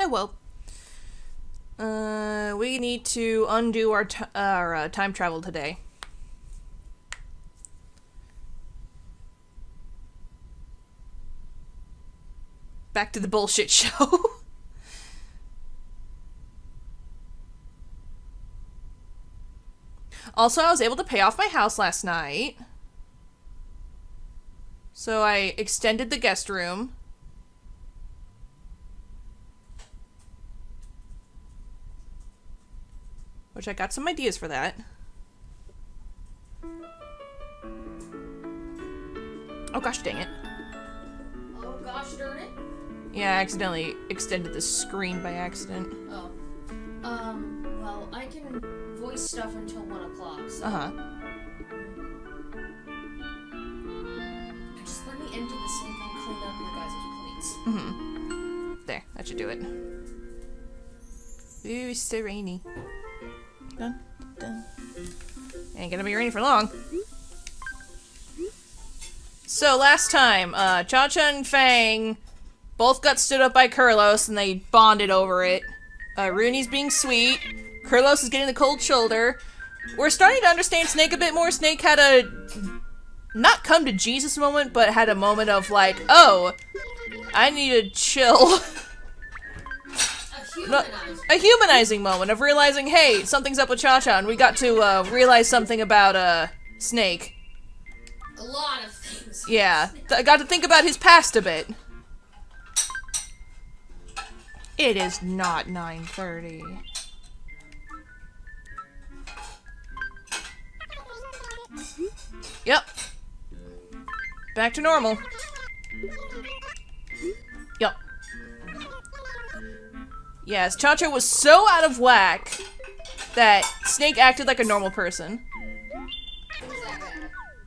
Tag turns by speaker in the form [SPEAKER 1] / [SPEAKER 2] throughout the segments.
[SPEAKER 1] Oh well. We need to undo our time travel today. Back to the bullshit show. Also, I was able to pay off my house last night. So I extended the guest room. Which I got some ideas for that. Oh gosh dang it.
[SPEAKER 2] Oh gosh darn it.
[SPEAKER 1] Yeah, I accidentally extended the screen by accident.
[SPEAKER 2] Oh. Well, I can voice stuff until 1 o'clock, so... Just let me empty the sink and clean up your guys' plates.
[SPEAKER 1] There, that should do it. Ooh, it's so rainy. Dun, dun. Ain't gonna be rainy for long. So, last time, Cha-Cha and Fang both got stood up by Kurlos and they bonded over it. Rooney's being sweet. Kurlos is getting the cold shoulder. We're starting to understand Snake a bit more. Snake had a not come to Jesus moment, but had a moment of like, oh, I need to chill. A humanizing moment of realizing, hey, something's up with Cha-Cha, and we got to realize something about Snake.
[SPEAKER 2] A lot of things.
[SPEAKER 1] Yeah, I got to think about his past a bit. It is not 9:30. Yep. Back to normal. Yep. Yes, Cha-Cha was so out of whack that Snake acted like a normal person.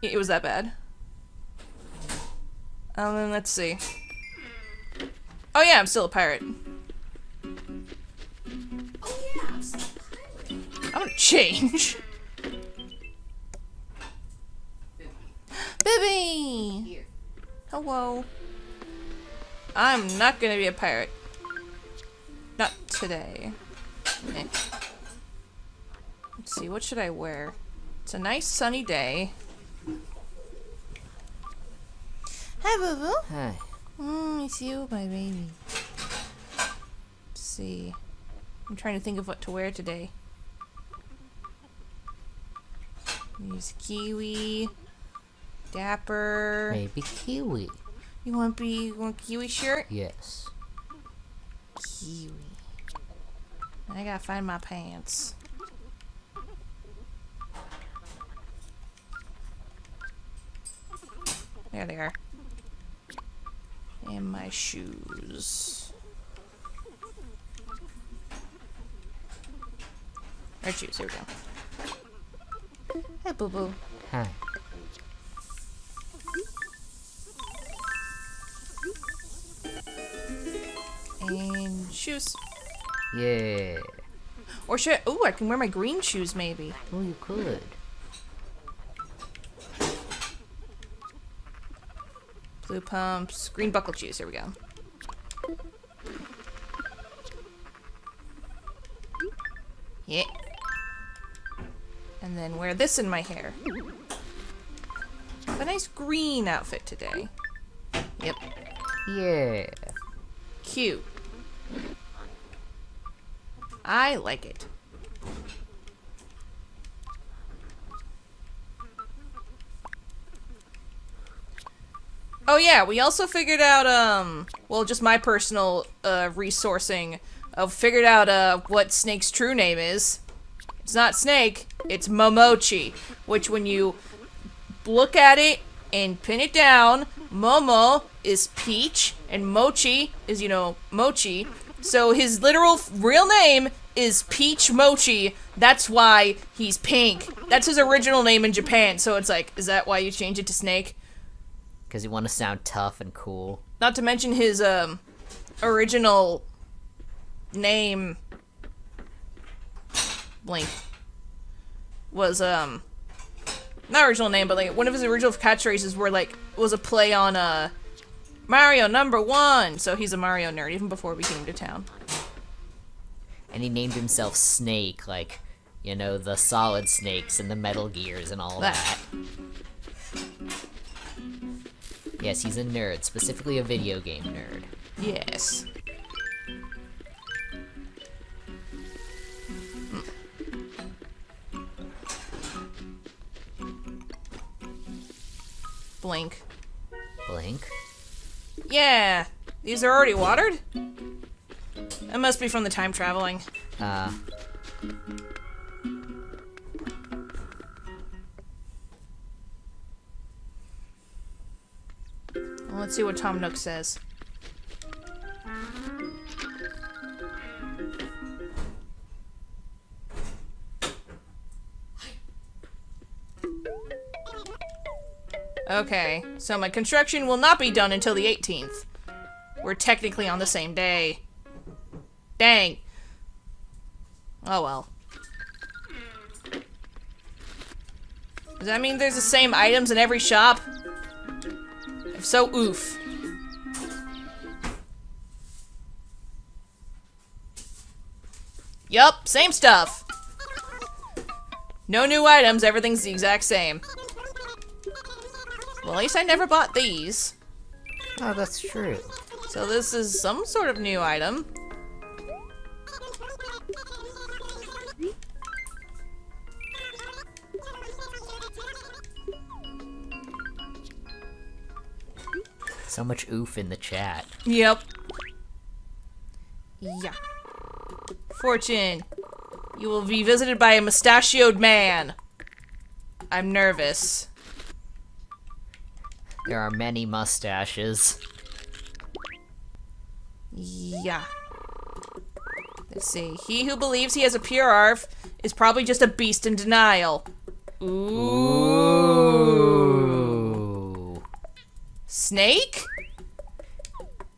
[SPEAKER 1] It was that bad. Let's see. Oh yeah, I'm still a pirate.
[SPEAKER 2] Oh yeah, I'm still a pirate.
[SPEAKER 1] I'm gonna change. Bibby!
[SPEAKER 2] Here.
[SPEAKER 1] Hello. I'm not gonna be a pirate. Not today. Eh. Let's see, what should I wear? It's a nice sunny day. Hi, Boo Boo.
[SPEAKER 3] Hi.
[SPEAKER 1] It's you, my baby. Let's see. I'm trying to think of what to wear today. Use Kiwi. Dapper.
[SPEAKER 3] Maybe Kiwi.
[SPEAKER 1] You want a Kiwi shirt?
[SPEAKER 3] Yes.
[SPEAKER 1] Kiwi. I gotta find my pants. There they are. And my shoes. Red shoes, here we go. Hi, Boo Boo.
[SPEAKER 3] Hi.
[SPEAKER 1] And shoes.
[SPEAKER 3] Yeah.
[SPEAKER 1] Or should I, ooh, I can wear my green shoes maybe.
[SPEAKER 3] Oh, you could.
[SPEAKER 1] Blue pumps, green buckled shoes, here we go. Yeah. And then wear this in my hair. Have a nice green outfit today. Yep.
[SPEAKER 3] Yeah.
[SPEAKER 1] Cute. I like it. Oh yeah, we also figured out, well, just my personal, resourcing of figured out, what Snake's true name is. It's not Snake, it's Momochi, which when you look at it and pin it down, Momo is peach, and Mochi is, you know, mochi. So his literal real name is Peach Mochi. That's why he's pink. That's his original name in Japan. So it's like, is that why you changed it to Snake?
[SPEAKER 3] Because you want to sound tough and cool.
[SPEAKER 1] Not to mention his original name, Blink, was not original name, but like one of his original catchphrases were like was a play on Mario #1. So he's a Mario nerd even before we came to town.
[SPEAKER 3] And he named himself Snake, like, you know, the Solid Snakes and the Metal Gears and all that. Yes, he's a nerd, specifically a video game nerd.
[SPEAKER 1] Yes. Blink.
[SPEAKER 3] Blink?
[SPEAKER 1] Yeah. These are already watered? That must be from the time traveling. Well, let's see what Tom Nook says. Okay, so my construction will not be done until the 18th. We're technically on the same day. Dang. Oh well. Does that mean there's the same items in every shop? If so, oof. Yup, same stuff. No new items, everything's the exact same. Well, at least I never bought these.
[SPEAKER 3] Oh, that's true.
[SPEAKER 1] So this is some sort of new item.
[SPEAKER 3] So much oof in the chat.
[SPEAKER 1] Yep. Yeah. Fortune. You will be visited by a mustachioed man. I'm nervous.
[SPEAKER 3] There are many mustaches.
[SPEAKER 1] Yeah. Let's see. He who believes he has a pure ARF is probably just a beast in denial. Ooh. Snake?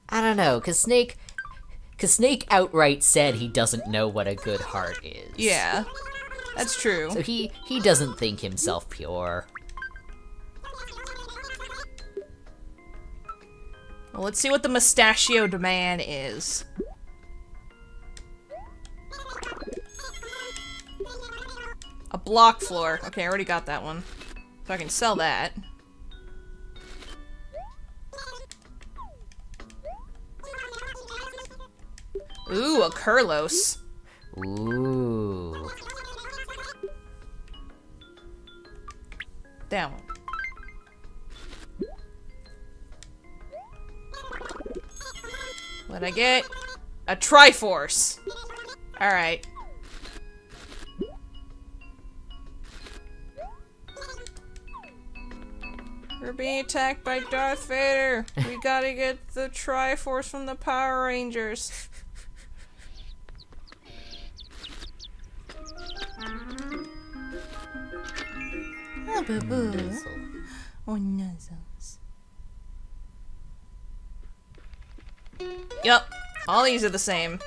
[SPEAKER 3] I don't know, cause Snake outright said he doesn't know what a good heart is.
[SPEAKER 1] Yeah. That's true.
[SPEAKER 3] So he doesn't think himself pure.
[SPEAKER 1] Well, let's see what the mustachioed man is. A block floor. Okay, I already got that one. So I can sell that. Ooh, a Kurlos.
[SPEAKER 3] Ooh.
[SPEAKER 1] That one. What'd I get? A Triforce. Alright. We're being attacked by Darth Vader. We gotta get the Triforce from the Power Rangers. Oh, boo-boo. Oh, nuzzles. Yep, all these are the same.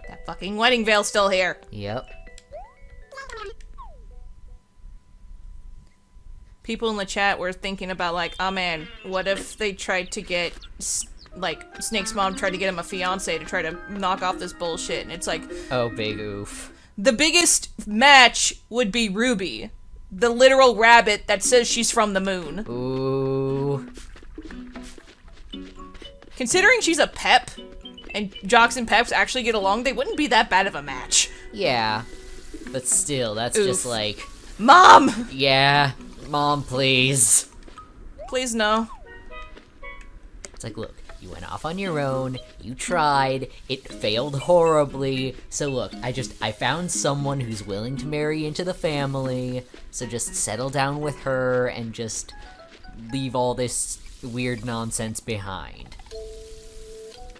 [SPEAKER 1] That fucking wedding veil's still here.
[SPEAKER 3] Yep.
[SPEAKER 1] People in the chat were thinking about like, oh man, what if they tried to get, like, Snake's mom tried to get him a fiance to try to knock off this bullshit, and it's like...
[SPEAKER 3] Oh, big oof.
[SPEAKER 1] The biggest match would be Ruby, the literal rabbit that says she's from the moon.
[SPEAKER 3] Ooh.
[SPEAKER 1] Considering she's a Pep, and Jocks and Peps actually get along, they wouldn't be that bad of a match.
[SPEAKER 3] Yeah. But still, that's
[SPEAKER 1] Oof.
[SPEAKER 3] just like...
[SPEAKER 1] Mom!
[SPEAKER 3] Yeah. Mom, please.
[SPEAKER 1] Please no.
[SPEAKER 3] It's like, look, you went off on your own, you tried, it failed horribly, so look, I found someone who's willing to marry into the family, so just settle down with her and just leave all this weird nonsense behind.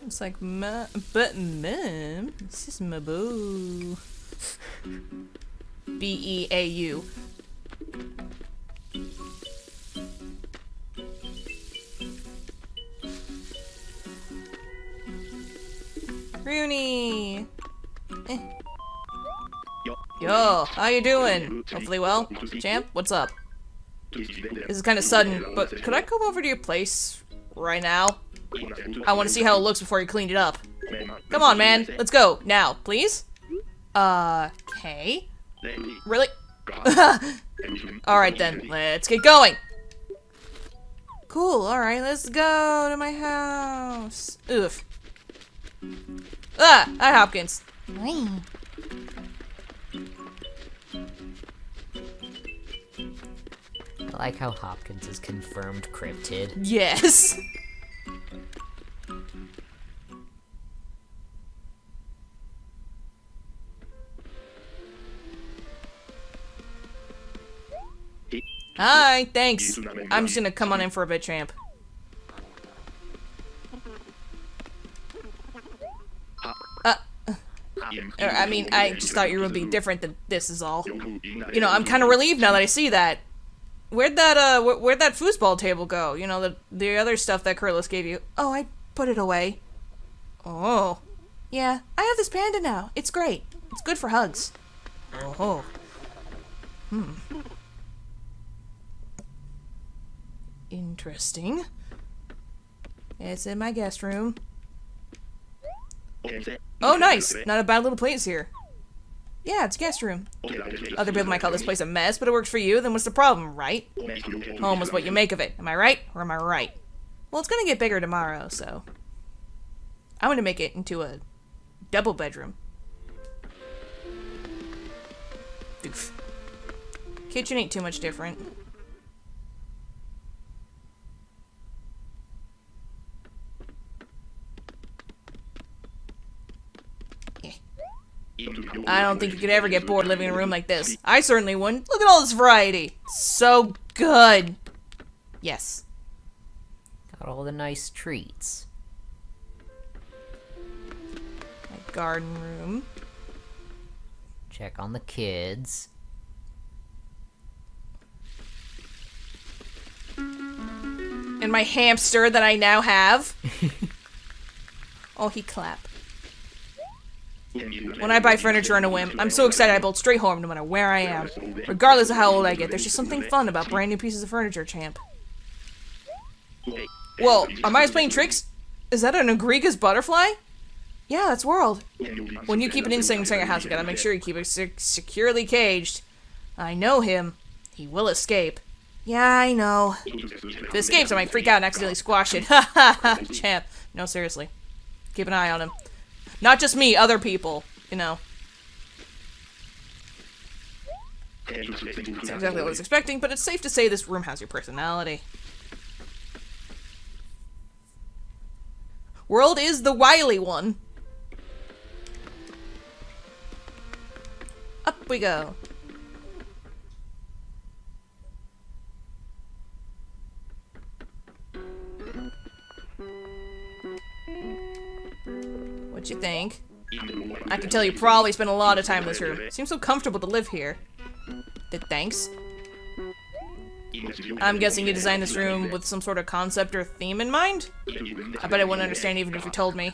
[SPEAKER 1] It's like, but Mom, this is my boo. B-E-A-U. Rooney! Yo, how you doing? Hopefully well. Champ, what's up? This is kind of sudden, but could I come over to your place right now? I want to see how it looks before you cleaned it up. Come on, man. Let's go. Now, please? Okay. Really? Alright then, let's get going. Cool, alright, let's go to my house. Oof. Ah, hi Hopkins.
[SPEAKER 3] I like how Hopkins is confirmed cryptid.
[SPEAKER 1] Yes. Hi, thanks. I'm just gonna come on in for a bit, champ. I mean, I just thought you would be different than this is all. You know, I'm kind of relieved now that I see that. Where'd that foosball table go? You know, the other stuff that Curtis gave you. Oh, I put it away. Oh. Yeah, I have this panda now. It's great. It's good for hugs. Oh. Interesting. It's in my guest room. Oh, nice! Not a bad little place here. Yeah, it's a guest room. Other people might call this place a mess, but it works for you, then what's the problem, right? Home is what you make of it. Am I right? Or am I right? Well, it's gonna get bigger tomorrow, so... I'm gonna make it into a double bedroom. Doof. Kitchen ain't too much different. I don't think you could ever get bored living in a room like this. I certainly wouldn't. Look at all this variety. So good. Yes.
[SPEAKER 3] Got all the nice treats.
[SPEAKER 1] My garden room.
[SPEAKER 3] Check on the kids.
[SPEAKER 1] And my hamster that I now have. Oh, he clapped. When I buy furniture on a whim, I'm so excited I bolt straight home no matter where I am. Regardless of how old I get, there's just something fun about brand new pieces of furniture, champ. Whoa, am I playing tricks? Is that an Agriga's butterfly? Yeah, that's World. When you keep an insect inside your house, you gotta make sure you keep it securely caged. I know him. He will escape. Yeah, I know. If it escapes, I might freak out and accidentally squash it. Ha ha ha, champ. No, seriously. Keep an eye on him. Not just me, other people, you know. It's exactly what I was expecting, but it's safe to say this room has your personality. World is the wily one. Up we go. What you think? I can tell you probably spent a lot of time in this room. Seems so comfortable to live here. Thanks. I'm guessing you designed this room with some sort of concept or theme in mind? I bet I wouldn't understand even if you told me.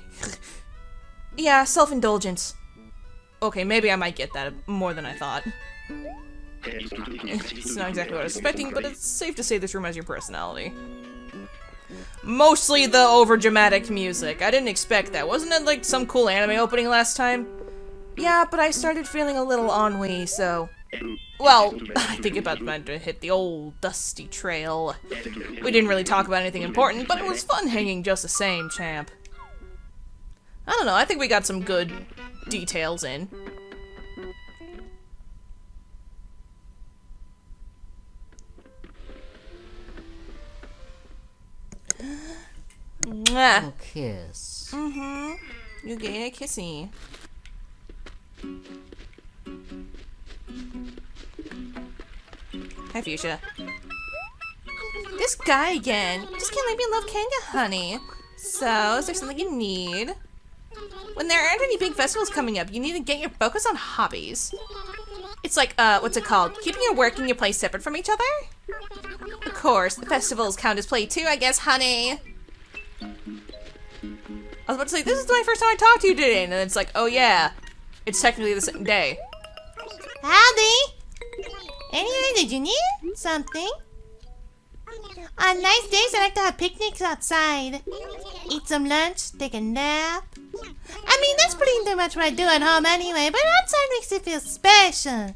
[SPEAKER 1] Yeah, self-indulgence. Okay, maybe I might get that more than I thought. It's not exactly what I was expecting, but it's safe to say this room has your personality. Mostly the over-dramatic music. I didn't expect that. Wasn't it like some cool anime opening last time? Yeah, but I started feeling a little ennui, so... Well, I think about time to hit the old dusty trail. We didn't really talk about anything important, but it was fun hanging just the same, champ. I don't know, I think we got some good details in. Mwah.
[SPEAKER 3] Oh, kiss.
[SPEAKER 1] Mm-hmm. You get a kissy. Hi, Fuchsia. This guy again. Just can't let me love Kanga, honey. So, is there something you need? When there aren't any big festivals coming up, you need to get your focus on hobbies. It's like, what's it called? Keeping your work and your play separate from each other? Of course, the festivals count as play too, I guess, honey. I was about to say, this is my first time I talked to you today, and then it's like, oh yeah, it's technically the same day.
[SPEAKER 4] Howdy! Anyway, did you need something? On nice days, I like to have picnics outside. Eat some lunch, take a nap. I mean, that's pretty much what I do at home anyway, but outside makes it feel special.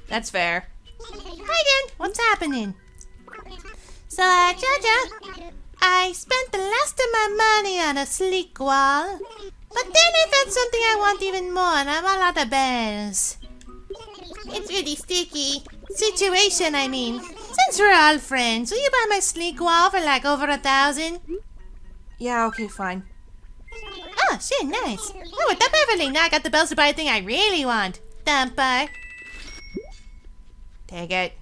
[SPEAKER 1] That's fair.
[SPEAKER 4] Hi again, what's happening? So, Jaja, I spent the last of my money on a sleek wall, but then I found something I want even more, and I'm all out of bells. It's really sticky. Situation, I mean. Since we're all friends, will you buy my sleek wall for like over 1,000?
[SPEAKER 1] Yeah, okay, fine.
[SPEAKER 4] Oh, shit, nice. Oh, with that Beverly, now I got the bells to buy a thing I really want. Thumper.
[SPEAKER 1] Take it.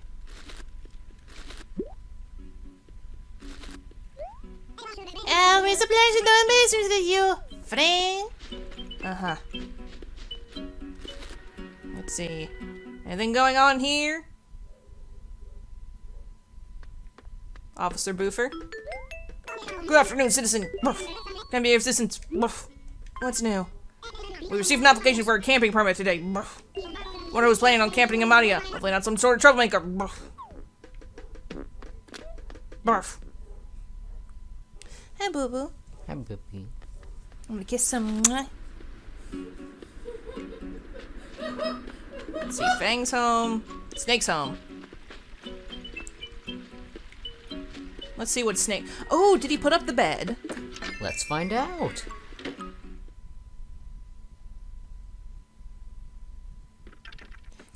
[SPEAKER 4] Always a pleasure doing business with you, friend.
[SPEAKER 1] Uh-huh. Let's see. Anything going on here? Officer Boofer? Good afternoon, citizen. Can I be of assistance? What's new? We received an application for a camping permit today. One who was planning on camping in Maria. Hopefully not some sort of troublemaker. Barf.
[SPEAKER 4] Hi, Boo Boo.
[SPEAKER 3] Hi, Boopy.
[SPEAKER 4] I'm gonna kiss some.
[SPEAKER 1] Let's see. Fang's home. Snake's home. Let's see what Snake... Oh, did he put up the bed?
[SPEAKER 3] Let's find out.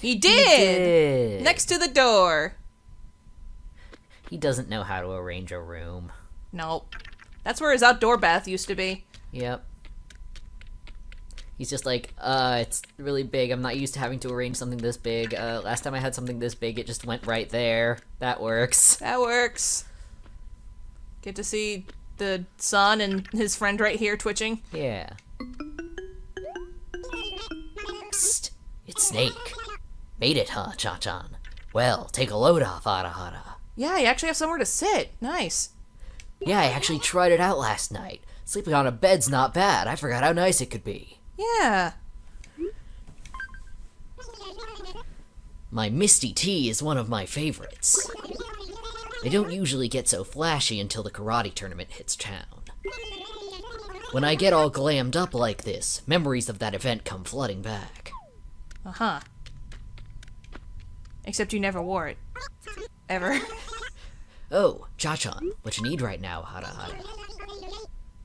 [SPEAKER 1] He did! Next to the door.
[SPEAKER 3] He doesn't know how to arrange a room.
[SPEAKER 1] Nope. That's where his outdoor bath used to be.
[SPEAKER 3] Yep. He's just like, it's really big. I'm not used to having to arrange something this big. Last time I had something this big, it just went right there. That works.
[SPEAKER 1] That works. Get to see the son and his friend right here twitching.
[SPEAKER 3] Yeah. Psst. It's Snake. Made it, huh, Cha-chan? Well, take a load off, Hara.
[SPEAKER 1] Yeah, you actually have somewhere to sit. Nice.
[SPEAKER 3] Yeah, I actually tried it out last night. Sleeping on a bed's not bad. I forgot how nice it could be.
[SPEAKER 1] Yeah.
[SPEAKER 3] My Misty Tea is one of my favorites. They don't usually get so flashy until the karate tournament hits town. When I get all glammed up like this, memories of that event come flooding back.
[SPEAKER 1] Uh-huh. Except you never wore it. Ever.
[SPEAKER 3] Oh, Cha-chan, what you need right now, Hara.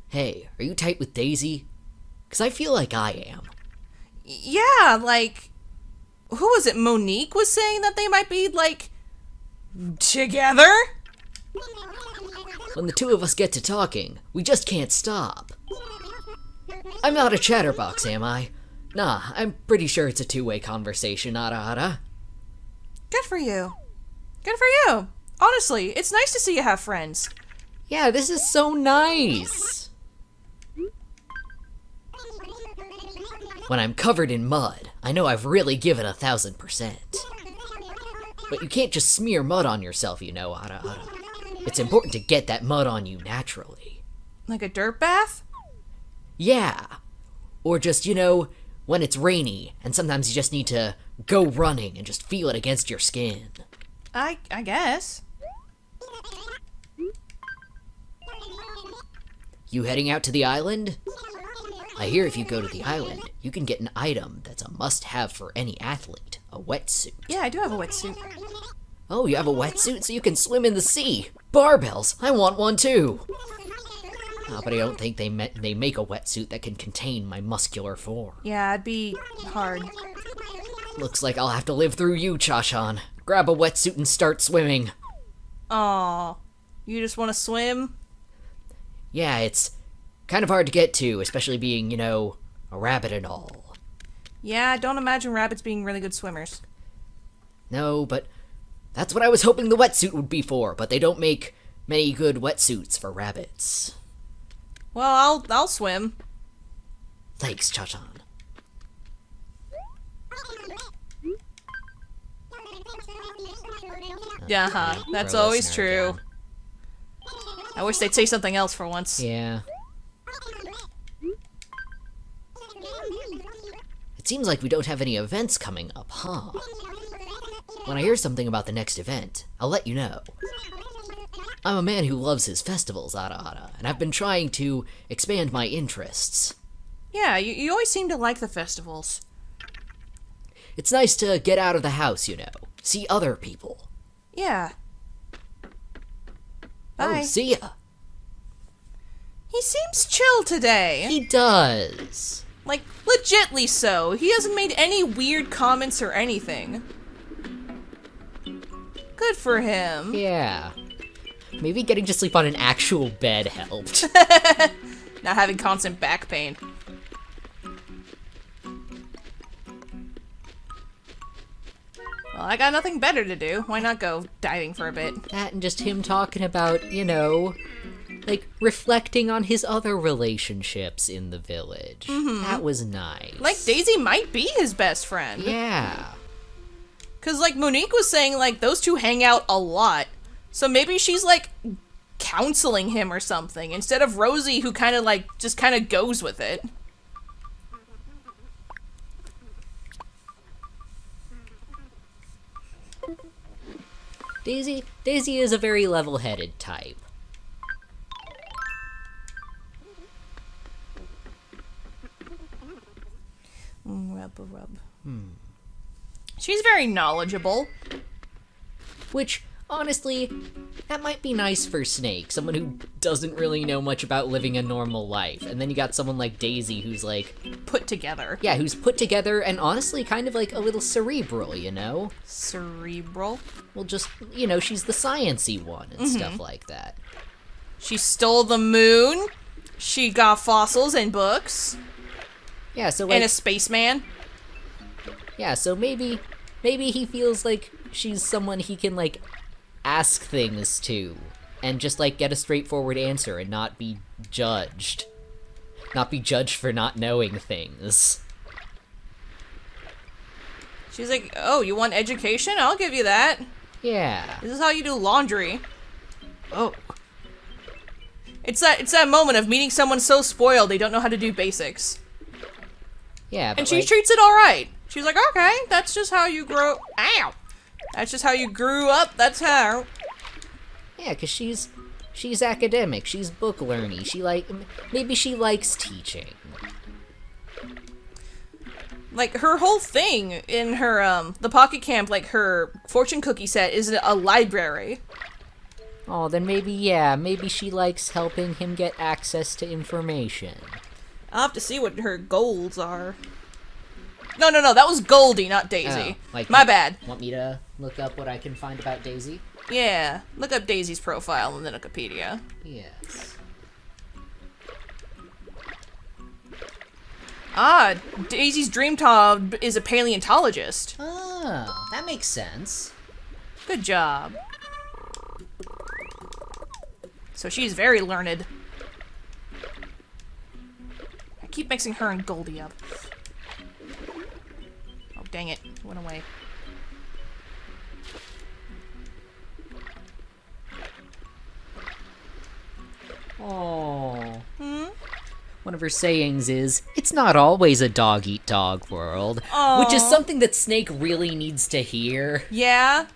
[SPEAKER 3] Hey, are you tight with Daisy? 'Cause I feel like I am.
[SPEAKER 1] Yeah, like... Who was it? Monique was saying that they might be, like... together?
[SPEAKER 3] When the two of us get to talking, we just can't stop. I'm not a chatterbox, am I? Nah, I'm pretty sure it's a two-way conversation, Hara.
[SPEAKER 1] Good for you. Good for you. Honestly, it's nice to see you have friends.
[SPEAKER 3] Yeah, this is so nice. When I'm covered in mud, I know I've really given 1,000%. But you can't just smear mud on yourself, you know, Hara. It's important to get that mud on you naturally.
[SPEAKER 1] Like a dirt bath?
[SPEAKER 3] Yeah. Or just, you know, when it's rainy, and sometimes you just need to go running and just feel it against your skin.
[SPEAKER 1] I guess.
[SPEAKER 3] You heading out to the island? I hear if you go to the island, you can get an item that's a must-have for any athlete, a wetsuit.
[SPEAKER 1] Yeah, I do have a wetsuit.
[SPEAKER 3] Oh, you have a wetsuit so you can swim in the sea. Barbells, I want one too. But I don't think they make a wetsuit that can contain my muscular form.
[SPEAKER 1] Yeah, it'd be hard.
[SPEAKER 3] Looks like I'll have to live through you, Cha-chan. Grab a wetsuit and start swimming.
[SPEAKER 1] Aw. You just want to swim?
[SPEAKER 3] Yeah, it's kind of hard to get to, especially being, you know, a rabbit and all.
[SPEAKER 1] Yeah, I don't imagine rabbits being really good swimmers.
[SPEAKER 3] No, but that's what I was hoping the wetsuit would be for, but they don't make many good wetsuits for rabbits.
[SPEAKER 1] Well, I'll swim.
[SPEAKER 3] Thanks, Cha-chan.
[SPEAKER 1] Yeah, that's
[SPEAKER 3] Pro
[SPEAKER 1] always
[SPEAKER 3] listener
[SPEAKER 1] true.
[SPEAKER 3] again.
[SPEAKER 1] I wish they'd say something else for once.
[SPEAKER 3] Yeah. It seems like we don't have any events coming up, huh? When I hear something about the next event, I'll let you know. I'm a man who loves his festivals, Ara, and I've been trying to expand my interests.
[SPEAKER 1] Yeah, you always seem to like the festivals.
[SPEAKER 3] It's nice to get out of the house, you know. See other people.
[SPEAKER 1] Yeah. Bye.
[SPEAKER 3] Oh, see ya.
[SPEAKER 1] He seems chill today.
[SPEAKER 3] He does.
[SPEAKER 1] Like, legitly so. He hasn't made any weird comments or anything. Good for him.
[SPEAKER 3] Yeah. Maybe getting to sleep on an actual bed helped.
[SPEAKER 1] Not having constant back pain. Well, I got nothing better to do. Why not go diving for a bit?
[SPEAKER 3] That and just him talking about, you know, like, reflecting on his other relationships in the village. That was nice.
[SPEAKER 1] Like, Daisy might be his best friend.
[SPEAKER 3] Yeah.
[SPEAKER 1] Because, like, Monique was saying, like, those two hang out a lot. So maybe she's, like, counseling him or something, instead of Rosie, who kind of, like, just kind of goes with it.
[SPEAKER 3] Daisy is a very level-headed type.
[SPEAKER 1] Rub. She's very knowledgeable.
[SPEAKER 3] Which, honestly, that might be nice for Snake, someone who doesn't really know much about living a normal life. And then you got someone like Daisy who's like...
[SPEAKER 1] Put together.
[SPEAKER 3] Yeah, who's put together and honestly kind of like a little cerebral, you know?
[SPEAKER 1] Cerebral.
[SPEAKER 3] Well, just, you know, she's the science-y one and stuff like that.
[SPEAKER 1] She stole the moon. She got fossils and books.
[SPEAKER 3] Yeah, so like...
[SPEAKER 1] And a spaceman.
[SPEAKER 3] Yeah, so maybe he feels like she's someone he can, like, ask things to. And just, like, get a straightforward answer and not be judged. Not be judged for not knowing things.
[SPEAKER 1] She's like, oh, you want education? I'll give you that.
[SPEAKER 3] Yeah.
[SPEAKER 1] This is how you do laundry. Oh. It's that moment of meeting someone so spoiled they don't know how to do basics.
[SPEAKER 3] Yeah, but
[SPEAKER 1] And she
[SPEAKER 3] like,
[SPEAKER 1] treats it alright. She's like, okay, that's just how you grow. Ow! That's just how you grew up. That's how.
[SPEAKER 3] yeah, because she's academic. She's book learny. Maybe she likes teaching.
[SPEAKER 1] Like, her whole thing in her, the Pocket Camp, like, her fortune cookie set is a library.
[SPEAKER 3] Oh, then maybe she likes helping him get access to information.
[SPEAKER 1] I'll have to see what her goals are. No, that was Goldie, not Daisy. My bad.
[SPEAKER 3] Want me to look up what I can find about Daisy?
[SPEAKER 1] Yeah, look up Daisy's profile on the Wikipedia.
[SPEAKER 3] Yes.
[SPEAKER 1] Ah, Daisy's dream job is a paleontologist.
[SPEAKER 3] Oh, that makes sense.
[SPEAKER 1] Good job. So she's very learned. I keep mixing her and Goldie up. Oh, dang it. It went away.
[SPEAKER 3] Oh. One of her sayings is, "It's not always a dog-eat-dog world," which is something that Snake really needs to hear.
[SPEAKER 1] Yeah?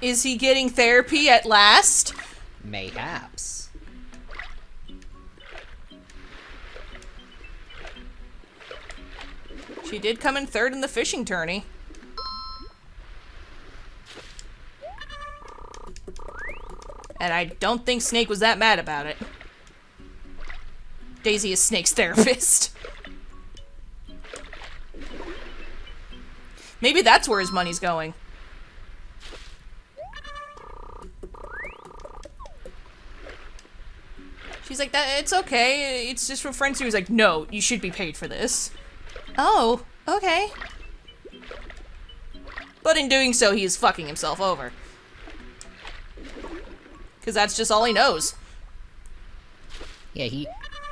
[SPEAKER 1] Is he getting therapy at last?
[SPEAKER 3] Mayhaps.
[SPEAKER 1] She did come in third in the fishing tourney. And I don't think Snake was that mad about it. Daisy is Snake's therapist. Maybe that's where his money's going. She's like, "That it's okay. It's just for friends." He was like, "No, you should be paid for this." Oh, okay. But in doing so, he is fucking himself over. Because that's just all he knows.
[SPEAKER 3] Yeah,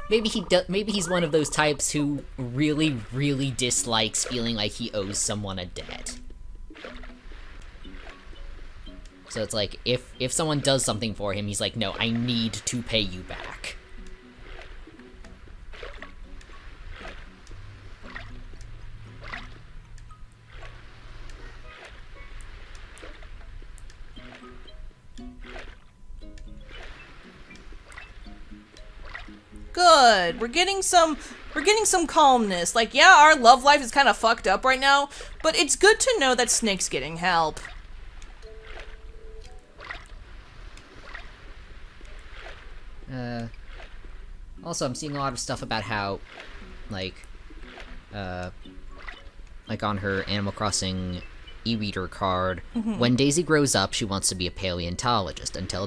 [SPEAKER 3] maybe he's one of those types who really, really dislikes feeling like he owes someone a debt. So it's like, if someone does something for him, he's like, no, I need to pay you back.
[SPEAKER 1] Good. We're getting some calmness. Like, yeah, our love life is kind of fucked up right now, but it's good to know that Snake's getting help.
[SPEAKER 3] Also, I'm seeing a lot of stuff about how, like on her Animal Crossing e-reader card, when Daisy grows up, she wants to be a paleontologist. Until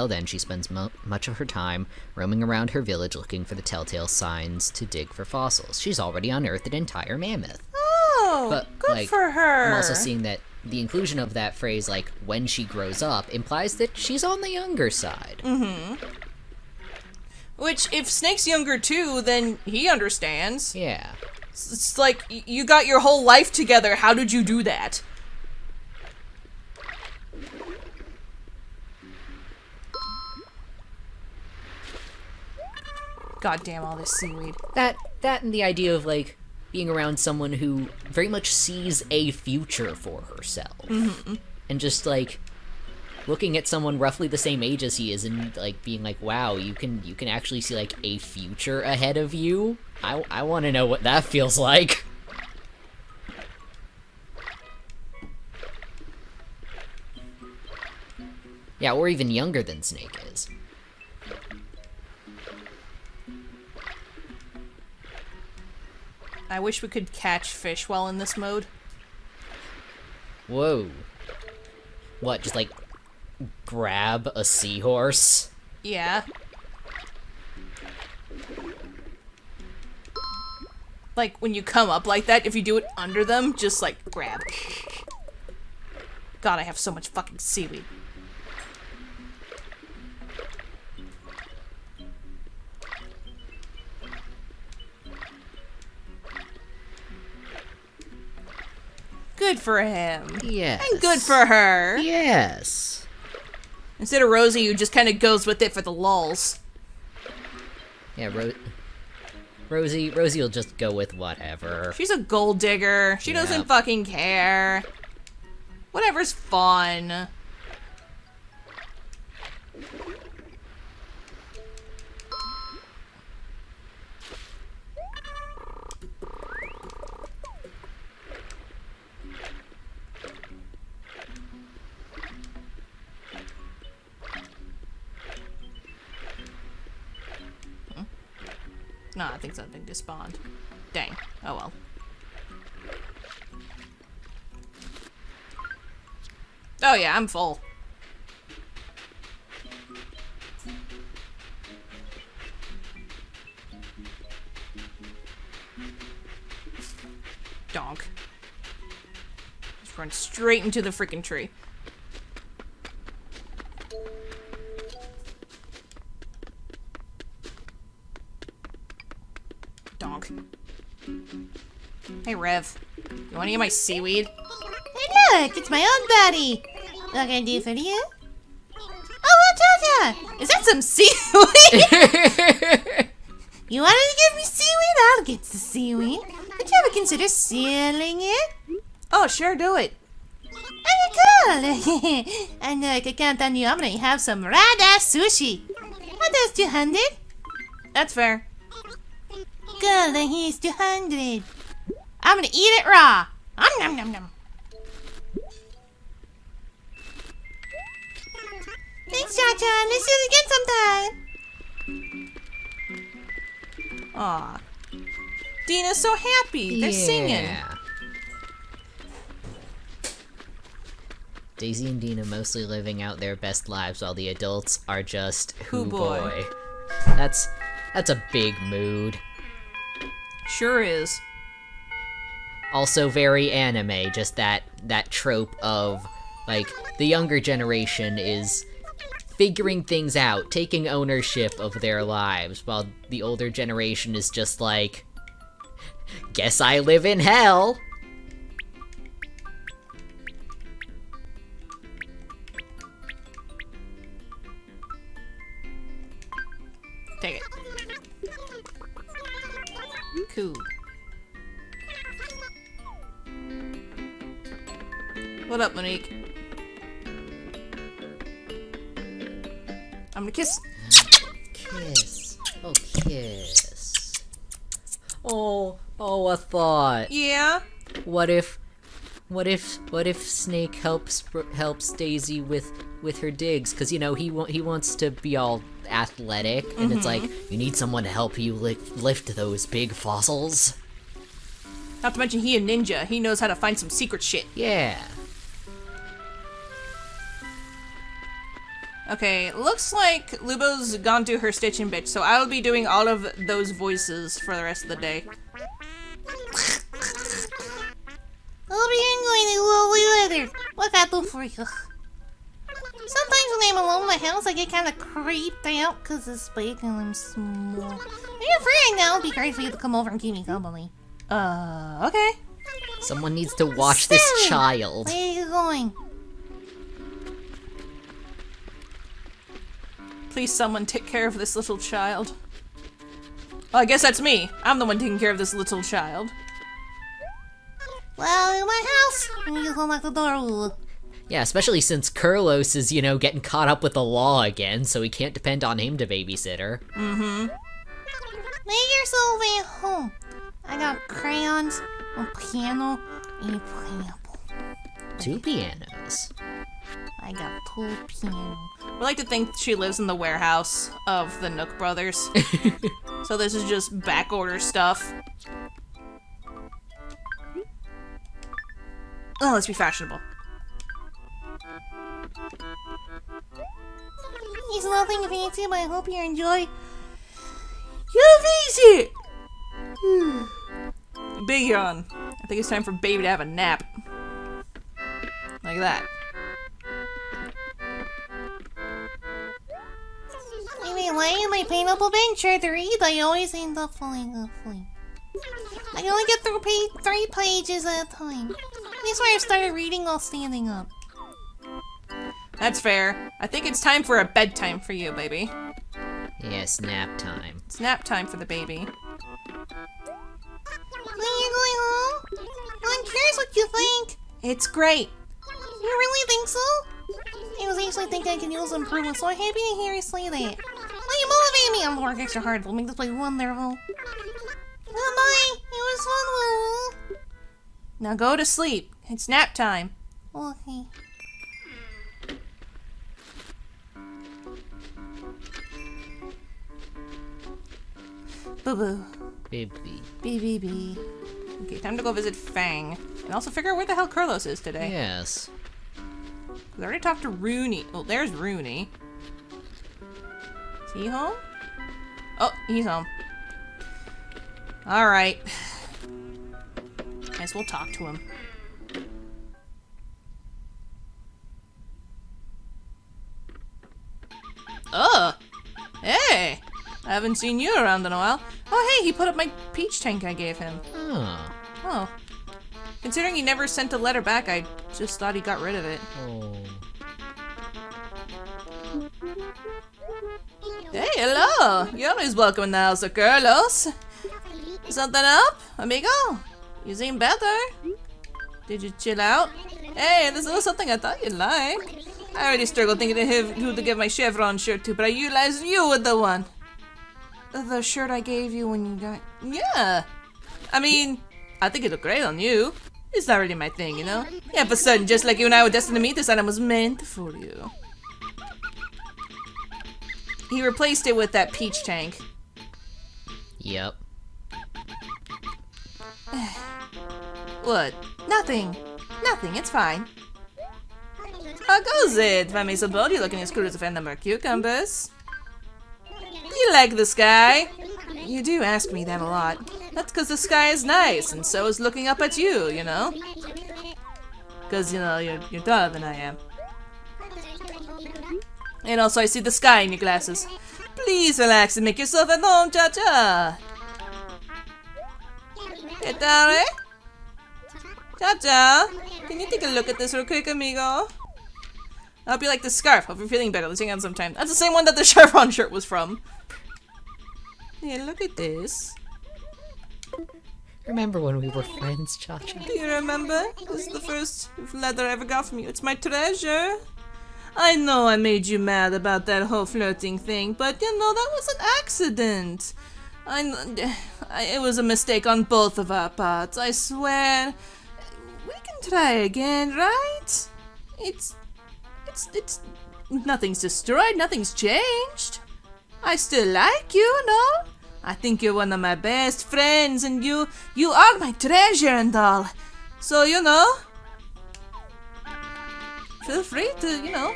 [SPEAKER 3] then, she spends much of her time roaming around her village looking for the telltale signs to dig for fossils. She's already unearthed an entire mammoth.
[SPEAKER 1] Oh,
[SPEAKER 3] But,
[SPEAKER 1] good
[SPEAKER 3] like,
[SPEAKER 1] for her.
[SPEAKER 3] I'm also seeing that the inclusion of that phrase, like, when she grows up, implies that she's on the younger side.
[SPEAKER 1] Which, if Snake's younger too, then he understands.
[SPEAKER 3] Yeah.
[SPEAKER 1] It's like, you got your whole life together, how did you do that? God damn all this seaweed.
[SPEAKER 3] That and the idea of, like, being around someone who very much sees a future for herself. And just, like, looking at someone roughly the same age as he is and, like, being like, wow, you can actually see, like, a future ahead of you. I want to know what that feels like. Yeah, or even younger than Snake is.
[SPEAKER 1] I wish we could catch fish while in this mode.
[SPEAKER 3] Whoa. What, just, like, grab a seahorse?
[SPEAKER 1] Yeah. Like, when you come up like that, if you do it under them, just, like, grab. God, I have so much fucking seaweed. Good for him.
[SPEAKER 3] Yes.
[SPEAKER 1] And good for her.
[SPEAKER 3] Yes.
[SPEAKER 1] Instead of Rosie, who just kind of goes with it for the lulz.
[SPEAKER 3] Yeah, Rosie will just go with whatever.
[SPEAKER 1] She's a gold digger. She doesn't fucking care. Whatever's fun. No, I think something despawned. Dang. Oh well. Oh yeah, I'm full. Donk. Just run straight into the freaking tree. Donk. Hey, Rev. You wanna eat my seaweed?
[SPEAKER 4] Hey, look, it's my own buddy. What can I do for you? Oh, Georgia!
[SPEAKER 1] Is that some seaweed?
[SPEAKER 4] You wanted to give me seaweed? I'll get the seaweed. Would you ever consider sealing it?
[SPEAKER 1] Oh, sure, do it.
[SPEAKER 4] Okay, cool. I know I could count on you. I'm gonna have some rad-ass sushi. What does 200?
[SPEAKER 1] That's fair.
[SPEAKER 4] Good, then here's 200. I'm gonna eat it raw. Nom nom nom. Thanks, Cha-Cha. Let's do it again sometime.
[SPEAKER 1] Aw. Dina's so happy. They're singing.
[SPEAKER 3] Daisy and Dina mostly living out their best lives while the adults are just hoo boy. That's a big mood.
[SPEAKER 1] Sure is.
[SPEAKER 3] Also very anime, just that trope of, like, the younger generation is figuring things out, taking ownership of their lives, while the older generation is just like, guess I live in hell.
[SPEAKER 1] Take it. Cool. What up, Monique? I'm gonna kiss.
[SPEAKER 3] Kiss. Oh, kiss. Oh, a thought.
[SPEAKER 1] Yeah.
[SPEAKER 3] What if Snake helps Daisy with her digs? Cause you know he wants to be all athletic, and it's like you need someone to help you lift those big fossils.
[SPEAKER 1] Not to mention he a ninja. He knows how to find some secret shit.
[SPEAKER 3] Yeah.
[SPEAKER 1] Okay, looks like Lubo's gone to her stitching bitch, so I'll be doing all of those voices for the rest of the day.
[SPEAKER 4] I'll be enjoying the lovely weather. What can I do for you? Sometimes when I'm alone in the house, I get kind of creeped out because it's big and I'm small. If you're free right now, it'd be great for you to come over and keep me company.
[SPEAKER 1] Okay.
[SPEAKER 3] Someone needs to watch this
[SPEAKER 4] Silly.
[SPEAKER 3] child.
[SPEAKER 4] Where are you going?
[SPEAKER 1] Please someone take care of this little child. Well, I guess that's me. I'm the one taking care of this little child.
[SPEAKER 4] Well, in my house. And you just unlock the door. Ooh.
[SPEAKER 3] Yeah, especially since Kurlos is, getting caught up with the law again, so he can't depend on him to babysit her.
[SPEAKER 4] Make yourself at home. I got crayons, a piano, and a pineapple.
[SPEAKER 3] 2 pianos.
[SPEAKER 4] I got 2 pianos.
[SPEAKER 1] We like to think she lives in the warehouse of the Nook brothers. So this is just backorder stuff. Oh, let's be fashionable.
[SPEAKER 4] It's nothing fancy, but I hope you enjoy.
[SPEAKER 1] You visit! Big yawn. I think it's time for baby to have a nap. Like that.
[SPEAKER 4] If I lay in my pineapple bench try to read, I always end up falling asleep. I can only get through 3 pages at a time. That's why I've started reading while standing up.
[SPEAKER 1] That's fair. I think it's time for a bedtime for you, baby.
[SPEAKER 3] Yes, nap time.
[SPEAKER 1] It's nap time for the baby.
[SPEAKER 4] When you're going home? I'm curious what you think.
[SPEAKER 1] It's great.
[SPEAKER 4] You really think so? I was actually thinking I can use improvement, so I'm happy to hear you say that. Well, you motivate me. I'm gonna work extra hard. It'll make this place wonderful. Bye-bye. It was fun, Lulu.
[SPEAKER 1] Now go to sleep. It's nap time.
[SPEAKER 4] Okay.
[SPEAKER 1] Boo-boo.
[SPEAKER 3] Baby.
[SPEAKER 1] B. Okay, time to go visit Fang. And also figure out where the hell Kurlos is today.
[SPEAKER 3] Yes.
[SPEAKER 1] 'Cause I already talked to Rooney. Oh, there's Rooney. Is he home? Oh, he's home. Alright. Guess we'll talk to him. Oh! Hey! I haven't seen you around in a while. Oh, hey, he put up my peach tank I gave him.
[SPEAKER 3] Oh.
[SPEAKER 1] Oh. Considering he never sent a letter back, I just thought he got rid of it.
[SPEAKER 3] Oh.
[SPEAKER 1] Hey, hello! You're always welcome in the house of Carlos. Something up, amigo? You seem better. Did you chill out? Hey, this was something I thought you'd like. I already struggled thinking of who to give my chevron shirt to, but I realized you were the one. The shirt I gave you when you got... Yeah! I mean, I think it looked great on you. It's not really my thing, you know? Yeah, for certain, just like you and I were destined to meet, this item was meant for you. He replaced it with that peach tank.
[SPEAKER 3] Yep.
[SPEAKER 1] What? Nothing. Nothing, it's fine. How goes it? Family support, you looking as cool as a fan number of cucumbers. Do you like the sky? You do ask me that a lot. That's because the sky is nice, and so is looking up at you, you know? Because, you know, you're taller than I am. And also I see the sky in your glasses. Please relax and make yourself at home, Cha-Cha. Hey, Tare? Cha-Cha, can you take a look at this real quick, amigo? I hope you like the scarf. Hope you're feeling better. Let's hang out sometime. That's the same one that the chevron shirt was from. Here, look at this.
[SPEAKER 3] Remember when we were friends, Cha-Cha?
[SPEAKER 1] Do you remember? This is the first letter I ever got from you. It's my treasure. I know I made you mad about that whole flirting thing, but you know, that was an accident. It was a mistake on both of our parts, I swear. We can try again, right? It's nothing's destroyed, nothing's changed. I still like you, no? I think you're one of my best friends, and you are my treasure and all. So, you know, feel free to, you know,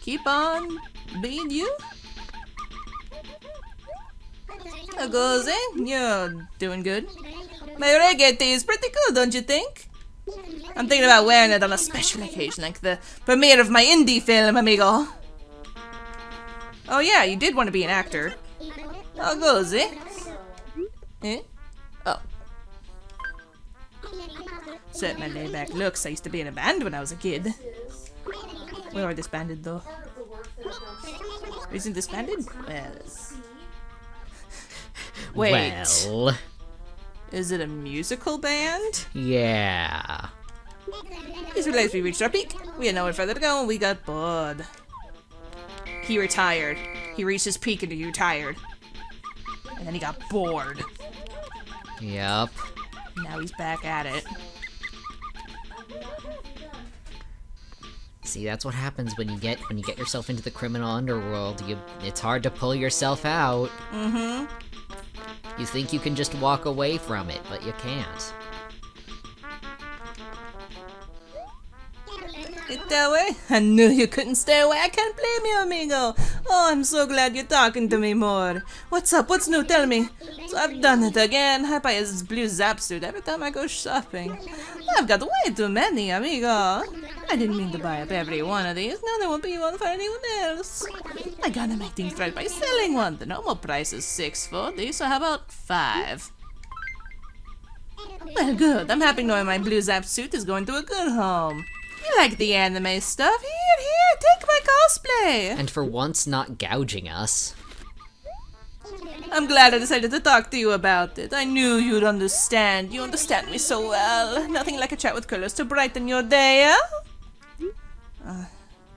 [SPEAKER 1] keep on being you. How goes it? You're doing good. My reggae tea is pretty cool, don't you think? I'm thinking about wearing it on a special occasion, like the premiere of my indie film, amigo. Oh yeah, you did want to be an actor. How goes it? Eh? Oh. Set my laid-back looks. I used to be in a band when I was a kid. We are disbanded though. Isn't disbanded? Well. Wait.
[SPEAKER 3] Well,
[SPEAKER 1] Is it a musical band?
[SPEAKER 3] yeah.
[SPEAKER 1] Just realized we reached our peak. We had nowhere further to go and we got bored. He retired. He reached his peak and he retired. And then he got bored.
[SPEAKER 3] Yep.
[SPEAKER 1] Now he's back at it.
[SPEAKER 3] See, that's what happens when you get yourself into the criminal underworld. It's hard to pull yourself out.
[SPEAKER 1] Mm-hmm.
[SPEAKER 3] You think you can just walk away from it, but you can't.
[SPEAKER 1] It that way? I knew you couldn't stay away. I can't blame you, amigo. Oh, I'm so glad you're talking to me more. What's up? What's new? Tell me. So I've done it again. I buy this blue zap suit every time I go shopping. I've got way too many, amigo. I didn't mean to buy up every one of these. Now there won't be one for anyone else. I gotta make things right by selling one. The normal price is $6.40, so how about 5? Well, good. I'm happy knowing my blue zap suit is going to a good home. You like the anime stuff? Here, take my cosplay.
[SPEAKER 3] And for once, not gouging us.
[SPEAKER 1] I'm glad I decided to talk to you about it. I knew you'd understand. You understand me so well. Nothing like a chat with Carlos to brighten your day,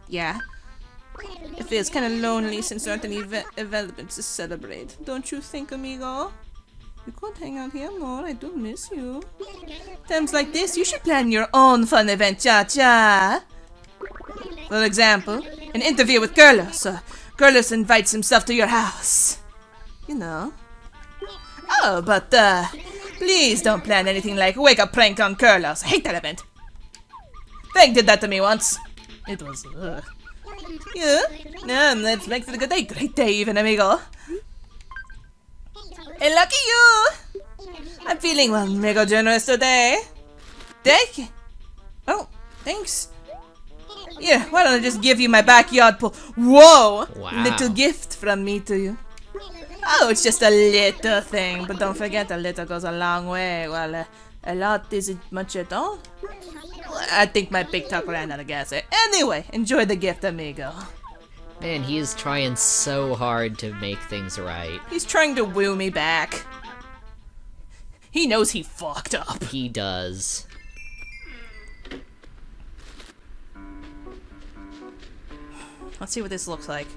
[SPEAKER 1] yeah. It feels kind of lonely since there aren't any developments to celebrate. Don't you think, amigo? You could hang out here more. I do miss you. Times like this, you should plan your own fun event, Cha-Cha. For example, an interview with Carlos. Carlos invites himself to your house. You know. Oh, but, please don't plan anything like wake up prank on Carlos. I hate that event. Frank did that to me once. It was, Yeah? Let's make it a good day. Great day even, amigo. Hey, lucky you! I'm feeling well, mega generous today. Thank you. Oh, thanks. Here, why don't I just give you my backyard pool? Whoa!
[SPEAKER 3] Wow.
[SPEAKER 1] Little gift from me to you. Oh, it's just a little thing, but don't forget a little goes a long way. Well, a lot isn't much at all. I think my big talk ran out of gas. Anyway, enjoy the gift, amigo.
[SPEAKER 3] Man, he is trying so hard to make things right.
[SPEAKER 1] He's trying to woo me back. He knows he fucked up.
[SPEAKER 3] He does.
[SPEAKER 1] Let's see what this looks like.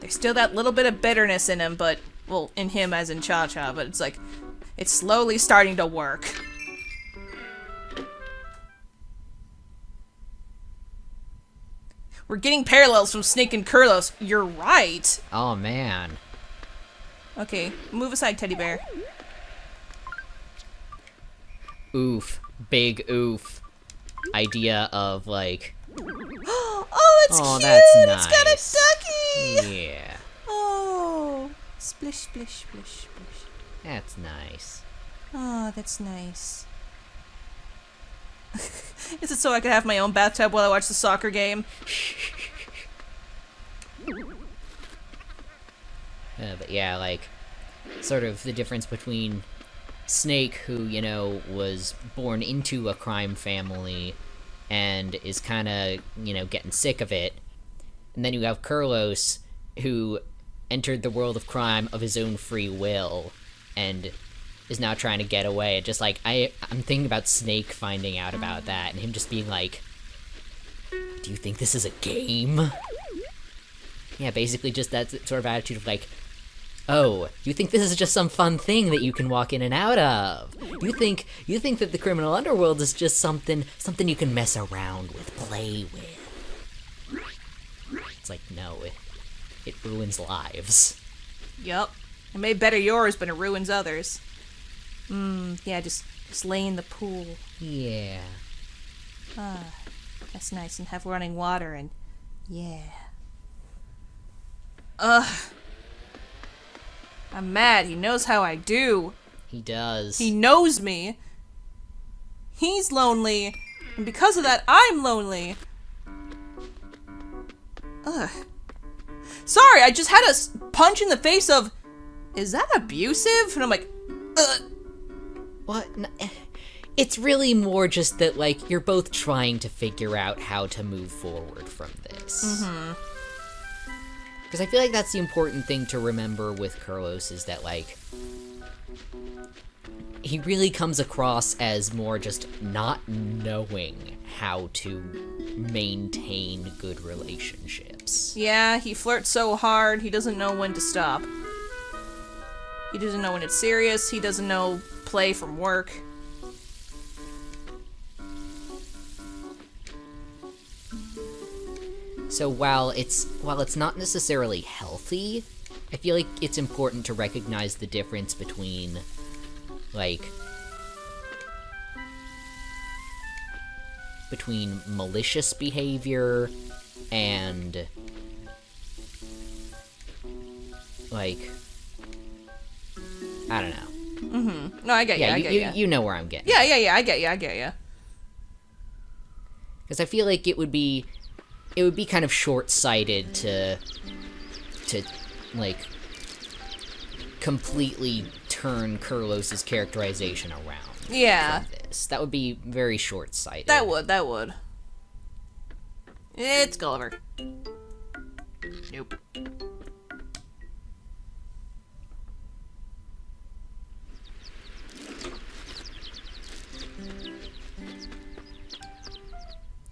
[SPEAKER 1] There's still that little bit of bitterness in him, but, well, in him as in Cha-Cha, but it's like, it's slowly starting to work. We're getting parallels from Snake and Carlos. You're right.
[SPEAKER 3] Oh, man.
[SPEAKER 1] Okay, move aside, teddy bear.
[SPEAKER 3] Oof. Big oof. Idea of, like...
[SPEAKER 1] Oh, it's
[SPEAKER 3] Oh,
[SPEAKER 1] cute!
[SPEAKER 3] that's
[SPEAKER 1] It's got
[SPEAKER 3] nice.
[SPEAKER 1] a ducky!
[SPEAKER 3] Yeah.
[SPEAKER 1] Oh, splish, splish, splish, splish.
[SPEAKER 3] That's nice.
[SPEAKER 1] Oh, that's nice. Is it so I could have my own bathtub while I watch the soccer game?
[SPEAKER 3] But yeah, like, sort of the difference between Snake, who, you know, was born into a crime family, and is kind of, getting sick of it. And then you have Kurlos, who entered the world of crime of his own free will, and is now trying to get away. Just like, I'm thinking about Snake finding out about that, and him just being like, do you think this is a game? Yeah, basically just that sort of attitude of like, oh, you think this is just some fun thing that you can walk in and out of? You think that the criminal underworld is just something you can mess around with, play with. It's like, no, it ruins lives.
[SPEAKER 1] Yup. It may better yours, but it ruins others. Yeah, just lay in the pool.
[SPEAKER 3] Yeah.
[SPEAKER 1] That's nice, and have running water, and yeah. Ugh. I'm mad. He knows how I do.
[SPEAKER 3] He does.
[SPEAKER 1] He knows me. He's lonely, and because of that, I'm lonely. Ugh. Sorry, I just had a punch in the face of, is that abusive? And I'm like, ugh.
[SPEAKER 3] What? It's really more just that, like, you're both trying to figure out how to move forward from this.
[SPEAKER 1] Mm-hmm.
[SPEAKER 3] Because I feel like that's the important thing to remember with Kurlos, is that, like, he really comes across as more just not knowing how to maintain good relationships.
[SPEAKER 1] Yeah, he flirts so hard, he doesn't know when to stop. He doesn't know when it's serious, he doesn't know play from work.
[SPEAKER 3] So while it's not necessarily healthy, I feel like it's important to recognize the difference between, like, malicious behavior and, like, I don't know.
[SPEAKER 1] Mm-hmm. No, I get you, I get you.
[SPEAKER 3] You know where I'm getting.
[SPEAKER 1] Yeah, I get you.
[SPEAKER 3] Because I feel like it would be kind of short-sighted to like, completely turn Kurlos' characterization around.
[SPEAKER 1] Yeah.
[SPEAKER 3] From this. That would be very short-sighted.
[SPEAKER 1] That would. It's Gulliver. Nope.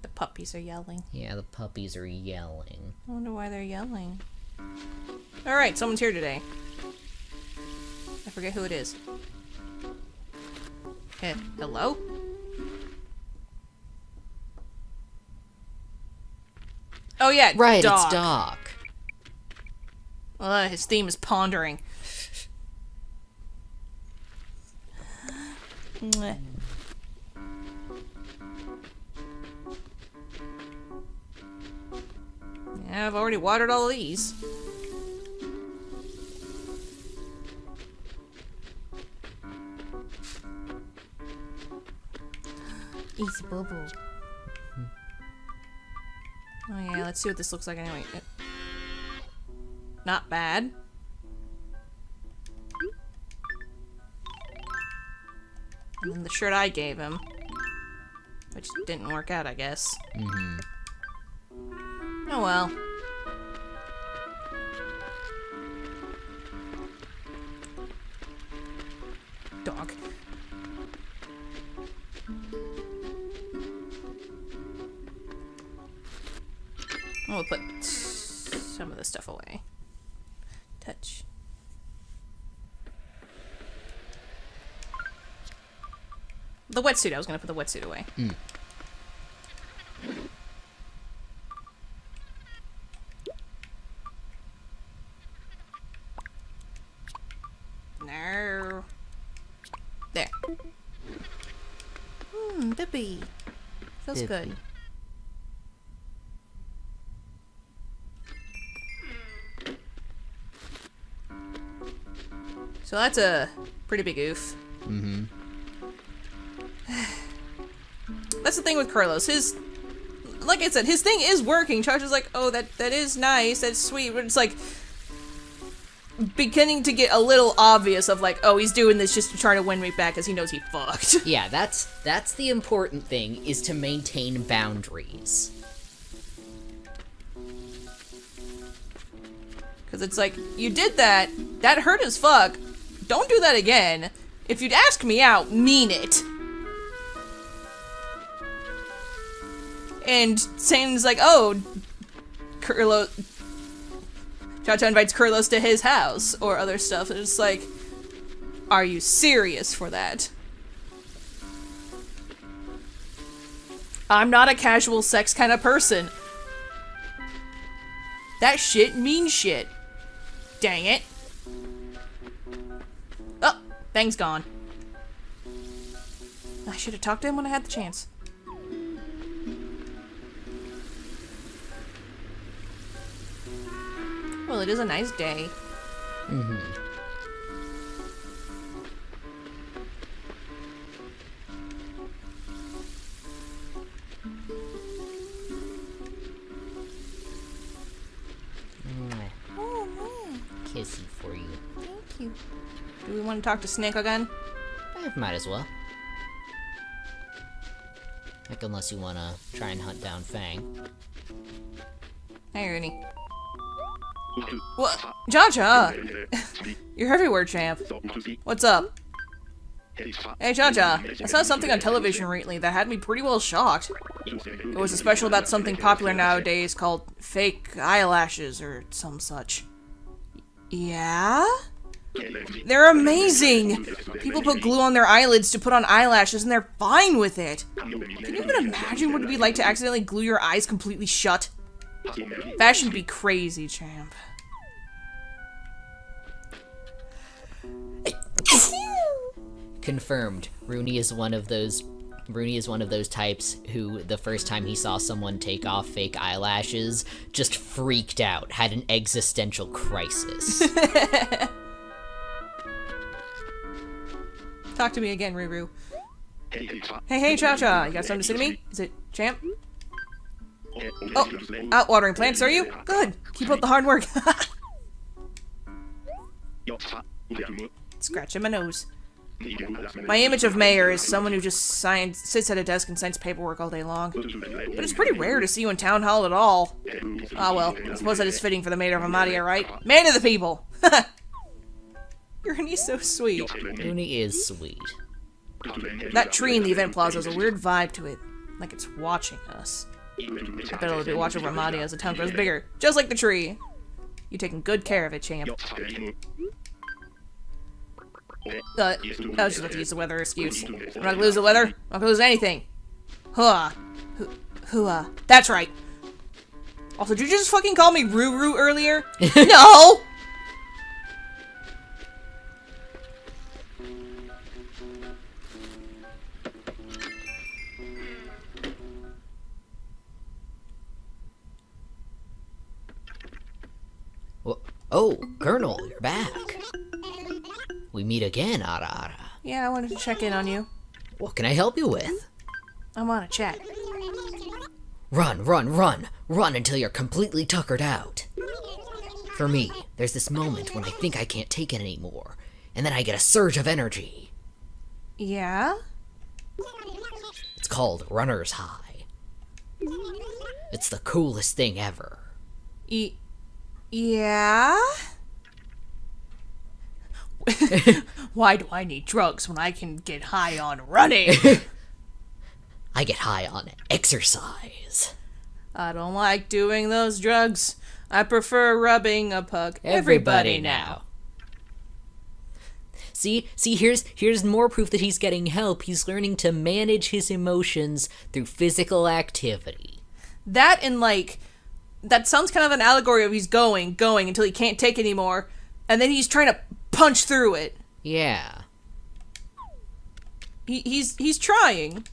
[SPEAKER 1] The puppies are yelling.
[SPEAKER 3] Yeah, the puppies are yelling.
[SPEAKER 1] I wonder why they're yelling. Alright, someone's here today. I forget who it is. Hello? Oh yeah,
[SPEAKER 3] Right,
[SPEAKER 1] Doc.
[SPEAKER 3] it's Doc.
[SPEAKER 1] His theme is pondering. Mwah. Yeah, I've already watered all these. Easy bubble. Oh yeah, let's see what this looks like anyway. Not bad. And then the shirt I gave him. Which didn't work out, I guess.
[SPEAKER 3] Mm-hmm.
[SPEAKER 1] Oh well. Dog. We'll put some of the stuff away. Touch. The wetsuit, I was gonna put the wetsuit away.
[SPEAKER 3] Mm.
[SPEAKER 1] No. There. Bippy. Feels
[SPEAKER 3] Bippy.
[SPEAKER 1] good. So that's a pretty big oof.
[SPEAKER 3] Mm-hmm.
[SPEAKER 1] That's the thing with Carlos. His, like I said, his thing is working. Charge is like, oh, that is nice, that's sweet, but it's like, beginning to get a little obvious of like, oh, he's doing this just to try to win me back because he knows he fucked.
[SPEAKER 3] Yeah, that's the important thing, is to maintain boundaries.
[SPEAKER 1] Because it's like, you did that hurt as fuck, don't do that again. If you'd ask me out, mean it. And Satan's like, oh, Cha-Cha invites Kurlos to his house, or other stuff, and it's like, are you serious for that? I'm not a casual sex kind of person. That shit means shit. Dang it. Oh, Bang's gone. I should have talked to him when I had the chance. Well, it is a nice day.
[SPEAKER 3] Mm-hmm.
[SPEAKER 1] Oh, man.
[SPEAKER 3] Kissy for you.
[SPEAKER 1] Thank you. Do we want to talk to Snake again?
[SPEAKER 3] Might as well. Like, unless you want to try and hunt down Fang.
[SPEAKER 1] Hey, Rooney. What? Cha-Cha! You're everywhere, champ. What's up? Hey, Cha-Cha. I saw something on television recently that had me pretty well shocked. It was a special about something popular nowadays called fake eyelashes or some such. Yeah? They're amazing! People put glue on their eyelids to put on eyelashes and they're fine with it. Can you even imagine what it'd be like to accidentally glue your eyes completely shut? Fashion'd be crazy, champ.
[SPEAKER 3] Confirmed. Rooney is one of those types who, the first time he saw someone take off fake eyelashes, just freaked out, had an existential crisis.
[SPEAKER 1] Talk to me again, Ruru. Hey, Cha-Cha, you got something to say to me? Is it champ? Oh, out watering plants, are you? Good. Keep up the hard work. Scratching my nose. My image of Mayor is someone who just sits at a desk and signs paperwork all day long. But it's pretty rare to see you in town hall at all. Ah, well, I suppose that is fitting for the Mayor of Amadia, right? Man of the people! Rooney's so sweet.
[SPEAKER 3] Rooney is sweet.
[SPEAKER 1] That tree in the event plaza has a weird vibe to it. Like it's watching us. I bet it'll be watching Amadia as the town grows bigger. Just like the tree. You're taking good care of it, champ. I was just about to use the weather excuse. I'm not gonna lose the weather. I'm not gonna lose anything. That's right. Also, did you just fucking call me Ruru earlier? No!
[SPEAKER 3] Oh, Colonel, you're back. We meet again, Ara Ara.
[SPEAKER 1] Yeah, I wanted to check in on you.
[SPEAKER 3] What can I help you with?
[SPEAKER 1] I want to chat.
[SPEAKER 3] Run, run, run! Run until you're completely tuckered out. For me, there's this moment when I think I can't take it anymore, and then I get a surge of energy.
[SPEAKER 1] Yeah?
[SPEAKER 3] It's called Runner's High. It's the coolest thing ever.
[SPEAKER 1] Yeah? Why do I need drugs when I can get high on running?
[SPEAKER 3] I get high on exercise.
[SPEAKER 1] I don't like doing those drugs. I prefer rubbing a pug. Everybody now.
[SPEAKER 3] See, here's more proof that he's getting help. He's learning to manage his emotions through physical activity.
[SPEAKER 1] That and like, that sounds kind of an allegory of he's going until he can't take anymore, and then he's trying to punch through it.
[SPEAKER 3] Yeah.
[SPEAKER 1] He's trying.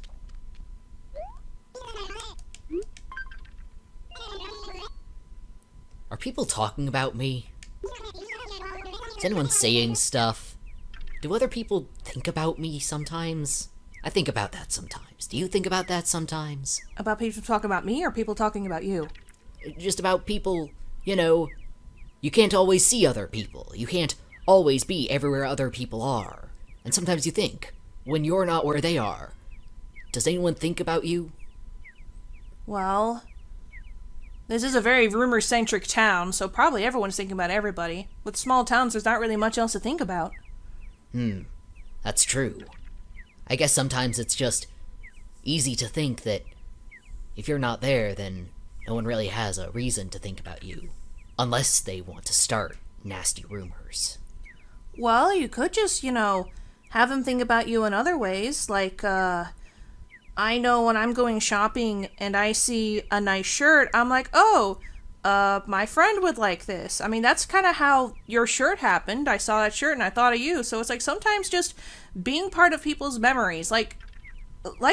[SPEAKER 3] Are people talking about me? Is anyone saying stuff? Do other people think about me sometimes? I think about that sometimes. Do you think about that sometimes?
[SPEAKER 1] About people talking about me or people talking about you?
[SPEAKER 3] Just about people, you know, you can't always see other people. You can't always be everywhere other people are. And sometimes you think, when you're not where they are, does anyone think about you?
[SPEAKER 1] Well, this is a very rumor-centric town, so probably everyone's thinking about everybody. With small towns, there's not really much else to think about.
[SPEAKER 3] That's true. I guess sometimes it's just easy to think that if you're not there, then no one really has a reason to think about you. Unless they want to start nasty rumors.
[SPEAKER 1] Well, you could just, have them think about you in other ways. Like, I know when I'm going shopping and I see a nice shirt, I'm like, oh, my friend would like this. I mean, that's kind of how your shirt happened. I saw that shirt and I thought of you. So it's like sometimes just being part of people's memories. Like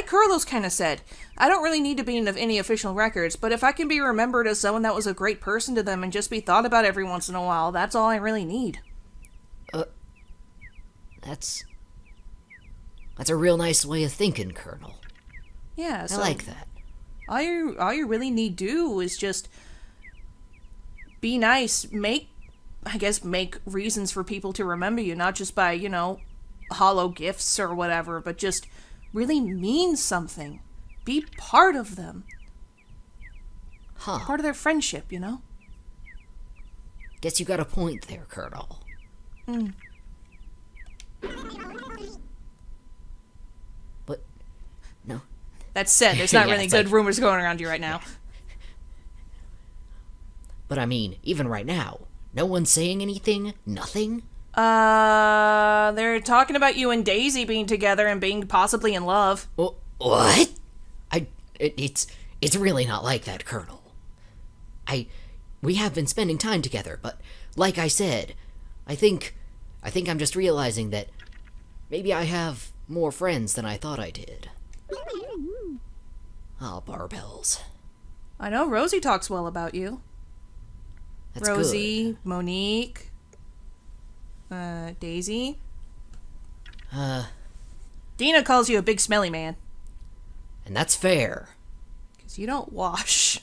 [SPEAKER 1] Carlos kind of said, I don't really need to be in any official records, but if I can be remembered as someone that was a great person to them and just be thought about every once in a while, that's all I really need.
[SPEAKER 3] That's a real nice way of thinking, Colonel.
[SPEAKER 1] Yeah, so
[SPEAKER 3] I like that.
[SPEAKER 1] all you really need to do is just be nice, make reasons for people to remember you, not just by, hollow gifts or whatever, but just really mean something. Be part of them.
[SPEAKER 3] Huh.
[SPEAKER 1] Part of their friendship,
[SPEAKER 3] Guess you got a point there, Colonel. But, no.
[SPEAKER 1] That said, there's not
[SPEAKER 3] Yeah,
[SPEAKER 1] really
[SPEAKER 3] it's
[SPEAKER 1] good
[SPEAKER 3] like-
[SPEAKER 1] rumors going around you right now.
[SPEAKER 3] But I mean, even right now, no one's saying anything? Nothing?
[SPEAKER 1] They're talking about you and Daisy being together and being possibly in love.
[SPEAKER 3] What? It's really not like that, Colonel. We have been spending time together, but like I said, I think I'm just realizing that maybe I have more friends than I thought I did. Oh, barbells.
[SPEAKER 1] I know Rosie talks well about you.
[SPEAKER 3] That's
[SPEAKER 1] Rosie,
[SPEAKER 3] good.
[SPEAKER 1] Monique, Daisy. Dina calls you a big smelly man.
[SPEAKER 3] And that's fair.
[SPEAKER 1] Because you don't wash.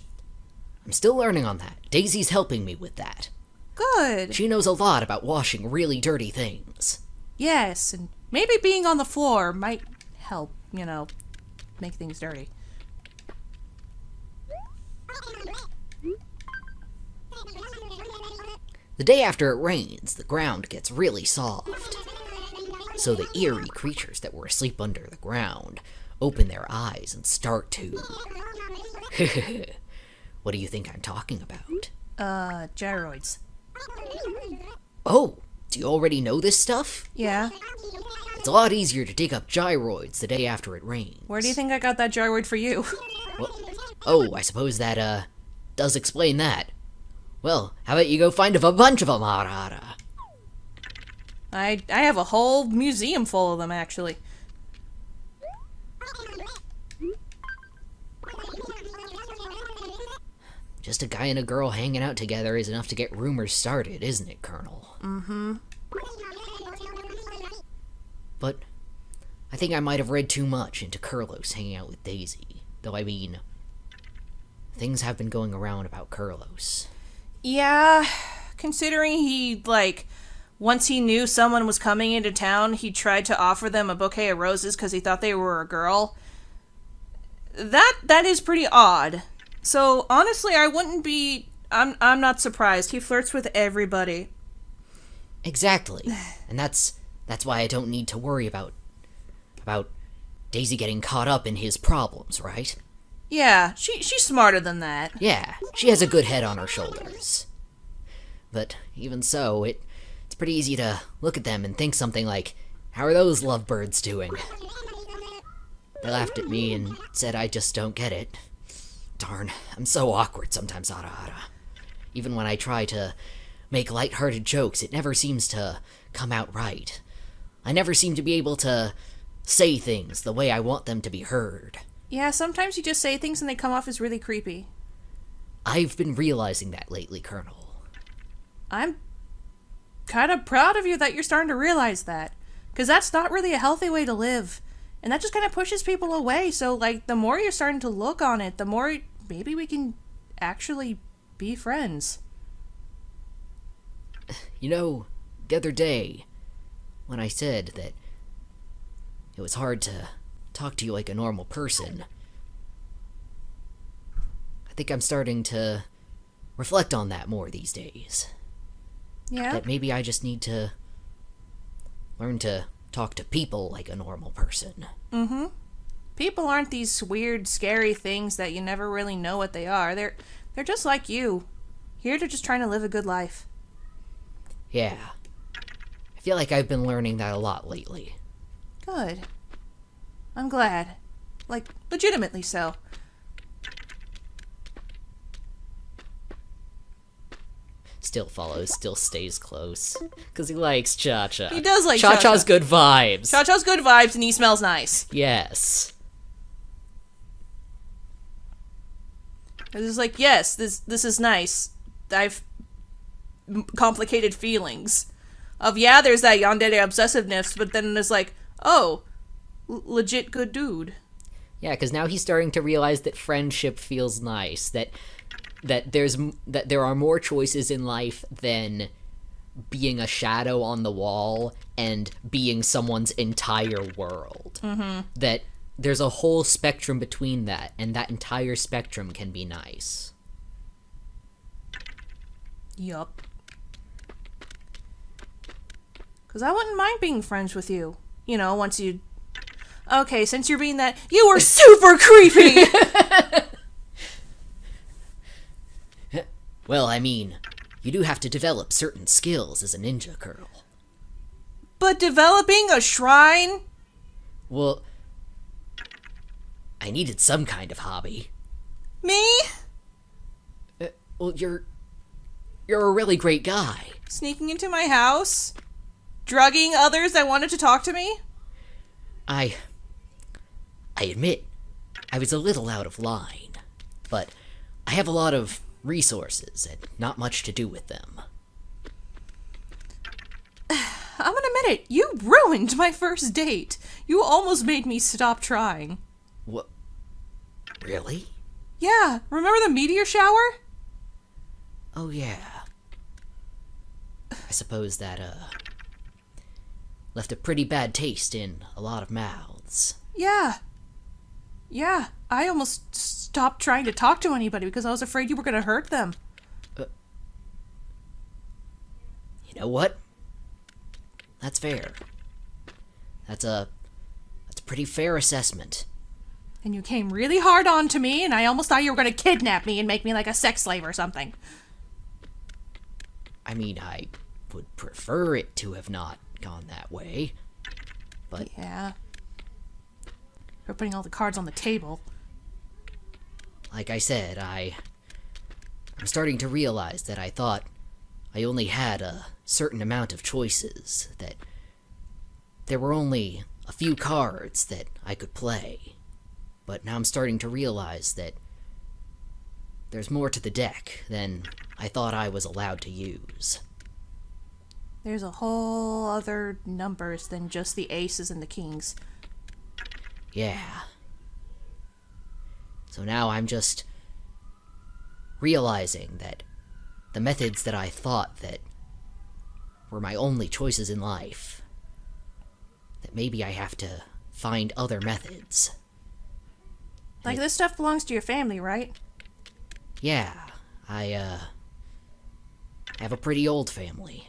[SPEAKER 3] I'm still learning on that. Daisy's helping me with that.
[SPEAKER 1] Good.
[SPEAKER 3] She knows a lot about washing really dirty things.
[SPEAKER 1] Yes, and maybe being on the floor might help, make things dirty.
[SPEAKER 3] The day after it rains, the ground gets really soft. So the eerie creatures that were asleep under the ground open their eyes and start to... What do you think I'm talking about?
[SPEAKER 1] Gyroids.
[SPEAKER 3] Oh, do you already know this stuff?
[SPEAKER 1] Yeah.
[SPEAKER 3] It's a lot easier to dig up gyroids the day after it rains.
[SPEAKER 1] Where do you think I got that gyroid for you?
[SPEAKER 3] Oh, I suppose that, does explain that. Well, how about you go find a bunch of them, Harada?
[SPEAKER 1] I have a whole museum full of them, actually.
[SPEAKER 3] Just a guy and a girl hanging out together is enough to get rumors started, isn't it, Colonel?
[SPEAKER 1] Mm-hmm.
[SPEAKER 3] But I think I might have read too much into Carlos hanging out with Daisy. Though, I mean, things have been going around about Carlos.
[SPEAKER 1] Yeah, considering he, once he knew someone was coming into town, he tried to offer them a bouquet of roses because he thought they were a girl. That is pretty odd. So, honestly, I wouldn't be... I'm not surprised. He flirts with everybody.
[SPEAKER 3] Exactly. And that's why I don't need to worry about Daisy getting caught up in his problems, right?
[SPEAKER 1] Yeah, she's smarter than that.
[SPEAKER 3] Yeah, she has a good head on her shoulders. But even so, it's pretty easy to look at them and think something like, how are those lovebirds doing? They laughed at me and said I just don't get it. Darn, I'm so awkward sometimes, Ara. Even when I try to make light-hearted jokes, it never seems to come out right. I never seem to be able to say things the way I want them to be heard.
[SPEAKER 1] Yeah, sometimes you just say things and they come off as really creepy.
[SPEAKER 3] I've been realizing that lately, Colonel.
[SPEAKER 1] I'm kind of proud of you that you're starting to realize that. Because that's not really a healthy way to live. And that just kind of pushes people away. So, the more you're starting to look on it, the more maybe we can actually be friends.
[SPEAKER 3] You know, the other day, when I said that it was hard to talk to you like a normal person, I think I'm starting to reflect on that more these days.
[SPEAKER 1] Yeah?
[SPEAKER 3] That maybe I just need to learn to talk to people like a normal person.
[SPEAKER 1] Mm-hmm. People aren't these weird, scary things that you never really know what they are. They're just like you. Here to just trying to live a good life.
[SPEAKER 3] Yeah. I feel like I've been learning that a lot lately.
[SPEAKER 1] Good. I'm glad. Like, legitimately so.
[SPEAKER 3] Still follows, still stays close. Because he likes Cha-Cha.
[SPEAKER 1] He does like
[SPEAKER 3] Cha-Cha's
[SPEAKER 1] Cha-Cha.
[SPEAKER 3] good vibes.
[SPEAKER 1] Cha-Cha's good vibes and he smells nice.
[SPEAKER 3] Yes.
[SPEAKER 1] It's just like, yes, this is nice. I've complicated feelings. Of, yeah, there's that yandere obsessiveness, but then there's like, oh, legit good dude.
[SPEAKER 3] Yeah, because now he's starting to realize that friendship feels nice. That there are more choices in life than being a shadow on the wall and being someone's entire world.
[SPEAKER 1] Mm-hmm.
[SPEAKER 3] That there's a whole spectrum between that, and that entire spectrum can be nice.
[SPEAKER 1] Yup. Because I wouldn't mind being friends with you. You know, once you... Okay, since you're being that... You were super creepy!
[SPEAKER 3] Well, I mean, you do have to develop certain skills as a ninja girl.
[SPEAKER 1] But developing a shrine?
[SPEAKER 3] Well, I needed some kind of hobby.
[SPEAKER 1] Me?
[SPEAKER 3] Well, you're a really great guy.
[SPEAKER 1] Sneaking into my house? Drugging others that wanted to talk to me?
[SPEAKER 3] I admit, I was a little out of line, but I have a lot of resources and not much to do with them.
[SPEAKER 1] I'm gonna admit it, you ruined my first date. You almost made me stop trying.
[SPEAKER 3] What? Really?
[SPEAKER 1] Yeah, remember the meteor shower?
[SPEAKER 3] Oh, yeah. I suppose that, left a pretty bad taste in a lot of mouths.
[SPEAKER 1] Yeah. Yeah, I almost stopped trying to talk to anybody because I was afraid you were gonna hurt them.
[SPEAKER 3] You know what? That's fair. That's a pretty fair assessment.
[SPEAKER 1] And you came really hard on to me, and I almost thought you were gonna kidnap me and make me like a sex slave or something.
[SPEAKER 3] I mean, I would prefer it to have not gone that way, but
[SPEAKER 1] Yeah. You're putting all the cards on the table.
[SPEAKER 3] like I said, I'm starting to realize that I thought I only had a certain amount of choices, that there were only a few cards that I could play. But now I'm starting to realize that there's more to the deck than I thought I was allowed to use.
[SPEAKER 1] There's a whole other numbers than just the aces and the kings.
[SPEAKER 3] Yeah. So now I'm just realizing that the methods that I thought that were my only choices in life, that maybe I have to find other methods.
[SPEAKER 1] Like, this stuff belongs to your family, right?
[SPEAKER 3] Yeah, I have a pretty old family.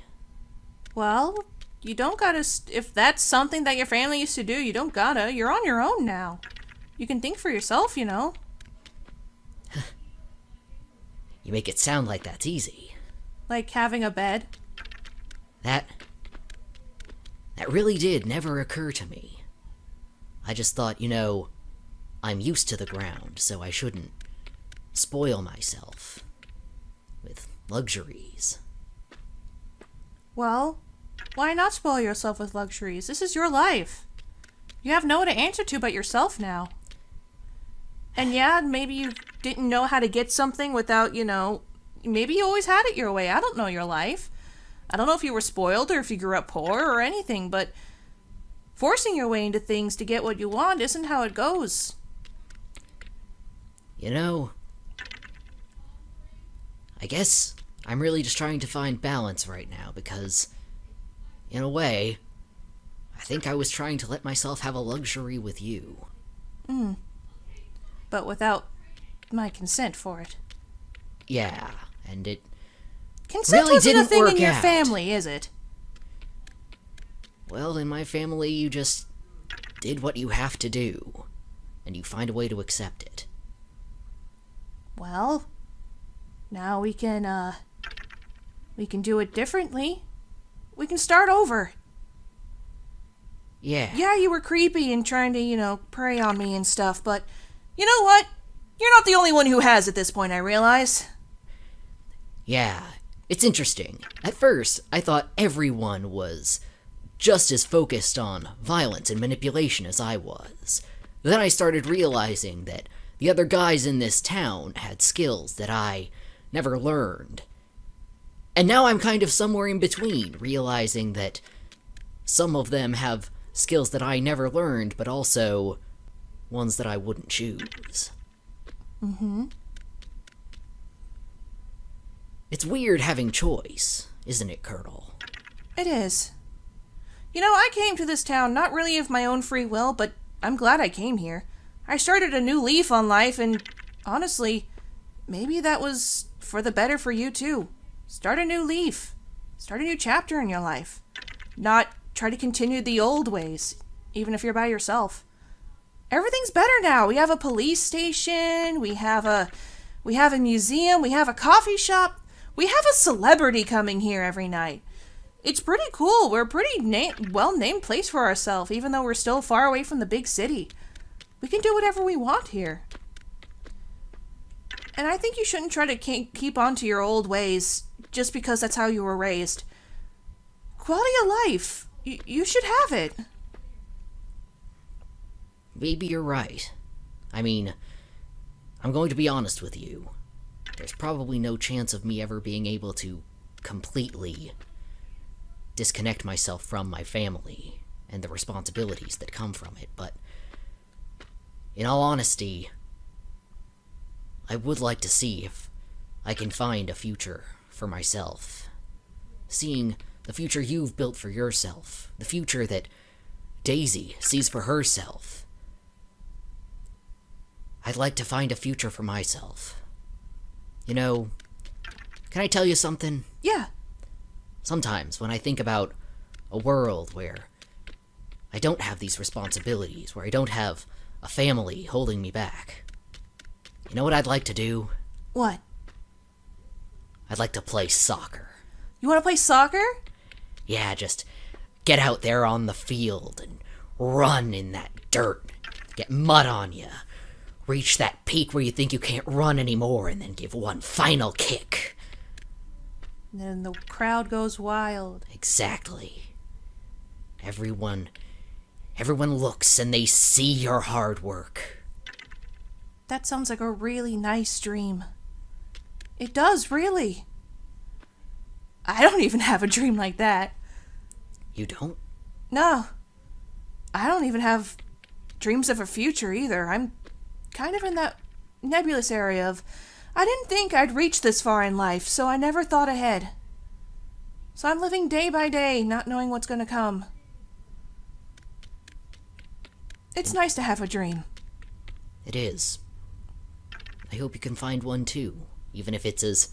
[SPEAKER 1] Well, you don't gotta... If that's something that your family used to do, you don't gotta. You're on your own now. You can think for yourself, you know.
[SPEAKER 3] You make it sound like that's easy.
[SPEAKER 1] Like having a bed.
[SPEAKER 3] That really did never occur to me. I just thought, you know, I'm used to the ground, so I shouldn't spoil myself with luxuries.
[SPEAKER 1] Well, why not spoil yourself with luxuries? This is your life. You have no one to answer to but yourself now. And yeah, maybe you didn't know how to get something without, you know, maybe you always had it your way. I don't know your life. I don't know if you were spoiled or if you grew up poor or anything, but forcing your way into things to get what you want isn't how it goes.
[SPEAKER 3] You know, I guess I'm really just trying to find balance right now because, in a way, I think I was trying to let myself have a luxury with you.
[SPEAKER 1] But without my consent for it.
[SPEAKER 3] Yeah, and it
[SPEAKER 1] Consent
[SPEAKER 3] really
[SPEAKER 1] wasn't a
[SPEAKER 3] didn't
[SPEAKER 1] thing in
[SPEAKER 3] work
[SPEAKER 1] your
[SPEAKER 3] out.
[SPEAKER 1] family, is it?
[SPEAKER 3] Well, in my family, you just did what you have to do, and you find a way to accept it.
[SPEAKER 1] Well, now we can do it differently. We can start over.
[SPEAKER 3] Yeah.
[SPEAKER 1] Yeah, you were creepy and trying to, prey on me and stuff, but you know what? You're not the only one who has at this point, I realize.
[SPEAKER 3] Yeah, it's interesting. At first, I thought everyone was just as focused on violence and manipulation as I was. Then I started realizing that the other guys in this town had skills that I never learned. And now I'm kind of somewhere in between, realizing that some of them have skills that I never learned, but also ones that I wouldn't choose. It's weird having choice, isn't it, Colonel?
[SPEAKER 1] It is. I came to this town not really of my own free will, but I'm glad I came here. I started a new leaf on life, and honestly, maybe that was for the better for you too. Start a new leaf. Start a new chapter in your life. Not try to continue the old ways, even if you're by yourself. Everything's better now. We have a police station, we have a museum, we have a coffee shop, we have a celebrity coming here every night. It's pretty cool. We're a pretty well-named place for ourselves, even though we're still far away from the big city. We can do whatever we want here. And I think you shouldn't try to keep on to your old ways just because that's how you were raised. Quality of life. You should have it.
[SPEAKER 3] Maybe you're right. I mean, I'm going to be honest with you. There's probably no chance of me ever being able to completely disconnect myself from my family and the responsibilities that come from it, but in all honesty, I would like to see if I can find a future for myself. Seeing the future you've built for yourself, the future that Daisy sees for herself. I'd like to find a future for myself. Can I tell you something?
[SPEAKER 1] Yeah.
[SPEAKER 3] Sometimes when I think about a world where I don't have these responsibilities, where I don't have a family holding me back, you know what I'd like to do?
[SPEAKER 1] What?
[SPEAKER 3] I'd like to play soccer.
[SPEAKER 1] You want to play soccer?
[SPEAKER 3] Yeah, just get out there on the field and run in that dirt, get mud on you, reach that peak where you think you can't run anymore, and then give one final kick.
[SPEAKER 1] And then the crowd goes wild.
[SPEAKER 3] Exactly. Everyone looks and they see your hard work.
[SPEAKER 1] That sounds like a really nice dream. It does, really. I don't even have a dream like that.
[SPEAKER 3] You don't?
[SPEAKER 1] No. I don't even have dreams of a future either. I'm kind of in that nebulous area of, I didn't think I'd reach this far in life, so I never thought ahead. So I'm living day by day, not knowing what's going to come. It's nice to have a dream.
[SPEAKER 3] It is. I hope you can find one too, even if it's as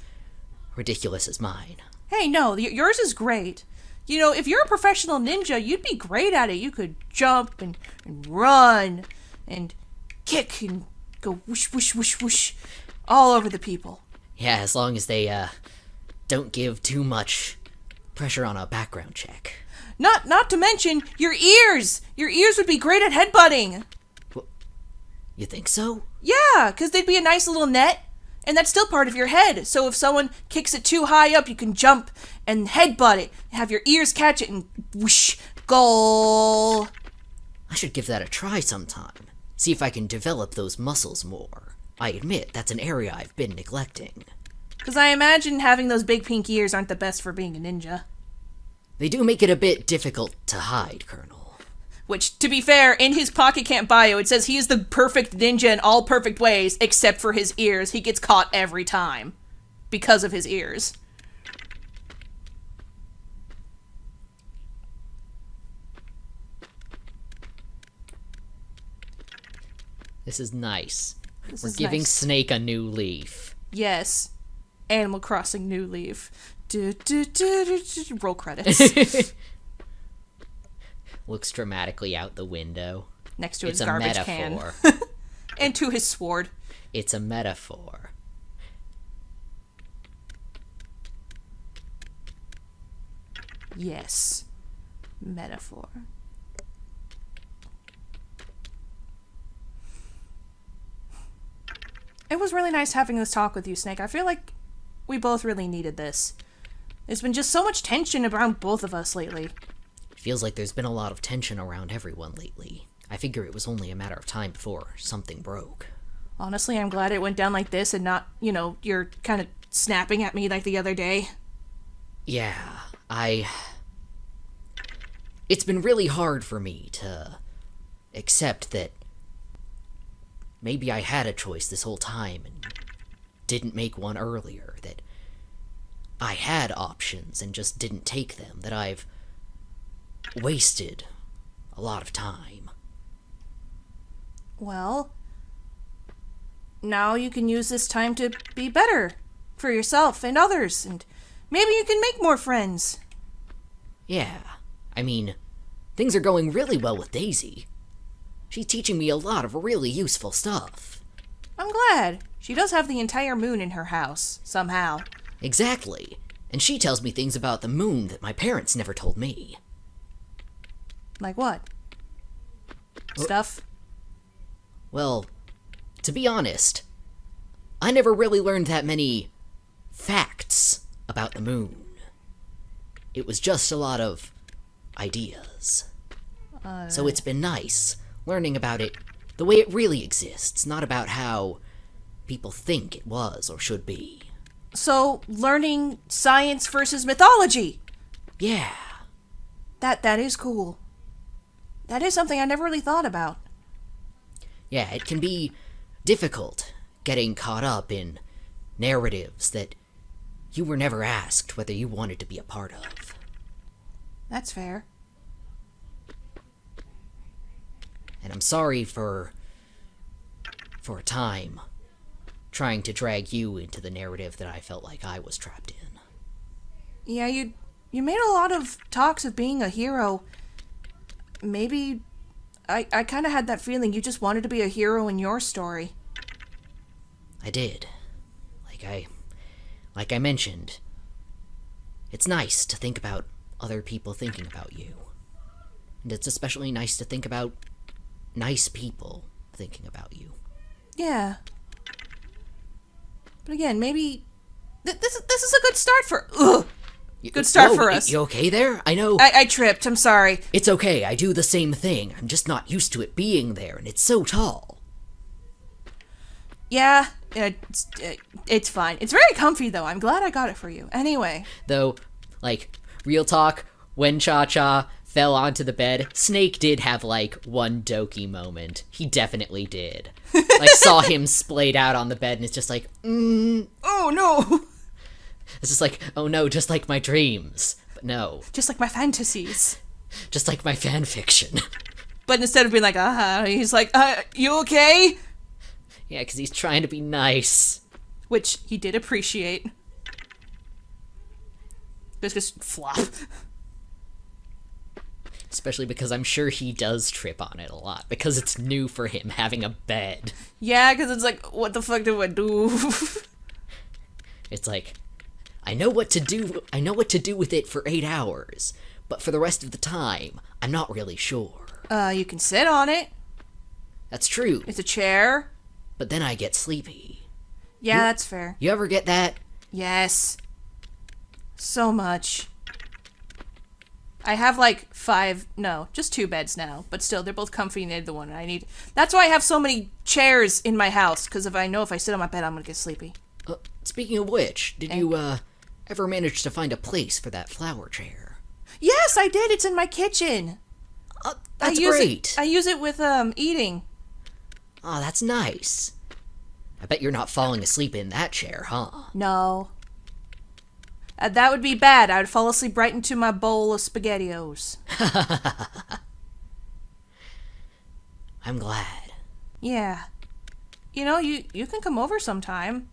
[SPEAKER 3] ridiculous as mine.
[SPEAKER 1] Hey, no, yours is great. If you're a professional ninja, you'd be great at it. You could jump and run and kick and go whoosh, whoosh, whoosh, whoosh all over the people.
[SPEAKER 3] Yeah, as long as they, don't give too much pressure on a background check.
[SPEAKER 1] Not to mention your ears. Your ears would be great at headbutting.
[SPEAKER 3] You think so?
[SPEAKER 1] Yeah, because they'd be a nice little net, and that's still part of your head. So if someone kicks it too high up, you can jump and headbutt it. Have your ears catch it and whoosh, goal.
[SPEAKER 3] I should give that a try sometime. See if I can develop those muscles more. I admit, that's an area I've been neglecting.
[SPEAKER 1] Because I imagine having those big pink ears aren't the best for being a ninja.
[SPEAKER 3] They do make it a bit difficult to hide, Colonel.
[SPEAKER 1] Which, to be fair, in his Pocket Camp bio, it says he is the perfect ninja in all perfect ways, except for his ears. He gets caught every time. Because of his ears.
[SPEAKER 3] This is nice.
[SPEAKER 1] This
[SPEAKER 3] We're
[SPEAKER 1] is
[SPEAKER 3] giving
[SPEAKER 1] nice.
[SPEAKER 3] Snake a new leaf.
[SPEAKER 1] Yes. Animal Crossing New Leaf. Roll credits.
[SPEAKER 3] Looks dramatically out the window.
[SPEAKER 1] Next to
[SPEAKER 3] It's
[SPEAKER 1] his
[SPEAKER 3] a
[SPEAKER 1] garbage
[SPEAKER 3] metaphor.
[SPEAKER 1] can. And to his sword.
[SPEAKER 3] It's a metaphor.
[SPEAKER 1] Yes. Metaphor. It was really nice having this talk with you, Snake. I feel like we both really needed this. There's been just so much tension around both of us lately.
[SPEAKER 3] It feels like there's been a lot of tension around everyone lately. I figure it was only a matter of time before something broke.
[SPEAKER 1] Honestly, I'm glad it went down like this and not, you're kind of snapping at me like the other day.
[SPEAKER 3] Yeah, It's been really hard for me to accept that maybe I had a choice this whole time and didn't make one earlier, that I had options and just didn't take them, that I've wasted a lot of time.
[SPEAKER 1] Well, now you can use this time to be better for yourself and others, and maybe you can make more friends.
[SPEAKER 3] Yeah, I mean, things are going really well with Daisy. She's teaching me a lot of really useful stuff.
[SPEAKER 1] I'm glad. She does have the entire moon in her house, somehow.
[SPEAKER 3] Exactly. And she tells me things about the moon that my parents never told me.
[SPEAKER 1] Like what? Stuff?
[SPEAKER 3] Well, to be honest, I never really learned that many facts about the moon. It was just a lot of ideas. So it's been nice learning about it the way it really exists, not about how people think it was or should be.
[SPEAKER 1] So, learning science versus mythology.
[SPEAKER 3] Yeah.
[SPEAKER 1] That is cool. That is something I never really thought about.
[SPEAKER 3] Yeah, it can be difficult getting caught up in narratives that you were never asked whether you wanted to be a part of.
[SPEAKER 1] That's fair.
[SPEAKER 3] And I'm sorry for a time, trying to drag you into the narrative that I felt like I was trapped in.
[SPEAKER 1] Yeah, you made a lot of talks of being a hero. Maybe I kind of had that feeling you just wanted to be a hero in your story.
[SPEAKER 3] I did. Like I mentioned, it's nice to think about other people thinking about you. And it's especially nice to think about nice people thinking about you.
[SPEAKER 1] Yeah. But again, maybe this is a good start for. Ugh. Good start for us.
[SPEAKER 3] You okay there? I know.
[SPEAKER 1] I tripped. I'm sorry.
[SPEAKER 3] It's okay. I do the same thing. I'm just not used to it being there, and it's so tall.
[SPEAKER 1] Yeah, it's fine. It's very comfy though. I'm glad I got it for you. Anyway.
[SPEAKER 3] Though, like, real talk, when Cha-Cha fell onto the bed, Snake did have, like, one Doki moment. He definitely did. Like, saw him splayed out on the bed, and it's just like,
[SPEAKER 1] Oh no.
[SPEAKER 3] It's just like, oh no, just like my dreams. But no.
[SPEAKER 1] Just like my fantasies.
[SPEAKER 3] Just like my fan fiction.
[SPEAKER 1] But instead of being like, he's like, you okay?
[SPEAKER 3] Yeah, because he's trying to be nice.
[SPEAKER 1] Which he did appreciate. Just flop.
[SPEAKER 3] Especially because I'm sure he does trip on it a lot. Because it's new for him, having a bed.
[SPEAKER 1] Yeah, because it's like, what the fuck do I do?
[SPEAKER 3] It's like, I know what to do with it for 8 hours. But for the rest of the time, I'm not really sure.
[SPEAKER 1] You can sit on it.
[SPEAKER 3] That's true.
[SPEAKER 1] It's a chair.
[SPEAKER 3] But then I get sleepy.
[SPEAKER 1] Yeah, that's fair.
[SPEAKER 3] You ever get that?
[SPEAKER 1] Yes. So much. I have like just 2 beds now, but still, they're both comfy and they're the one I need. That's why I have so many chairs in my house, because if I sit on my bed, I'm gonna get sleepy.
[SPEAKER 3] Speaking of which, did you, ever manage to find a place for that flower chair?
[SPEAKER 1] Yes, I did. It's in my kitchen.
[SPEAKER 3] That's great.
[SPEAKER 1] I use it with, eating.
[SPEAKER 3] Oh, that's nice. I bet you're not falling asleep in that chair, huh?
[SPEAKER 1] No. That would be bad. I would fall asleep right into my bowl of SpaghettiOs.
[SPEAKER 3] I'm glad.
[SPEAKER 1] Yeah. You know, you can come over sometime.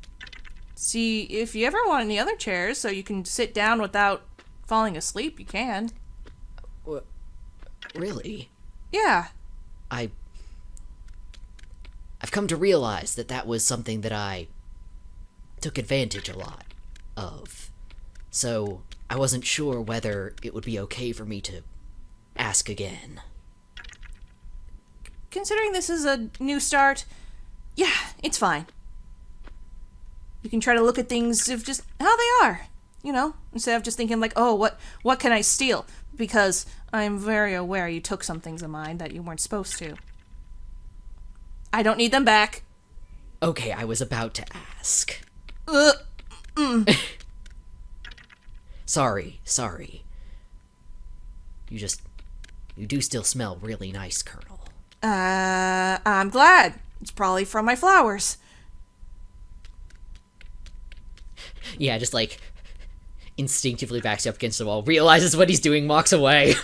[SPEAKER 1] See, if you ever want any other chairs so you can sit down without falling asleep, you can.
[SPEAKER 3] Really?
[SPEAKER 1] Yeah.
[SPEAKER 3] I've come to realize that that was something that I took advantage a lot of. So I wasn't sure whether it would be okay for me to ask again.
[SPEAKER 1] Considering this is a new start, yeah, it's fine. You can try to look at things of just how they are, you know, instead of just thinking like, oh, what can I steal? Because I'm very aware you took some things of mine that you weren't supposed to. I don't need them back.
[SPEAKER 3] Okay, I was about to ask. Sorry. You do still smell really nice, Colonel.
[SPEAKER 1] I'm glad. It's probably from my flowers.
[SPEAKER 3] Yeah, just like instinctively backs up against the wall, realizes what he's doing, walks away.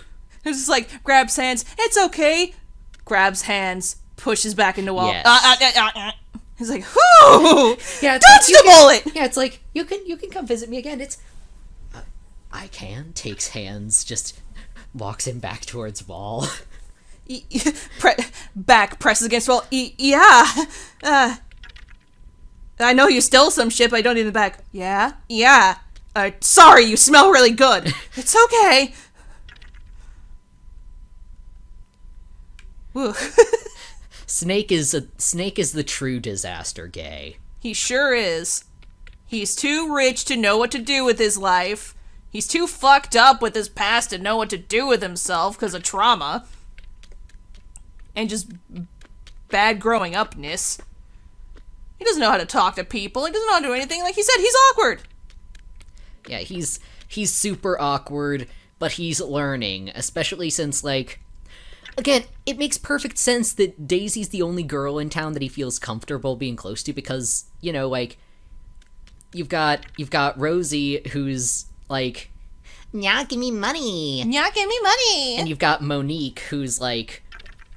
[SPEAKER 1] It's just like, grabs hands, it's okay. Grabs hands, pushes back into wall.
[SPEAKER 3] Yes.
[SPEAKER 1] He's like, whoo!
[SPEAKER 3] Yeah,
[SPEAKER 1] Dodge the bullet!
[SPEAKER 3] Yeah, it's like, you can come visit me again. It's I can, takes hands, just walks him back towards wall.
[SPEAKER 1] Back presses against wall. Yeah. I know you stole some shit, but I don't need it back. Yeah. Sorry, you smell really good. It's okay. Woo.
[SPEAKER 3] Snake is the true disaster gay.
[SPEAKER 1] He sure is. He's too rich to know what to do with his life. He's too fucked up with his past to know what to do with himself because of trauma. And just bad growing upness. He doesn't know how to talk to people. He doesn't know how to do anything. Like he said, he's awkward.
[SPEAKER 3] Yeah, he's super awkward, but he's learning, especially since, like, again, it makes perfect sense that Daisy's the only girl in town that he feels comfortable being close to because, you know, like, you've got Rosie, who's like,
[SPEAKER 4] Nya, give me money.
[SPEAKER 1] Yeah, give me money.
[SPEAKER 3] and you've got Monique, who's like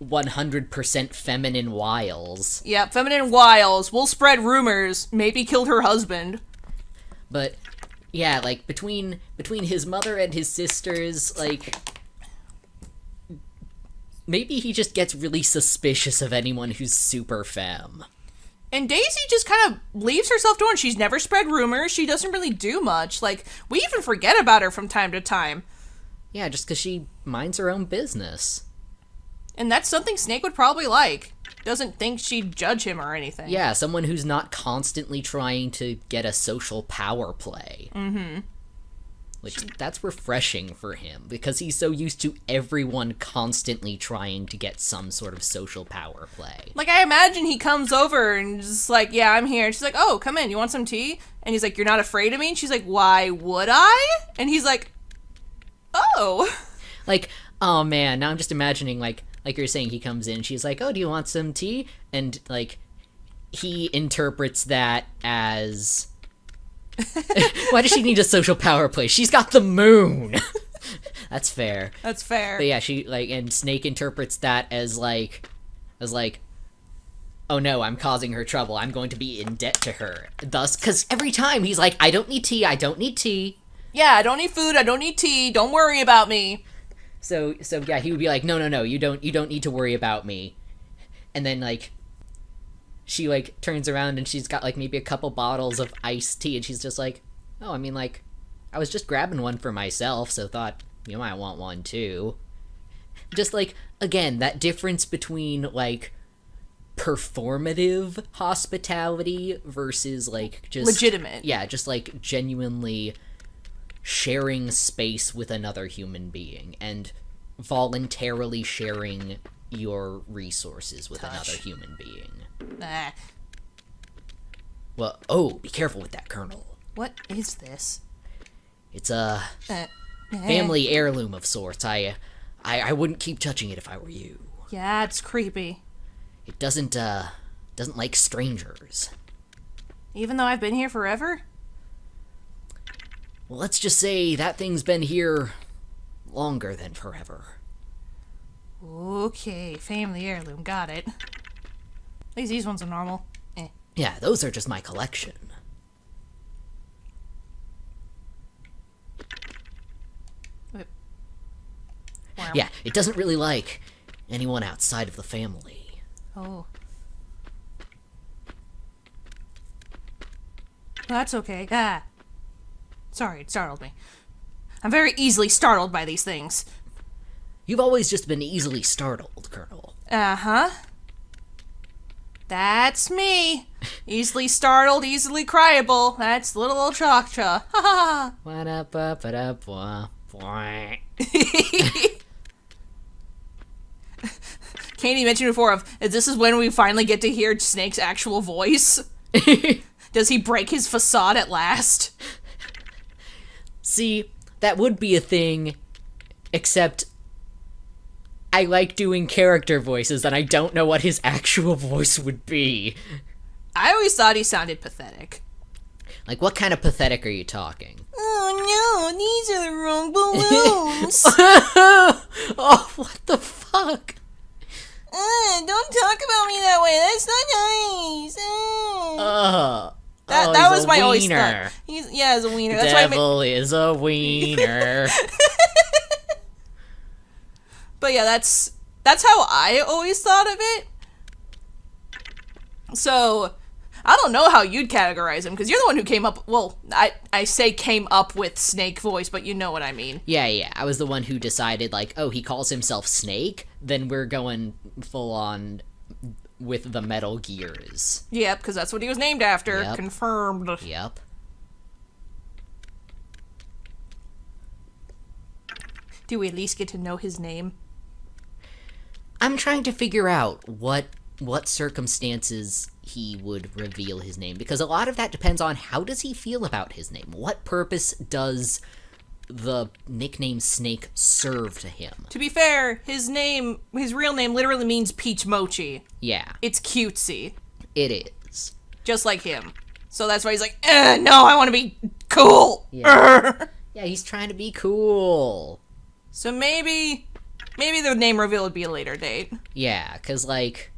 [SPEAKER 3] 100% feminine wiles.
[SPEAKER 1] Yep, feminine wiles. Will spread rumors. Maybe killed her husband.
[SPEAKER 3] But yeah, like between his mother and his sisters, like maybe he just gets really suspicious of anyone who's super femme.
[SPEAKER 1] And Daisy just kind of leaves herself to her. She's never spread rumors. She doesn't really do much. Like, we even forget about her from time to time.
[SPEAKER 3] Yeah, just because she minds her own business.
[SPEAKER 1] And that's something Snake would probably like. Doesn't think she'd judge him or anything.
[SPEAKER 3] Yeah, someone who's not constantly trying to get a social power play.
[SPEAKER 1] Mm-hmm.
[SPEAKER 3] Which, that's refreshing for him, because he's so used to everyone constantly trying to get some sort of social power play.
[SPEAKER 1] Like, I imagine he comes over and just like, yeah, I'm here. And she's like, oh, come in. You want some tea? And he's like, you're not afraid of me? And she's like, why would I? And he's like, oh.
[SPEAKER 3] Like, oh man, now I'm just imagining, like you're saying, he comes in, she's like, oh, do you want some tea? And, like, he interprets that as... Why does she need a social power play? She's got the moon! That's fair.
[SPEAKER 1] That's fair.
[SPEAKER 3] But yeah, she, like, and Snake interprets that as, like, oh no, I'm causing her trouble. I'm going to be in debt to her. Thus, because every time he's like, I don't need tea, I don't need tea.
[SPEAKER 1] Yeah, I don't need food, I don't need tea, don't worry about me.
[SPEAKER 3] So yeah, he would be like, no, you don't need to worry about me. And then, like, she, like, turns around and she's got, like, maybe a couple bottles of iced tea, and she's just like, oh, I mean, like, I was just grabbing one for myself, so thought you might want one too. Just, like, again, that difference between, like, performative hospitality versus, like, just...
[SPEAKER 1] Legitimate.
[SPEAKER 3] Yeah, just, like, genuinely sharing space with another human being, and voluntarily sharing your resources with another human being.
[SPEAKER 1] Nah.
[SPEAKER 3] Well, oh, be careful with that, Colonel.
[SPEAKER 1] What is this?
[SPEAKER 3] It's a family heirloom of sorts. I wouldn't keep touching it if I were you.
[SPEAKER 1] Yeah, it's creepy.
[SPEAKER 3] It doesn't like strangers.
[SPEAKER 1] Even though I've been here forever?
[SPEAKER 3] Well, let's just say that thing's been here longer than forever.
[SPEAKER 1] Okay, family heirloom, got it. least these ones are normal. Eh.
[SPEAKER 3] Yeah, those are just my collection.
[SPEAKER 1] Wow.
[SPEAKER 3] Yeah, it doesn't really like anyone outside of the family.
[SPEAKER 1] Oh. That's okay. Ah. Sorry, it startled me. I'm very easily startled by these things.
[SPEAKER 3] You've always just been easily startled, Colonel.
[SPEAKER 1] Uh-huh. That's me. Easily startled, easily cryable. That's little old Chalk-Cha. Ha ha ha. Katie mentioned before this is when we finally get to hear Snake's actual voice. Does he break his facade at last?
[SPEAKER 3] See, that would be a thing, except I like doing character voices, and I don't know what his actual voice would be.
[SPEAKER 1] I always thought he sounded pathetic.
[SPEAKER 3] Like, what kind of pathetic are you talking?
[SPEAKER 1] Oh no, these are the wrong balloons.
[SPEAKER 3] Oh, what the fuck?
[SPEAKER 1] Don't talk about me that way. That's not nice. That was my always thought. He's a wiener. That's
[SPEAKER 3] Devil is a wiener.
[SPEAKER 1] But yeah, that's how I always thought of it. So I don't know how you'd categorize him, because you're the one who came up. Well, I say came up with Snake voice, but you know what I mean.
[SPEAKER 3] Yeah. I was the one who decided, like, oh, he calls himself Snake. Then we're going full on with the Metal Gears.
[SPEAKER 1] Yep, because that's what he was named after.
[SPEAKER 3] Yep.
[SPEAKER 1] Confirmed.
[SPEAKER 3] Yep.
[SPEAKER 1] Do we at least get to know his name?
[SPEAKER 3] I'm trying to figure out what circumstances he would reveal his name, because a lot of that depends on how does he feel about his name. What purpose does the nickname Snake serve to him?
[SPEAKER 1] To be fair, his real name literally means peach mochi.
[SPEAKER 3] Yeah.
[SPEAKER 1] It's cutesy.
[SPEAKER 3] It is.
[SPEAKER 1] Just like him. So that's why he's like, no, I want to be cool.
[SPEAKER 3] Yeah. Yeah, he's trying to be cool.
[SPEAKER 1] So maybe the name reveal would be a later date.
[SPEAKER 3] Yeah, because, like,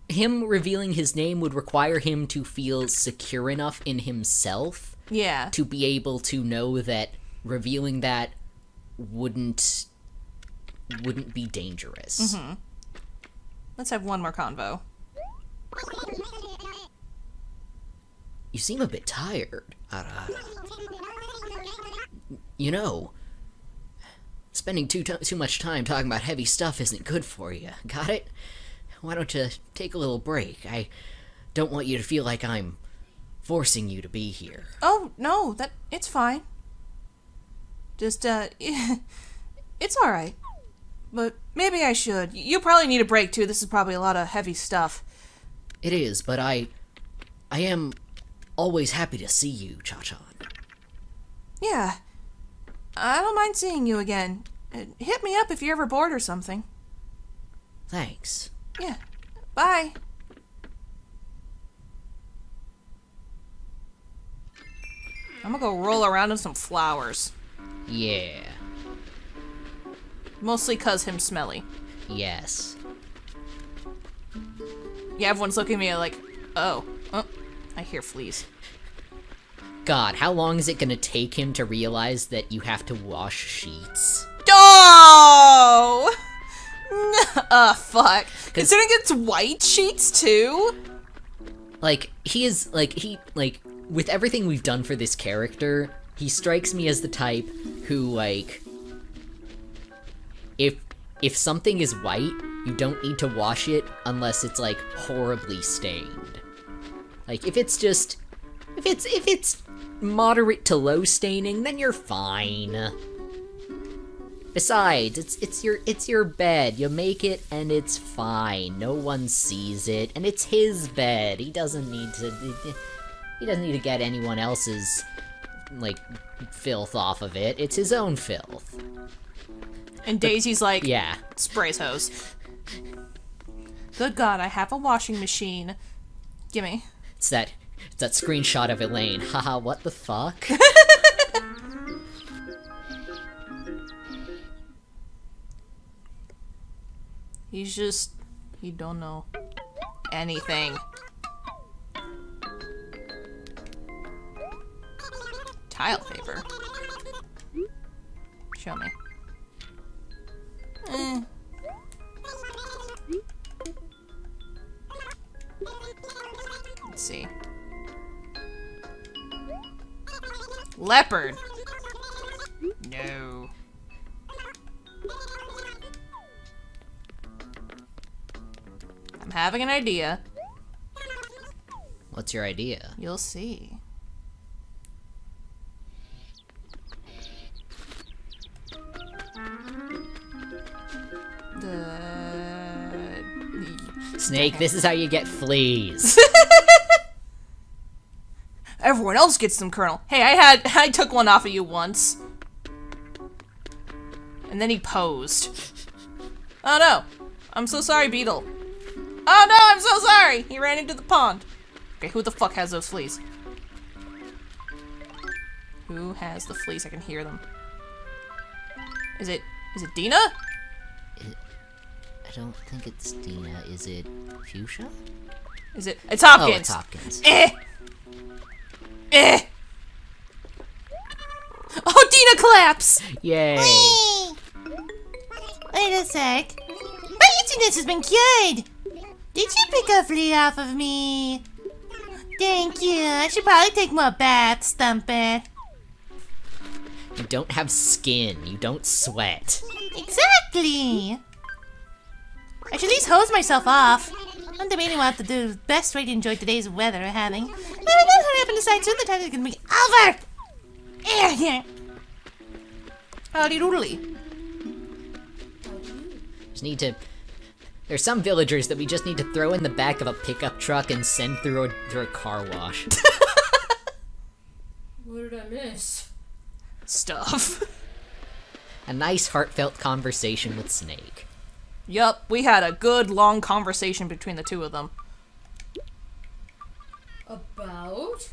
[SPEAKER 3] him revealing his name would require him to feel secure enough in himself.
[SPEAKER 1] Yeah.
[SPEAKER 3] To be able to know that revealing that wouldn't be dangerous.
[SPEAKER 1] Mm-hmm. Let's have one more convo.
[SPEAKER 3] You seem a bit tired. You know, spending too much time talking about heavy stuff isn't good for you. Got it? Why don't you take a little break? I don't want you to feel like I'm forcing you to be here.
[SPEAKER 1] Oh, no, it's fine. Just, it's alright. But maybe I should. You probably need a break, too. This is probably a lot of heavy stuff.
[SPEAKER 3] It is, but I am always happy to see you, Cha-Chan.
[SPEAKER 1] Yeah. I don't mind seeing you again. Hit me up if you're ever bored or something.
[SPEAKER 3] Thanks.
[SPEAKER 1] Yeah. Bye. I'm gonna go roll around in some flowers.
[SPEAKER 3] Yeah.
[SPEAKER 1] Mostly 'cause him smelly.
[SPEAKER 3] Yes.
[SPEAKER 1] Yeah, everyone's looking at me like, oh, I hear fleas.
[SPEAKER 3] God, how long is it gonna take him to realize that you have to wash sheets?
[SPEAKER 1] Oh! Fuck. Considering it's white sheets, too?
[SPEAKER 3] Like, with everything we've done for this character, he strikes me as the type who, like, if something is white, you don't need to wash it unless it's, like, horribly stained. Like, if it's moderate to low staining, then you're fine. Besides, it's your bed. You make it and it's fine. No one sees it, and it's his bed. He doesn't need to get anyone else's, like, filth off of it. It's his own filth.
[SPEAKER 1] And Daisy's like,
[SPEAKER 3] Yeah.
[SPEAKER 1] sprays hose. Good God, I have a washing machine. Gimme.
[SPEAKER 3] It's that screenshot of Elaine. Haha, what the fuck?
[SPEAKER 1] He don't know. anything. Tile paper. Show me. Let's see. Leopard. No. I'm having an idea.
[SPEAKER 3] What's your idea?
[SPEAKER 1] You'll see.
[SPEAKER 3] Snake, this is how you get fleas.
[SPEAKER 1] Everyone else gets them, Colonel. Hey, I took one off of you once. And then he posed. Oh no. I'm so sorry, Beetle. Oh no, I'm so sorry! He ran into the pond. Okay, who the fuck has those fleas? Who has the fleas? I can hear them. Is it Dina?
[SPEAKER 3] I don't think it's Dina. Is it Fuchsia?
[SPEAKER 1] It's Hopkins.
[SPEAKER 3] Oh, it's Hopkins.
[SPEAKER 1] Oh, Dina claps!
[SPEAKER 3] Yay!
[SPEAKER 4] Whee! Wait a sec. My itchiness has been cured. Did you pick a flea off of me? Thank you. I should probably take more baths, Stumper.
[SPEAKER 3] You don't have skin. You don't sweat.
[SPEAKER 4] Exactly. I should at least hose myself off. I'm debating what to do. The best way to enjoy today's weather we're having. But I gotta hurry up and decide soon the time is gonna be over. Yeah.
[SPEAKER 1] Howdy doodly.
[SPEAKER 3] Just need to. There's some villagers that we just need to throw in the back of a pickup truck and send through a car wash.
[SPEAKER 2] What did I miss?
[SPEAKER 1] Stuff.
[SPEAKER 3] A nice heartfelt conversation with Snake.
[SPEAKER 1] Yup, we had a good long conversation between the two of them.
[SPEAKER 2] About?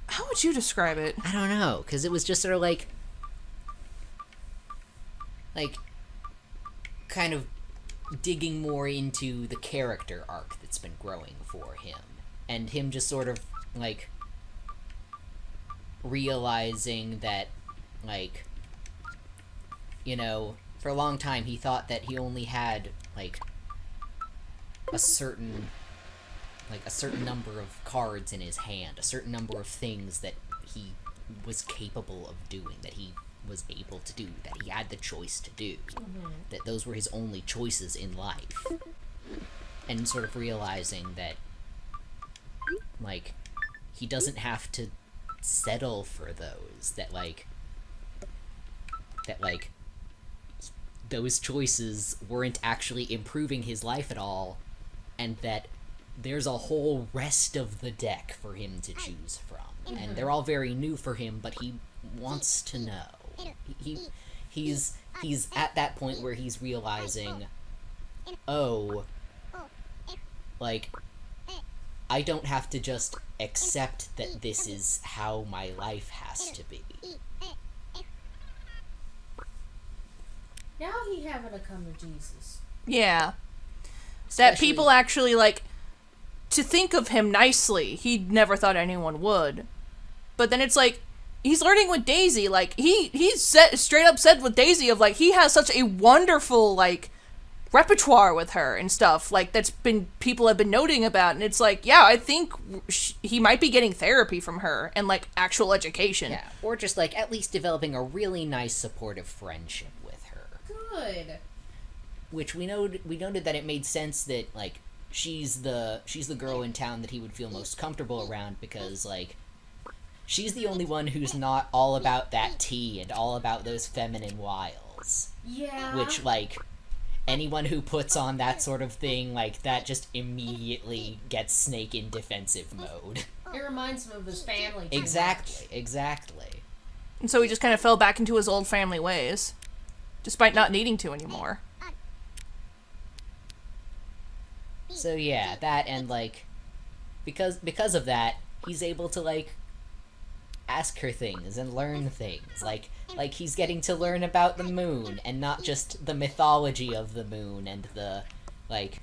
[SPEAKER 1] How would you describe it?
[SPEAKER 3] I don't know, because it was just sort of like kind of digging more into the character arc that's been growing for him. And him just sort of, like, realizing that, like, you know, for a long time he thought that he only had, like, a certain number of cards in his hand, a certain number of things that he was capable of doing, that he was able to do, that he had the choice to do, that those were his only choices in life, and sort of realizing that, like, he doesn't have to settle for those, that those choices weren't actually improving his life at all, and that there's a whole rest of the deck for him to choose from. And they're all very new for him, but he wants to know. He's at that point where he's realizing, oh, like, I don't have to just accept that this is how my life has to be.
[SPEAKER 2] Now he having to come to Jesus.
[SPEAKER 1] Yeah. That
[SPEAKER 3] Especially-
[SPEAKER 1] people actually, like, to think of him nicely, he never thought anyone would. But then it's like, he's learning with Daisy, like, he's straight up said with Daisy of, like, he has such a wonderful, like, repertoire with her and stuff, like, people have been noting about, and it's like, yeah, I think he might be getting therapy from her, and, like, actual education.
[SPEAKER 3] Yeah, or just, like, at least developing a really nice supportive friendship with her.
[SPEAKER 2] Good.
[SPEAKER 3] Which we noted that it made sense that, like, she's the girl in town that he would feel most comfortable around, because, like, she's the only one who's not all about that tea and all about those feminine wiles.
[SPEAKER 2] Yeah.
[SPEAKER 3] Which, like, anyone who puts on that sort of thing, like, that just immediately gets Snake in defensive mode.
[SPEAKER 2] It reminds him of his family. Too
[SPEAKER 3] Exactly.
[SPEAKER 1] And so he just kind of fell back into his old family ways, despite not needing to anymore.
[SPEAKER 3] So yeah, that, and, like, because of that, he's able to, like, ask her things and learn things. Like he's getting to learn about the moon, and not just the mythology of the moon and the, like,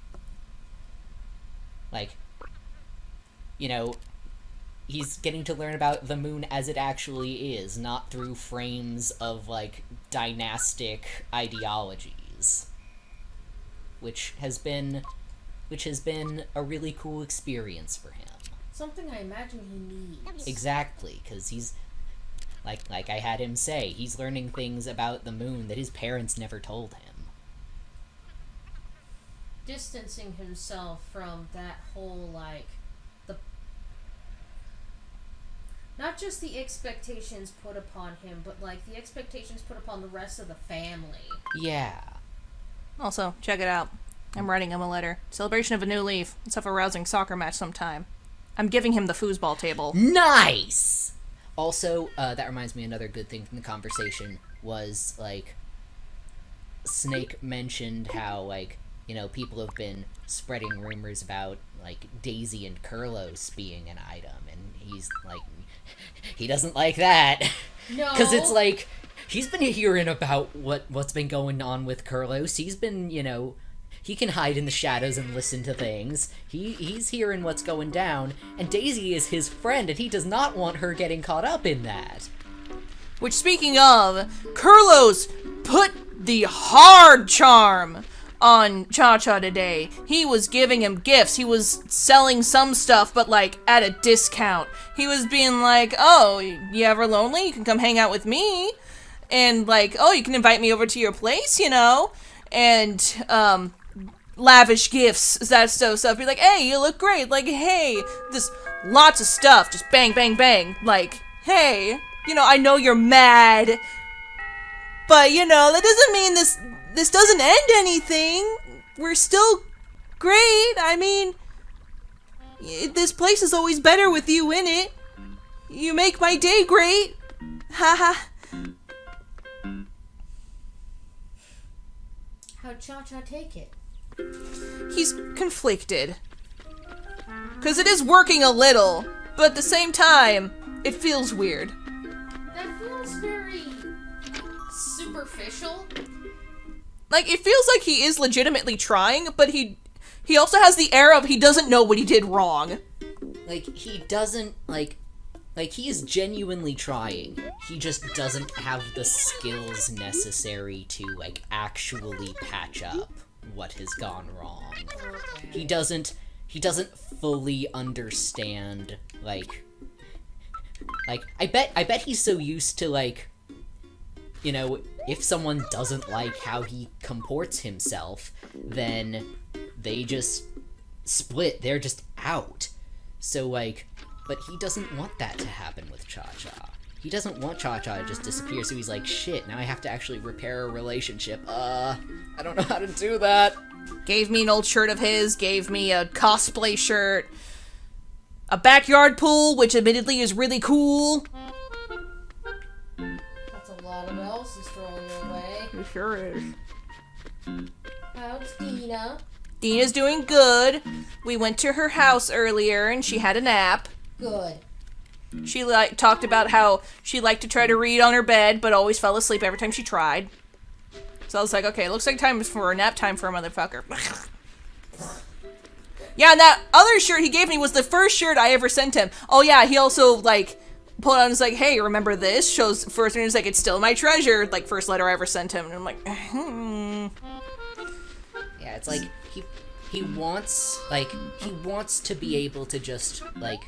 [SPEAKER 3] like, you know, he's getting to learn about the moon as it actually is, not through frames of, like, dynastic ideologies. Which has been a really cool experience for him.
[SPEAKER 2] Something I imagine he needs.
[SPEAKER 3] Exactly, because he's, like I had him say, he's learning things about the moon that his parents never told him.
[SPEAKER 2] Distancing himself from that whole, like, not just the expectations put upon him, but, like, the expectations put upon the rest of the family.
[SPEAKER 3] Yeah.
[SPEAKER 1] Also, check it out. I'm writing him a letter. Celebration of a new leaf. Let's have a rousing soccer match sometime. I'm giving him the foosball table.
[SPEAKER 3] Nice! Also, that reminds me, another good thing from the conversation was, like, Snake mentioned how, like, you know, people have been spreading rumors about, like, Daisy and Kurlos being an item, and he's, like, he doesn't like that.
[SPEAKER 2] No.
[SPEAKER 3] Because it's, like, he's been hearing about what's been going on with Kurlos. He's been, you know, he can hide in the shadows and listen to things. He's hearing what's going down, and Daisy is his friend, and he does not want her getting caught up in that.
[SPEAKER 1] Which, speaking of, Kurlos put the hard charm on Cha-Cha today. He was giving him gifts. He was selling some stuff, but, like, at a discount. He was being like, oh, you ever lonely? You can come hang out with me. And, like, oh, you can invite me over to your place, you know? And, lavish gifts, that stuff. Be like, hey, you look great. Like, hey, this lots of stuff. Just bang, bang, bang. Like, hey, you know, I know you're mad, but, you know, that doesn't mean this doesn't end anything. We're still great. I mean, this place is always better with you in it. You make my day great. Haha.
[SPEAKER 2] How'd Cha-Cha take it?
[SPEAKER 1] He's conflicted. Because it is working a little, but at the same time, it feels weird.
[SPEAKER 2] That feels very superficial.
[SPEAKER 1] Like, it feels like he is legitimately trying, but he also has the air of he doesn't know what he did wrong.
[SPEAKER 3] Like, he doesn't, like, he is genuinely trying. He just doesn't have the skills necessary to, like, actually patch up what has gone wrong.
[SPEAKER 2] Okay.
[SPEAKER 3] He doesn't fully understand, like, I bet he's so used to, like, you know, if someone doesn't like how he comports himself, then they just split, they're just out. So, like, but he doesn't want that to happen with Cha-Cha. He doesn't want Cha-Cha to just disappear, so he's like, shit, now I have to actually repair a relationship. I don't know how to do that.
[SPEAKER 1] Gave me an old shirt of his, gave me a cosplay shirt, a backyard pool, which admittedly is really cool.
[SPEAKER 2] That's a lot of else's throwing away.
[SPEAKER 1] It sure is.
[SPEAKER 2] How's Dina?
[SPEAKER 1] Dina's doing good. We went to her house earlier and she had a nap.
[SPEAKER 2] Good.
[SPEAKER 1] She talked about how she liked to try to read on her bed, but always fell asleep every time she tried. So I was like, okay, looks like time for a nap time for a motherfucker. Yeah, and that other shirt he gave me was the first shirt I ever sent him. Oh yeah, he also, like, pulled out and was like, hey, remember this? Shows first, and he's like, it's still my treasure. Like, first letter I ever sent him. And I'm like,
[SPEAKER 3] Yeah, it's like, he wants to be able to just, like,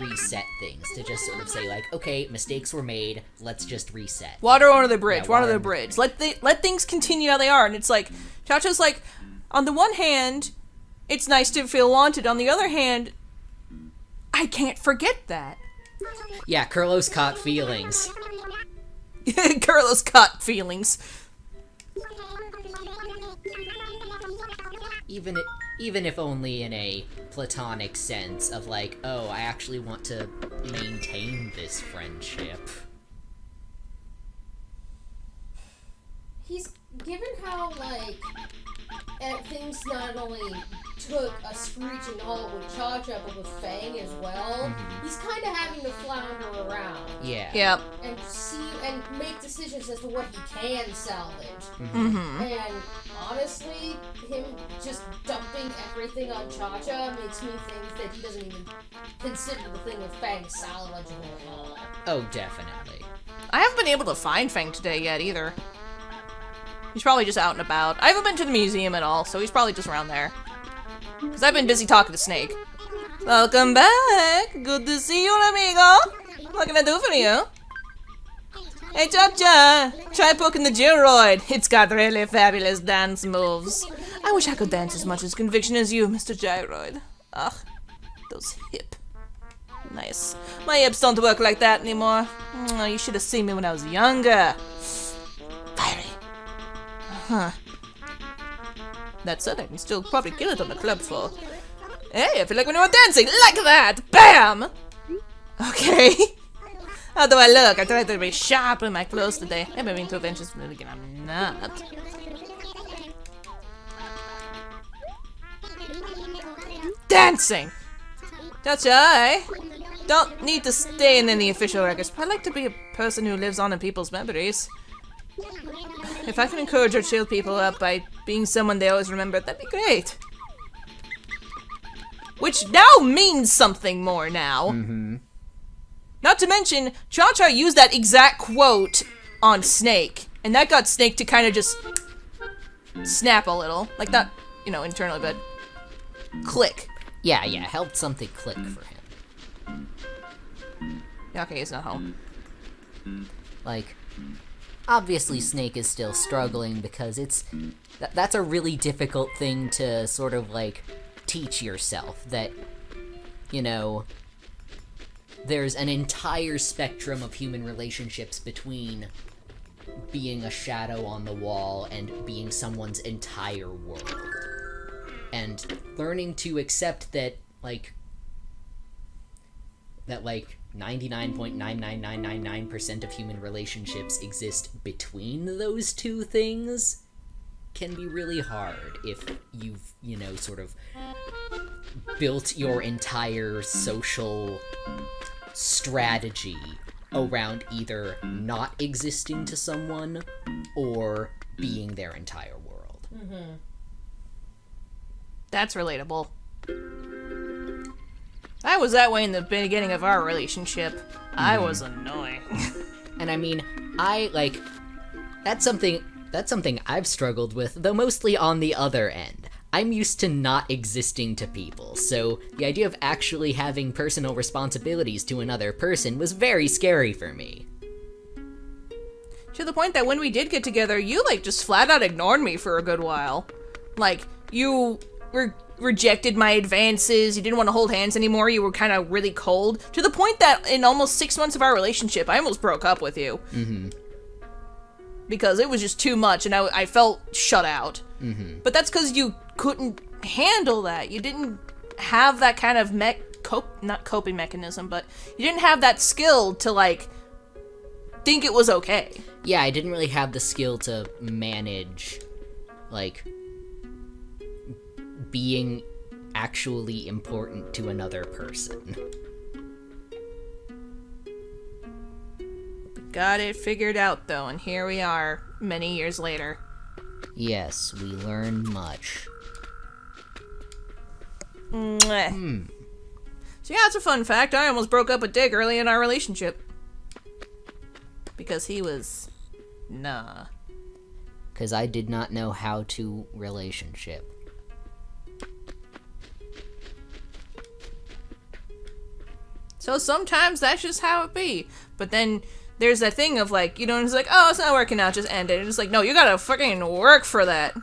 [SPEAKER 3] reset things, to just sort of say, like, okay, mistakes were made, let's just reset.
[SPEAKER 1] Water under the bridge,
[SPEAKER 3] Yeah,
[SPEAKER 1] water under the bridge. Let things continue how they are. And it's like, Cha-Cha's like, on the one hand, it's nice to feel wanted. On the other hand, I can't forget that.
[SPEAKER 3] Yeah, Kurlos caught feelings.
[SPEAKER 1] Carlos caught feelings.
[SPEAKER 3] Even if only in a platonic sense of, like, oh, I actually want to maintain this friendship.
[SPEAKER 2] He's given how, like, things not only took a screeching halt with Cha-Cha, but with Fang as well, he's kind of having to flounder around.
[SPEAKER 3] Yeah.
[SPEAKER 1] Yep.
[SPEAKER 2] And see and make decisions as to what he can salvage.
[SPEAKER 1] Mm-hmm.
[SPEAKER 2] And honestly, him just dumping everything on Cha-Cha makes me think that he doesn't even consider the thing with Fang salvageable at all.
[SPEAKER 3] Oh, definitely.
[SPEAKER 1] I haven't been able to find Fang today yet either. He's probably just out and about. I haven't been to the museum at all, so he's probably just around there. Because I've been busy talking to Snake. Welcome back! Good to see you, amigo! What can I do for you? Hey, Cha-Cha! Try poking the gyroid. It's got really fabulous dance moves. I wish I could dance as much as conviction as you, Mr. Gyroid. Ugh, those hip. Nice. My hips don't work like that anymore. Oh, you should have seen me when I was younger. Fiery. Huh. That said, I can still probably kill it on the club floor. Hey, I feel like when you were dancing, like that! Bam! Okay. How do I look? I tried to be sharp in my clothes today. Maybe I'm being too adventurous, but then again, I'm not. Dancing! Cha-Cha, I don't need to stay in any official records, but I like to be a person who lives on in people's memories. If I can encourage or cheer people up by being someone they always remember, that'd be great. Which now means something more now. Not to mention, Cha-Cha used that exact quote on Snake, and that got Snake to kind of just snap a little. Like, not, you know, internally, but click.
[SPEAKER 3] Yeah, helped something click for him.
[SPEAKER 1] Yeah, okay, he's not home.
[SPEAKER 3] Like, obviously Snake is still struggling because that's a really difficult thing to sort of, like, teach yourself. That, you know, there's an entire spectrum of human relationships between being a shadow on the wall and being someone's entire world. And learning to accept that, like, 99.99999% of human relationships exist between those two things can be really hard if you've, you know, sort of built your entire social strategy around either not existing to someone or being their entire world.
[SPEAKER 1] That's relatable. I was that way in the beginning of our relationship. I was annoying.
[SPEAKER 3] And I mean, that's something I've struggled with, though mostly on the other end. I'm used to not existing to people, so the idea of actually having personal responsibilities to another person was very scary for me.
[SPEAKER 1] To the point that when we did get together, you, like, just flat out ignored me for a good while. Like, you rejected my advances, you didn't want to hold hands anymore, you were kind of really cold, to the point that in almost 6 months of our relationship, I almost broke up with you. Because it was just too much, and I felt shut out. But that's because you couldn't handle that. You didn't have that kind of not coping mechanism, but you didn't have that skill to, like, think it was okay.
[SPEAKER 3] Yeah, I didn't really have the skill to manage, like, being actually important to another person.
[SPEAKER 1] Got it figured out, though, and here we are, many years later.
[SPEAKER 3] Yes, we learned much.
[SPEAKER 1] Mwah. So yeah, it's a fun fact. I almost broke up with Dick early in our relationship. Because he was... nah.
[SPEAKER 3] Because I did not know how to relationship.
[SPEAKER 1] So sometimes that's just how it be. But then there's that thing of, like, you know, it's like, oh, it's not working out, just end it. And it's like, no, you gotta fucking work for that.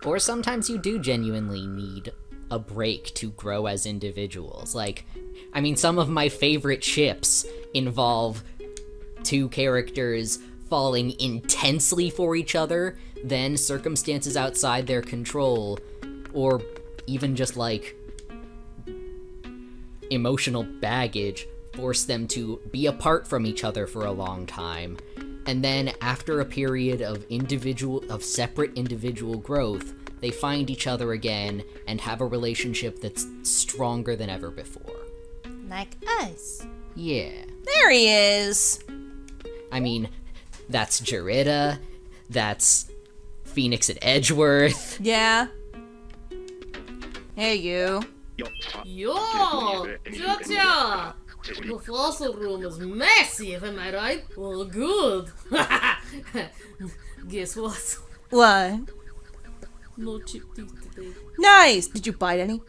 [SPEAKER 3] Or sometimes you do genuinely need a break to grow as individuals. Like, I mean, some of my favorite ships involve two characters falling intensely for each other, then circumstances outside their control, or even just, like, emotional baggage force them to be apart from each other for a long time, and then after a period of separate individual growth, they find each other again and have a relationship that's stronger than ever before.
[SPEAKER 4] Like us.
[SPEAKER 3] Yeah.
[SPEAKER 1] There he is.
[SPEAKER 3] I mean, that's Jarita, that's Phoenix and Edgeworth.
[SPEAKER 1] Yeah. Hey, you.
[SPEAKER 2] Yo, Cha-Cha! The fossil room is massive, am I right? Well, good. Guess what?
[SPEAKER 1] What?
[SPEAKER 2] No chip teeth today.
[SPEAKER 1] Nice. Did you bite any?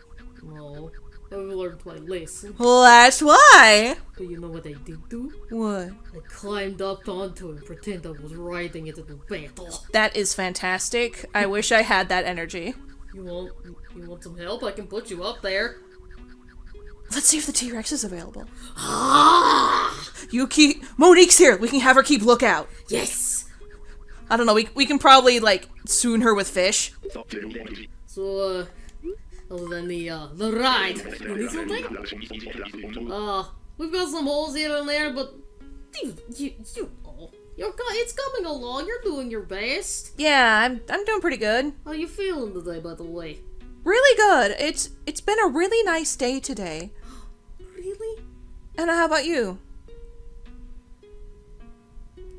[SPEAKER 2] No, I learned my lesson.
[SPEAKER 1] Well, that's why.
[SPEAKER 2] But you know what I did do?
[SPEAKER 1] What?
[SPEAKER 2] I climbed up onto it and pretend I was riding it in a battle.
[SPEAKER 1] That is fantastic. I wish I had that energy.
[SPEAKER 2] You want some help? I can put you up there.
[SPEAKER 1] Let's see if the T-Rex is available.
[SPEAKER 2] Ah!
[SPEAKER 1] You keep... Monique's here. We can have her keep lookout.
[SPEAKER 2] Yes!
[SPEAKER 1] I don't know. We can probably, like, soon her with fish.
[SPEAKER 2] So, other than the ride, you need something? We've got some holes here and there, but you know, it's coming along. You're doing your best.
[SPEAKER 1] Yeah, I'm doing pretty good.
[SPEAKER 2] How you feeling today, by the way?
[SPEAKER 1] Really good. It's been a really nice day today.
[SPEAKER 2] Really?
[SPEAKER 1] And how about you?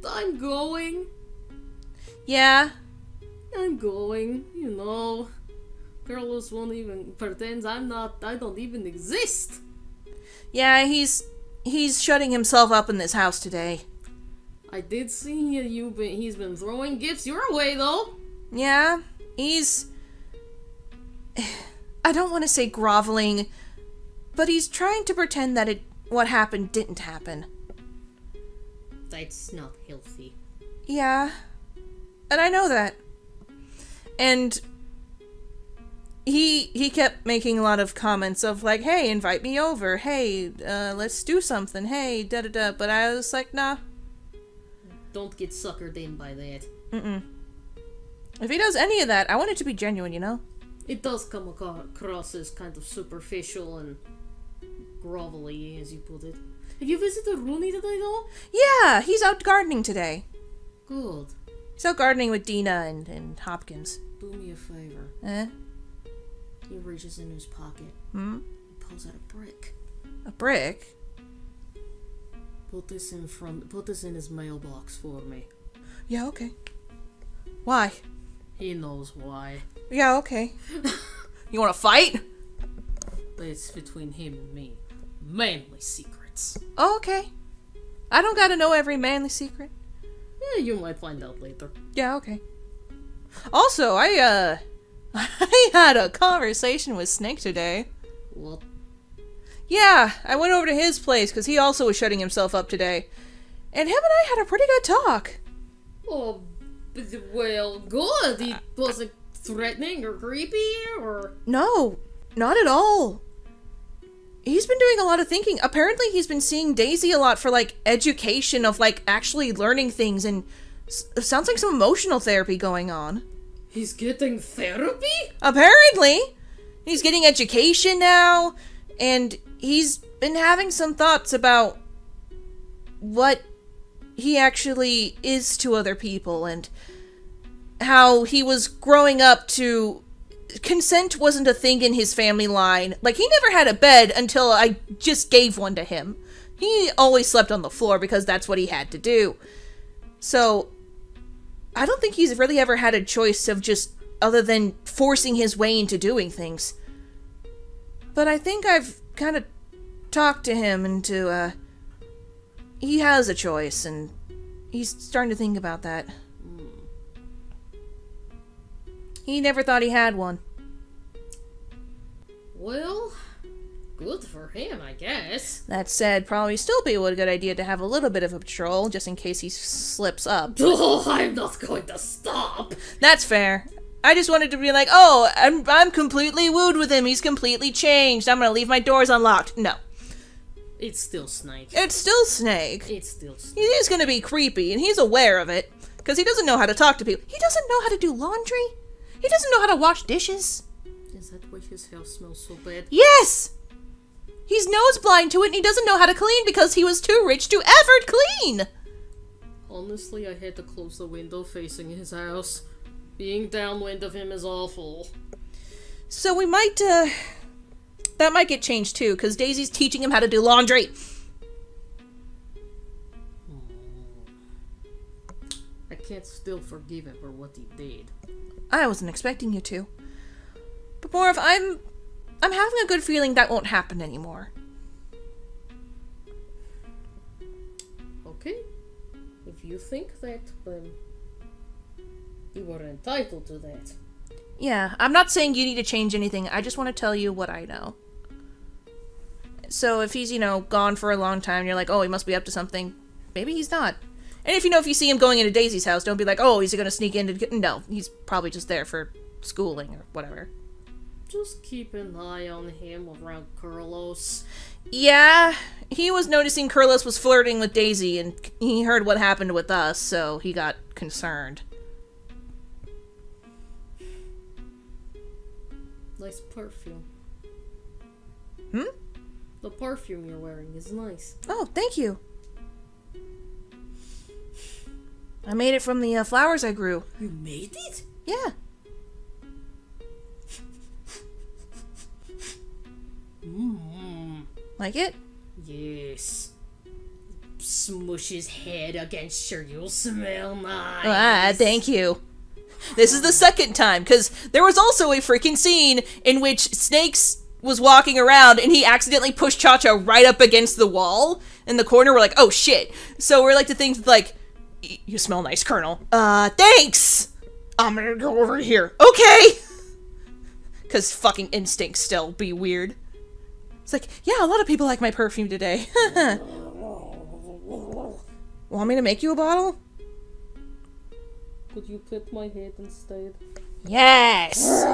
[SPEAKER 2] I'm going.
[SPEAKER 1] Yeah.
[SPEAKER 2] I'm going. You know, Carlos won't even pretend I don't even exist.
[SPEAKER 1] Yeah, he's shutting himself up in this house today.
[SPEAKER 2] I did see he's been throwing gifts your way though.
[SPEAKER 1] Yeah, he's... I don't want to say groveling, but he's trying to pretend that what happened didn't happen.
[SPEAKER 2] That's not healthy.
[SPEAKER 1] Yeah, and I know that. And he kept making a lot of comments of like, hey, invite me over, hey, let's do something, hey, da-da-da, but I was like, nah.
[SPEAKER 2] Don't get suckered in by that.
[SPEAKER 1] Mm-mm. If he does any of that, I want it to be genuine, you know?
[SPEAKER 2] It does come across as kind of superficial and grovelly, as you put it. Have you visited Rooney today, though?
[SPEAKER 1] Yeah, he's out gardening today.
[SPEAKER 2] Good.
[SPEAKER 1] He's out gardening with Dina and Hopkins.
[SPEAKER 2] Do me a favor. He reaches in his pocket.
[SPEAKER 1] Hmm?
[SPEAKER 2] He pulls out a brick.
[SPEAKER 1] A brick?
[SPEAKER 2] Put this in his mailbox for me.
[SPEAKER 1] Yeah, okay. Why?
[SPEAKER 2] He knows why.
[SPEAKER 1] Yeah, okay. You wanna fight?
[SPEAKER 2] It's between him and me. Manly secrets.
[SPEAKER 1] Oh, okay. I don't gotta know every manly secret.
[SPEAKER 2] Yeah, you might find out later.
[SPEAKER 1] Yeah, okay. Also, I had a conversation with Snake today.
[SPEAKER 2] What?
[SPEAKER 1] Yeah, I went over to his place because he also was shutting himself up today. And him and I had a pretty good talk.
[SPEAKER 2] Oh, well, good. He wasn't threatening or creepy, or...
[SPEAKER 1] No, not at all. He's been doing a lot of thinking. Apparently he's been seeing Daisy a lot for, like, education of, like, actually learning things, and sounds like some emotional therapy going on.
[SPEAKER 2] He's getting therapy?
[SPEAKER 1] Apparently! He's getting education now, and he's been having some thoughts about what he actually is to other people, and how he was growing up to... Consent wasn't a thing in his family line. Like, he never had a bed until I just gave one to him. He always slept on the floor because that's what he had to do. So, I don't think he's really ever had a choice of just, other than forcing his way into doing things. But I think I've kind of talked to him into, he has a choice, and he's starting to think about that. He never thought he had one.
[SPEAKER 2] Well, good for him, I guess.
[SPEAKER 1] That said, probably still be a good idea to have a little bit of a patrol, just in case he slips up.
[SPEAKER 2] Oh, I'm not going to stop.
[SPEAKER 1] That's fair. I just wanted to be like, oh, I'm completely wooed with him. He's completely changed. I'm gonna leave my doors unlocked. No.
[SPEAKER 2] It's still Snake.
[SPEAKER 1] It's still Snake.
[SPEAKER 2] It's still Snake.
[SPEAKER 1] He is gonna be creepy, and he's aware of it. Because he doesn't know how to talk to people. He doesn't know how to do laundry. He doesn't know how to wash dishes.
[SPEAKER 2] Is that why his house smells so bad?
[SPEAKER 1] Yes! He's nose blind to it, and he doesn't know how to clean because he was too rich to ever clean!
[SPEAKER 2] Honestly, I had to close the window facing his house. Being downwind of him is awful.
[SPEAKER 1] So we might, that might get changed too, because Daisy's teaching him how to do laundry.
[SPEAKER 2] I can't still forgive him for what he did.
[SPEAKER 1] I wasn't expecting you to. But more of, I'm having a good feeling that won't happen anymore.
[SPEAKER 2] Okay. If you think that, then you are entitled to that.
[SPEAKER 1] Yeah, I'm not saying you need to change anything. I just want to tell you what I know. So if he's, gone for a long time, you're like, oh, he must be up to something. Maybe he's not. And if you see him going into Daisy's house, don't be like, oh, he's going to sneak into... No, he's probably just there for schooling or whatever.
[SPEAKER 2] Just keep an eye on him around Carlos.
[SPEAKER 1] Yeah, he was noticing Carlos was flirting with Daisy, and he heard what happened with us, so he got concerned.
[SPEAKER 2] Nice perfume.
[SPEAKER 1] Hmm?
[SPEAKER 2] The perfume you're wearing is nice.
[SPEAKER 1] Oh, thank you. I made it from the flowers I grew.
[SPEAKER 2] You made it?
[SPEAKER 1] Yeah. Like it?
[SPEAKER 2] Yes. Smush his head against her, you'll smell nice.
[SPEAKER 1] Ah, thank you. This is the second time, because there was also a freaking scene in which Snakes was walking around and he accidentally pushed Cha-Cha right up against the wall in the corner. We're like, oh shit. So we're like to think like, you smell nice, Colonel. Thanks! I'm gonna go over here. Okay! Because fucking instincts still be weird. It's like, yeah, a lot of people like my perfume today. Want me to make you a bottle?
[SPEAKER 2] Could you pet my head instead?
[SPEAKER 1] Yes!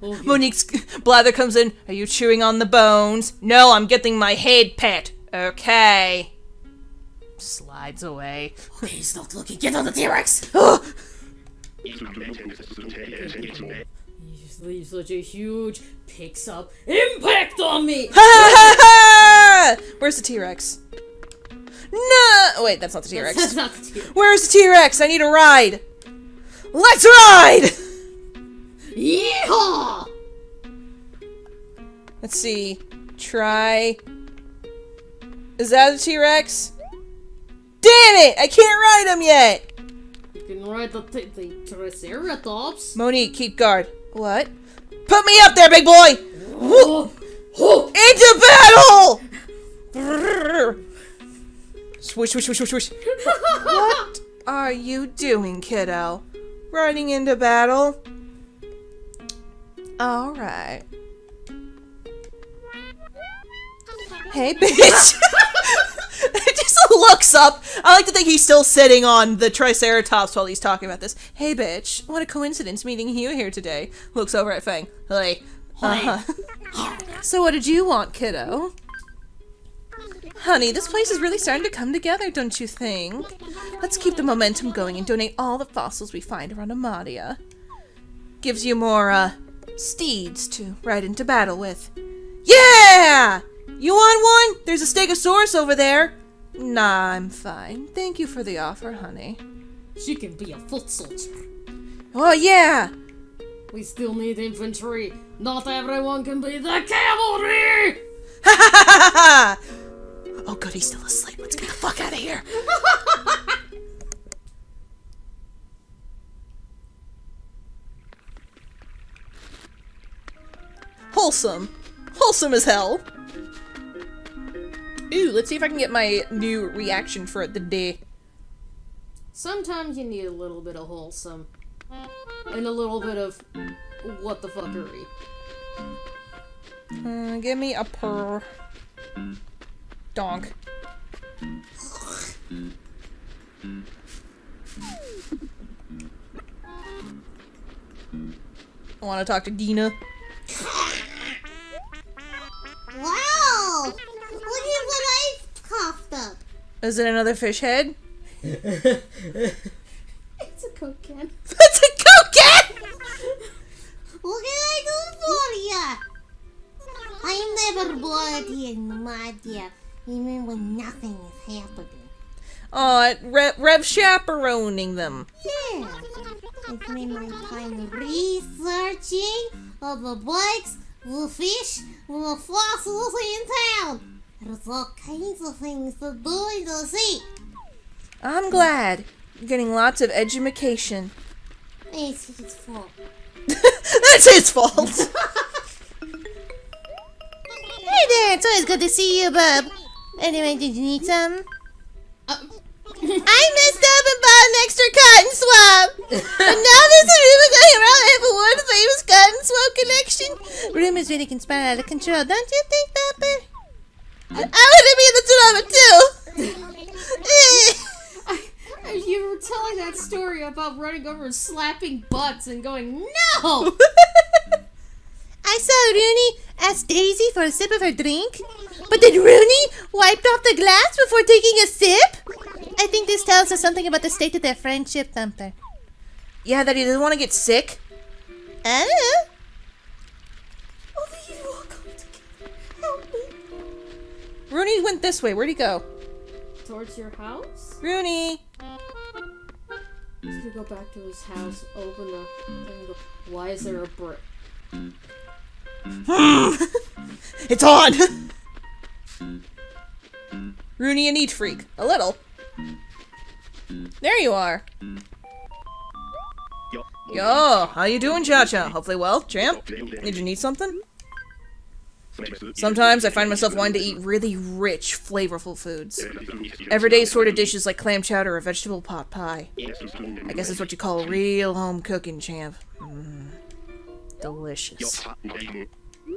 [SPEAKER 2] Okay.
[SPEAKER 1] Monique's blather comes in. Are you chewing on the bones? No, I'm getting my head pet. Okay. Slides away.
[SPEAKER 2] Okay, he's not looking. Get on the T-Rex! He just leaves such a huge, picks up impact on me!
[SPEAKER 1] Where's the T-Rex? No! Wait, that's not the T-Rex.
[SPEAKER 2] That's not the T-Rex.
[SPEAKER 1] Where's the T-Rex? I need a ride! Let's ride!
[SPEAKER 2] Yeehaw!
[SPEAKER 1] Let's see. Try... Is that a T-Rex? Damn it! I can't ride him yet!
[SPEAKER 2] You can ride the Triceratops.
[SPEAKER 1] Monique, keep guard. What? Put me up there, big boy!
[SPEAKER 2] Oh, oh.
[SPEAKER 1] Into battle! Swish, swish, swish, swish, swish. What are you doing, kiddo? Riding into battle? Alright. Hey, bitch! It just looks up. I like to think he's still sitting on the Triceratops while he's talking about this. Hey, bitch. What a coincidence meeting you here today. Looks over at Fang. Hey. So what did you want, kiddo? Honey, this place is really starting to come together, don't you think? Let's keep the momentum going and donate all the fossils we find around Amadia. Gives you more, steeds to ride into battle with. Yeah! You want one? There's a Stegosaurus over there. Nah, I'm fine. Thank you for the offer, honey.
[SPEAKER 2] She can be a foot soldier.
[SPEAKER 1] Oh, yeah!
[SPEAKER 2] We still need infantry. Not everyone can be the cavalry!
[SPEAKER 1] Ha ha ha ha ha! Oh, good, he's still asleep. Let's get the fuck out of here. Wholesome. Wholesome as hell. Ooh, let's see if I can get my new reaction for the day.
[SPEAKER 2] Sometimes you need a little bit of wholesome. And a little bit of what the fuckery.
[SPEAKER 1] Give me a purr. Donk. I want to talk to Dina.
[SPEAKER 4] Wow! Look at what I've coughed up.
[SPEAKER 1] Is it another fish head?
[SPEAKER 2] It's a Coke can.
[SPEAKER 1] That's a Coke can!
[SPEAKER 4] What can I do for ya? I'm never bored here in Madia, even when nothing is happening.
[SPEAKER 1] Rev chaperoning them.
[SPEAKER 4] Yeah. I spend my time researching all the bugs, the fish, the fossils in town. There's all kinds of things to do in the sea.
[SPEAKER 1] I'm glad. You're getting lots of edumacation.
[SPEAKER 4] It's his fault.
[SPEAKER 1] That's his fault.
[SPEAKER 4] Hey there, it's always good to see you, bub. Anyway, did you need some? I messed up and bought an extra cotton swab. And now there's a rumor going around I have a world famous cotton swab collection. Rumors really can spiral out of control, don't you think, Pepper? I want to be in the drama too.
[SPEAKER 2] You were telling that story about running over and slapping butts and going, no!
[SPEAKER 4] I saw Rooney ask Daisy for a sip of her drink, but then Rooney wiped off the glass before taking a sip? I think this tells us something about the state of their friendship, Thumper.
[SPEAKER 1] Yeah, that he doesn't want to get sick.
[SPEAKER 4] Oh.
[SPEAKER 1] Rooney went this way. Where'd he go?
[SPEAKER 2] Towards your house?
[SPEAKER 1] Rooney.
[SPEAKER 2] He's gonna go back to his house, open the thing, and go, why is there a brick?
[SPEAKER 1] It's on! Rooney, a neat freak. A little. There you are. Yo, how you doing, Cha-Cha? Hopefully well, champ? Did you need something? Sometimes I find myself wanting to eat really rich, flavorful foods. Everyday sort of dishes like clam chowder or vegetable pot pie. I guess that's what you call real home cooking, champ. Delicious.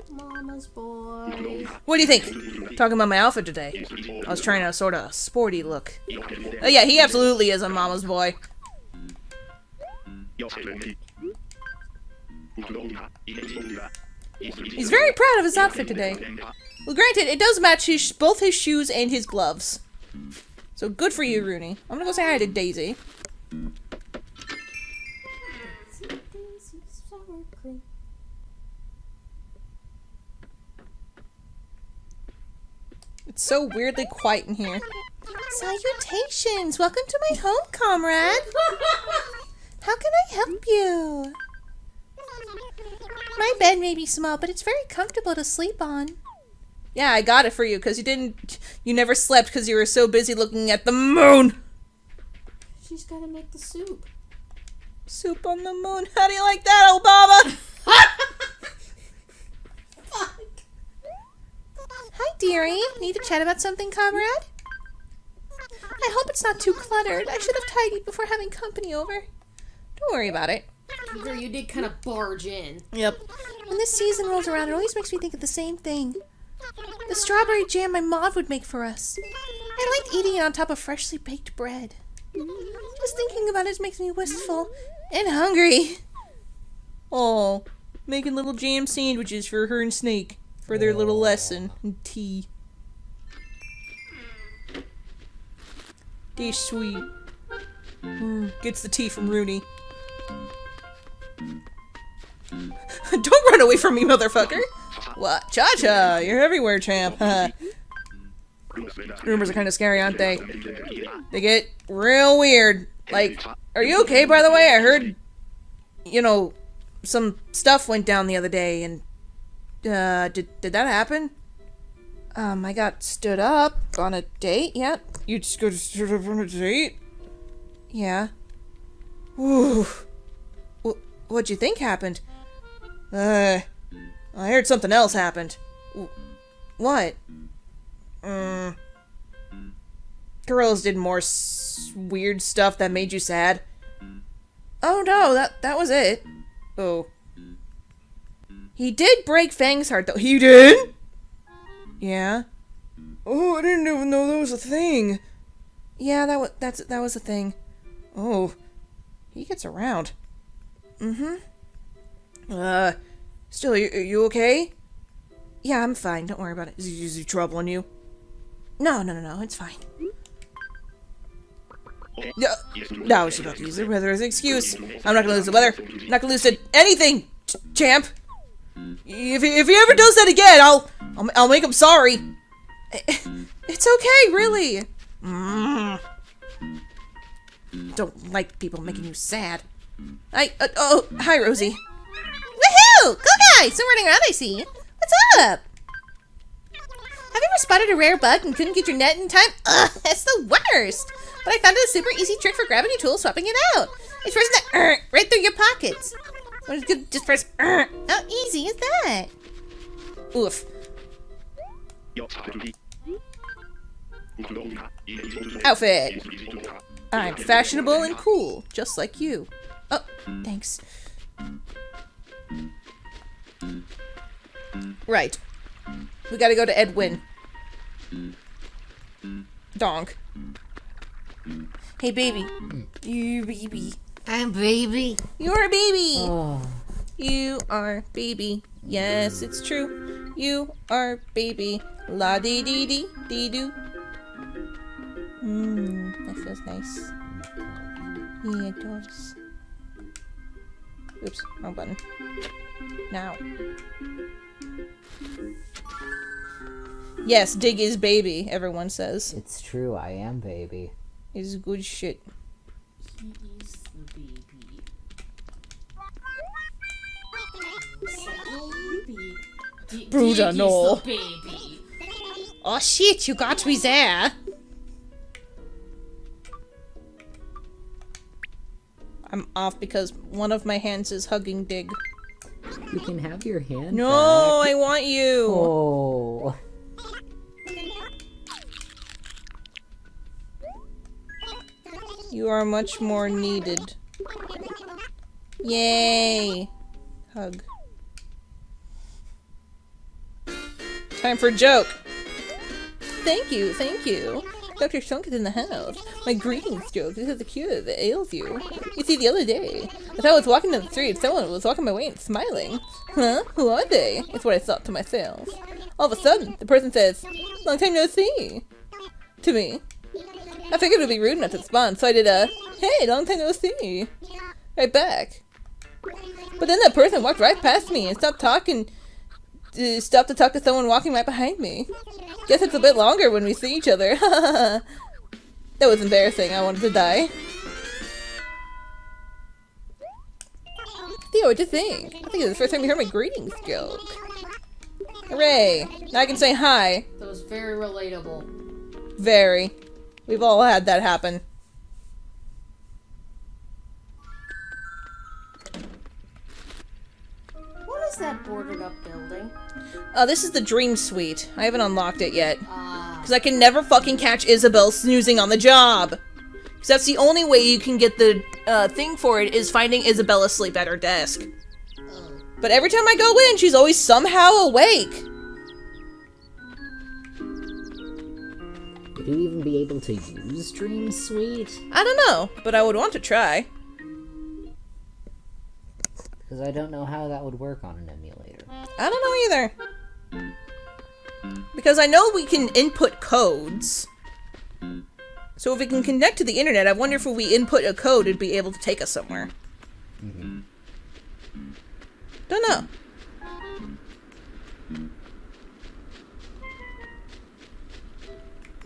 [SPEAKER 2] Mama's boy.
[SPEAKER 1] What do you think? Talking about my outfit today. I was trying a sort of sporty look. Oh yeah, he absolutely is a mama's boy. He's very proud of his outfit today. Well, granted, it does match both his shoes and his gloves. So good for you, Rooney. I'm gonna go say hi to Daisy. It's so weirdly quiet in here. Salutations! Welcome to my home, comrade! How can I help you? My bed may be small, but it's very comfortable to sleep on. Yeah, I got it for you, because you never slept because you were so busy looking at the moon!
[SPEAKER 2] She's gotta make the soup.
[SPEAKER 1] Soup on the moon. How do you like that, Obama? Hi, dearie. Need to chat about something, comrade? I hope it's not too cluttered. I should have tidied before having company over. Don't worry about it.
[SPEAKER 2] Girl, you did kind of barge in.
[SPEAKER 1] Yep.
[SPEAKER 4] When this season rolls around, it always makes me think of the same thing. The strawberry jam my mom would make for us. I liked eating it on top of freshly baked bread. Just thinking about it makes me wistful and hungry.
[SPEAKER 1] Oh, making little jam sandwiches for her and Snake for their little lesson and tea. They're sweet. Gets the tea from Rooney. Don't run away from me, motherfucker! What? Cha-Cha! You're everywhere, champ. Rumors are kind of scary, aren't they? They get real weird. Like, are you okay, by the way? I heard, some stuff went down the other day, and, did that happen? I got stood up on a date, yeah? You just got stood up on a date? Yeah. Ooh. What'd you think happened? I heard something else happened. What? Girls did more weird stuff that made you sad. Oh no, that was it. Oh. He did break Fang's heart though. He did? Yeah. Oh, I didn't even know that was a thing. Yeah, that was a thing. Oh. He gets around. Still, are you okay? Yeah, I'm fine. Don't worry about it. Is he troubling you? No, it's fine. No, I was about to use the weather as an excuse. I'm not gonna lose the weather. I'm not gonna lose anything, champ. If he ever does that again, I'll make him sorry. It's okay, really. Don't like people making you sad. Oh, hi, Rosie.
[SPEAKER 4] Woohoo! Cool guy! Still running around, I see. What's up? Have you ever spotted a rare bug and couldn't get your net in time? Ugh, that's the worst! But I found a super easy trick for grabbing a tool, swapping it out. It's pressing the right through your pockets. Or it's good, just press How easy is that?
[SPEAKER 1] Oof. Outfit. I'm fashionable and cool, just like you.
[SPEAKER 4] Oh, thanks.
[SPEAKER 1] Right. We gotta go to Edwin. Donk.
[SPEAKER 4] Hey, baby. You baby.
[SPEAKER 3] I'm baby.
[SPEAKER 1] You're a baby.
[SPEAKER 3] Oh.
[SPEAKER 1] You are baby. Yes, it's true. You are baby. La dee dee dee dee doo. That feels nice. Yeah, it does. Oops, wrong button. Now. Yes, Dig is baby, everyone says.
[SPEAKER 3] It's true, I am baby.
[SPEAKER 1] It's good shit.
[SPEAKER 2] He is the baby.
[SPEAKER 1] Bruder, no.
[SPEAKER 2] The baby.
[SPEAKER 4] Oh, shit, you got me there.
[SPEAKER 1] I'm off because one of my hands is hugging Dig.
[SPEAKER 3] You can have your hand
[SPEAKER 1] No,
[SPEAKER 3] back.
[SPEAKER 1] I want you.
[SPEAKER 3] Oh.
[SPEAKER 1] You are much more needed. Yay. Hug. Time for a joke. Thank you, thank you. Dr. Shunk is in the house. My greetings joke. This is the cure that ails you. You see, the other day, as I was walking down the street, someone was walking my way and smiling. Huh? Who are they? It's what I thought to myself. All of a sudden, the person says, long time no see, to me. I figured it would be rude not to respond, so I did a, hey, long time no see, right back. But then that person walked right past me and stopped to talk to someone walking right behind me. Guess it's a bit longer when we see each other. That was embarrassing. I wanted to die. Theo, what'd you think? I think it's the first time you heard my greetings joke. Hooray! Now I can say hi.
[SPEAKER 2] That was very relatable.
[SPEAKER 1] Very. We've all had that happen.
[SPEAKER 2] What is that boarded up building?
[SPEAKER 1] This is the Dream Suite. I haven't unlocked it yet.
[SPEAKER 2] Ah.
[SPEAKER 1] Because I can never fucking catch Isabel snoozing on the job. Because that's the only way you can get the thing for it is finding Isabel asleep at her desk. But every time I go in, she's always somehow awake.
[SPEAKER 3] Would you even be able to use Dream Suite?
[SPEAKER 1] I don't know, but I would want to try.
[SPEAKER 3] Because I don't know how that would work on an emulator.
[SPEAKER 1] I don't know either. Because I know we can input codes. So if we can connect to the internet, I wonder if we input a code, it'd be able to take us somewhere. Don't know.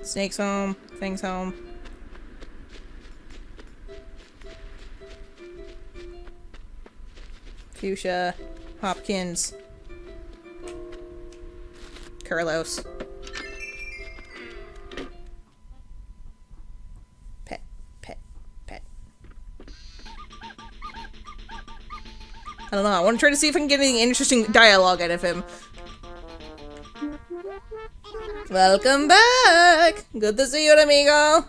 [SPEAKER 1] Snake's home. Thing's home. Fuchsia. Hopkins. Carlos. Pet. Pet. Pet. I don't know. I want to try to see if I can get any interesting dialogue out of him. Welcome back! Good to see you, amigo!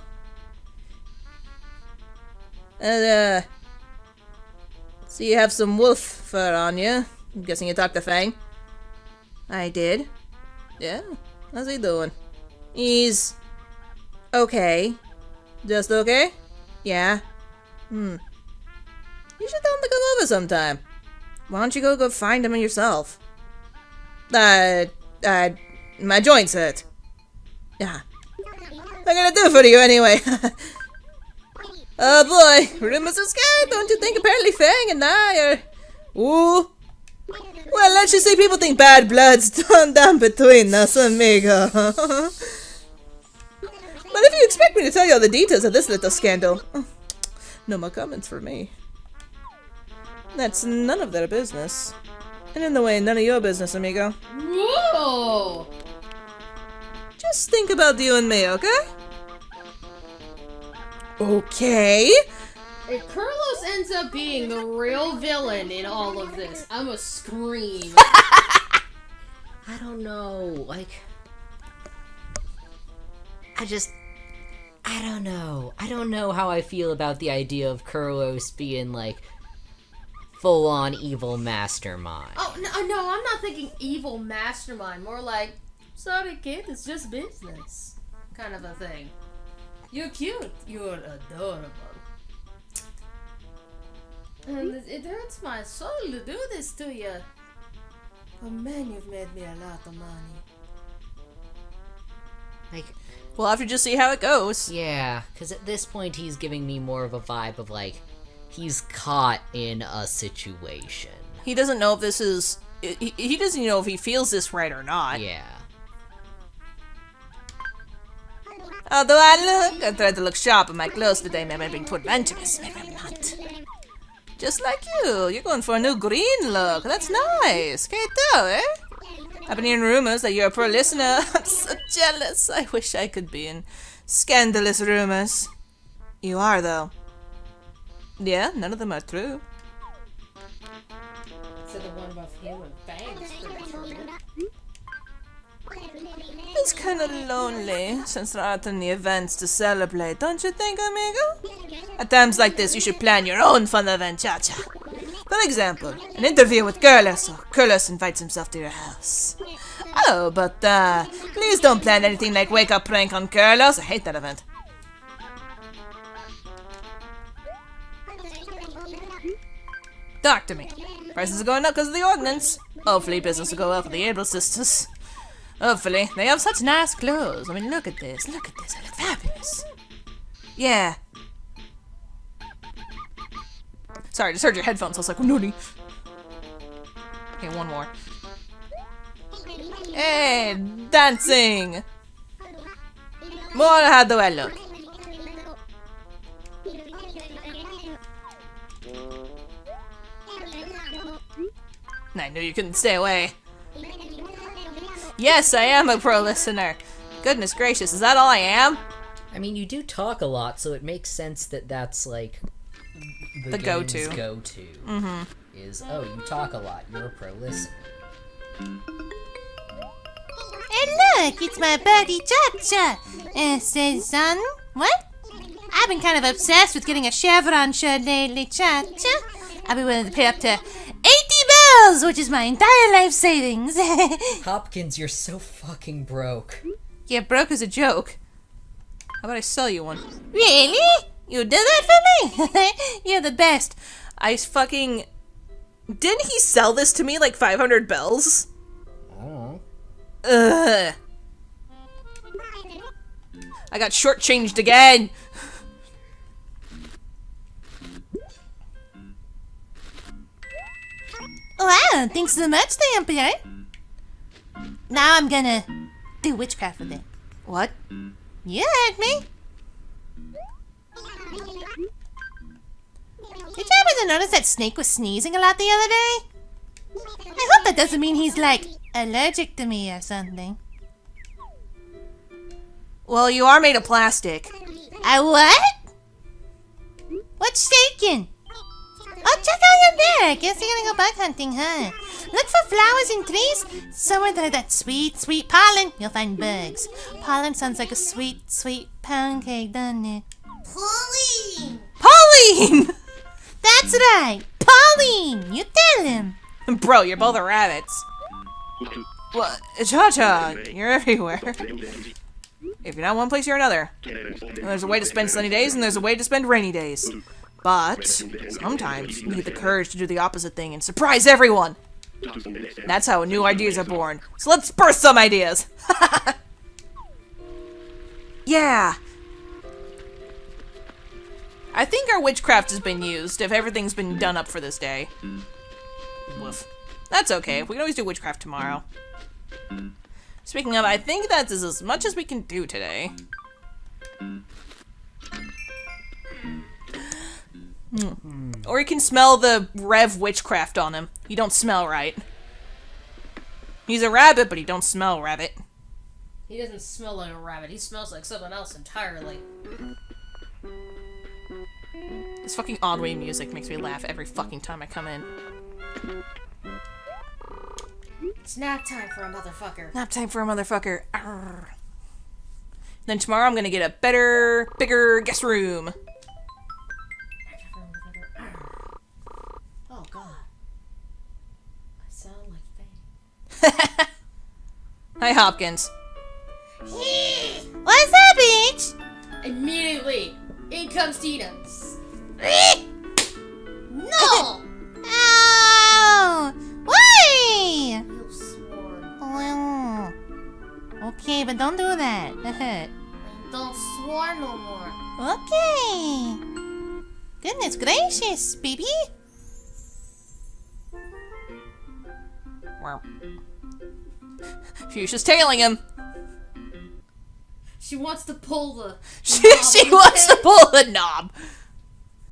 [SPEAKER 1] And, so you have some wolf fur on you. I'm guessing you talked to Fang. I did. Yeah? How's he doing? He's... okay. Just okay? Yeah? You should tell him to come over sometime. Why don't you go find him yourself? My joints hurt. Yeah. What am I gonna do for you anyway? Oh boy, rumors are scared, don't you think? Apparently Fang and I are... Ooh. Well, let's just say people think bad blood's drawn down between us, amigo. But if you expect me to tell you all the details of this little scandal, No more comments for me. That's none of their business. And in the way, none of your business, amigo.
[SPEAKER 2] Whoa!
[SPEAKER 1] Just think about you and me, okay? Okay?
[SPEAKER 2] If Carlos ends up being the real villain in all of this, I'ma scream.
[SPEAKER 3] I don't know, like... I don't know. I don't know how I feel about the idea of Carlos being, like, full-on evil mastermind.
[SPEAKER 2] Oh, no, I'm not thinking evil mastermind. More like, sorry kid, it's just business. Kind of a thing. You're cute. You're adorable. And it hurts my soul to do this to you. But man, you've made me a lot of money.
[SPEAKER 3] Like,
[SPEAKER 1] We'll have to just see how it goes.
[SPEAKER 3] yeah, because at this point he's giving me more of a vibe of, like, he's caught in a situation.
[SPEAKER 1] He doesn't know if this is... He doesn't know if he feels this right or not.
[SPEAKER 3] Yeah.
[SPEAKER 1] Although I tried to look sharp in my clothes today, maybe I'm being too adventurous, maybe I'm not. Just like you're going for a new green look. That's nice. Can't tell, eh? I've been hearing rumors that you're a pro listener. I'm so jealous. I wish I could be in scandalous rumors. You are, though. Yeah, none of them are true.
[SPEAKER 2] So the one above him with bangs pretty true.
[SPEAKER 1] It's kind of lonely since there aren't any events to celebrate, don't you think, amigo? At times like this, you should plan your own fun event, Cha-Cha. For example, an interview with Carlos, or Carlos invites himself to your house. Oh, but please don't plan anything like wake-up prank on Carlos. I hate that event. Talk to me. Prices are going up because of the ordinance. Hopefully business will go well for the Able sisters. Hopefully. They have such nice clothes. I mean, look at this. Look at this. They look fabulous. Yeah. Sorry, I just heard your headphones. I was like, nutty. Okay, one more. Hey, dancing! More, how do I look? I knew you couldn't stay away. Yes, I am a pro listener. Goodness gracious, is that all I am?
[SPEAKER 3] I mean, you do talk a lot, so it makes sense that that's, like,
[SPEAKER 1] The go-to.
[SPEAKER 3] game's go-to. Mm-hmm. Is, oh, you talk a lot, you're a pro listener.
[SPEAKER 4] Hey, look, it's my buddy Cha-Cha. Says, son, what? I've been kind of obsessed with getting a chevron shirt lately, Cha-Cha. I'll be willing to pay up to 80 bells, which is my entire life savings.
[SPEAKER 3] Hopkins, you're so fucking broke.
[SPEAKER 1] Yeah, broke is a joke. How about I sell you one?
[SPEAKER 4] Really? You did that for me? You're the best.
[SPEAKER 1] I fucking... Didn't he sell this to me like 500 bells?
[SPEAKER 3] Oh.
[SPEAKER 1] Ugh. I got shortchanged again.
[SPEAKER 4] Wow, thanks so much, the Emperor. Now I'm gonna do witchcraft with it.
[SPEAKER 1] What?
[SPEAKER 4] You heard me. Did you ever notice that Snake was sneezing a lot the other day? I hope that doesn't mean he's, like, allergic to me or something.
[SPEAKER 1] Well, you are made of plastic.
[SPEAKER 4] I what? What's shaking? Oh, check out your there. Guess you're gonna go bug hunting, huh? Look for flowers and trees. Somewhere that have that sweet, sweet pollen, you'll find bugs. Pollen sounds like a sweet, sweet pound cake, doesn't it? Pauline!
[SPEAKER 1] Pauline!
[SPEAKER 4] That's right! Pauline! You tell him!
[SPEAKER 1] Bro, you're both rabbits. Well, Cha-Cha, you're everywhere. If you're not one place, you're another. And there's a way to spend sunny days, and there's a way to spend rainy days. But sometimes you need the courage to do the opposite thing and surprise everyone. That's how new ideas are born. So let's burst some ideas. Yeah. I think our witchcraft has been used if everything's been done up for this day. Woof. That's okay. We can always do witchcraft tomorrow. Speaking of, I think that's as much as we can do today. Or you can smell the Rev witchcraft on him. He don't smell right. He's a rabbit, but he don't smell rabbit.
[SPEAKER 2] He doesn't smell like a rabbit. He smells like something else entirely.
[SPEAKER 1] This fucking Oddway music makes me laugh every fucking time I come in.
[SPEAKER 2] It's nap time for a motherfucker.
[SPEAKER 1] Nap time for a motherfucker. Arrgh. Then tomorrow I'm gonna get a better, bigger guest room.
[SPEAKER 2] Oh god. I sound like Faye.
[SPEAKER 1] Hi, Hopkins.
[SPEAKER 4] What's up, bitch?
[SPEAKER 2] Immediately, in comes Tina. No!
[SPEAKER 4] Ow! Why?
[SPEAKER 2] You swore.
[SPEAKER 4] Oh. Okay, but don't do that. That hurt.
[SPEAKER 2] Don't swear no more.
[SPEAKER 4] Okay. Goodness gracious, baby.
[SPEAKER 1] Wow. Fuchsia's tailing him.
[SPEAKER 2] She wants to pull the
[SPEAKER 1] She wants to pull the knob.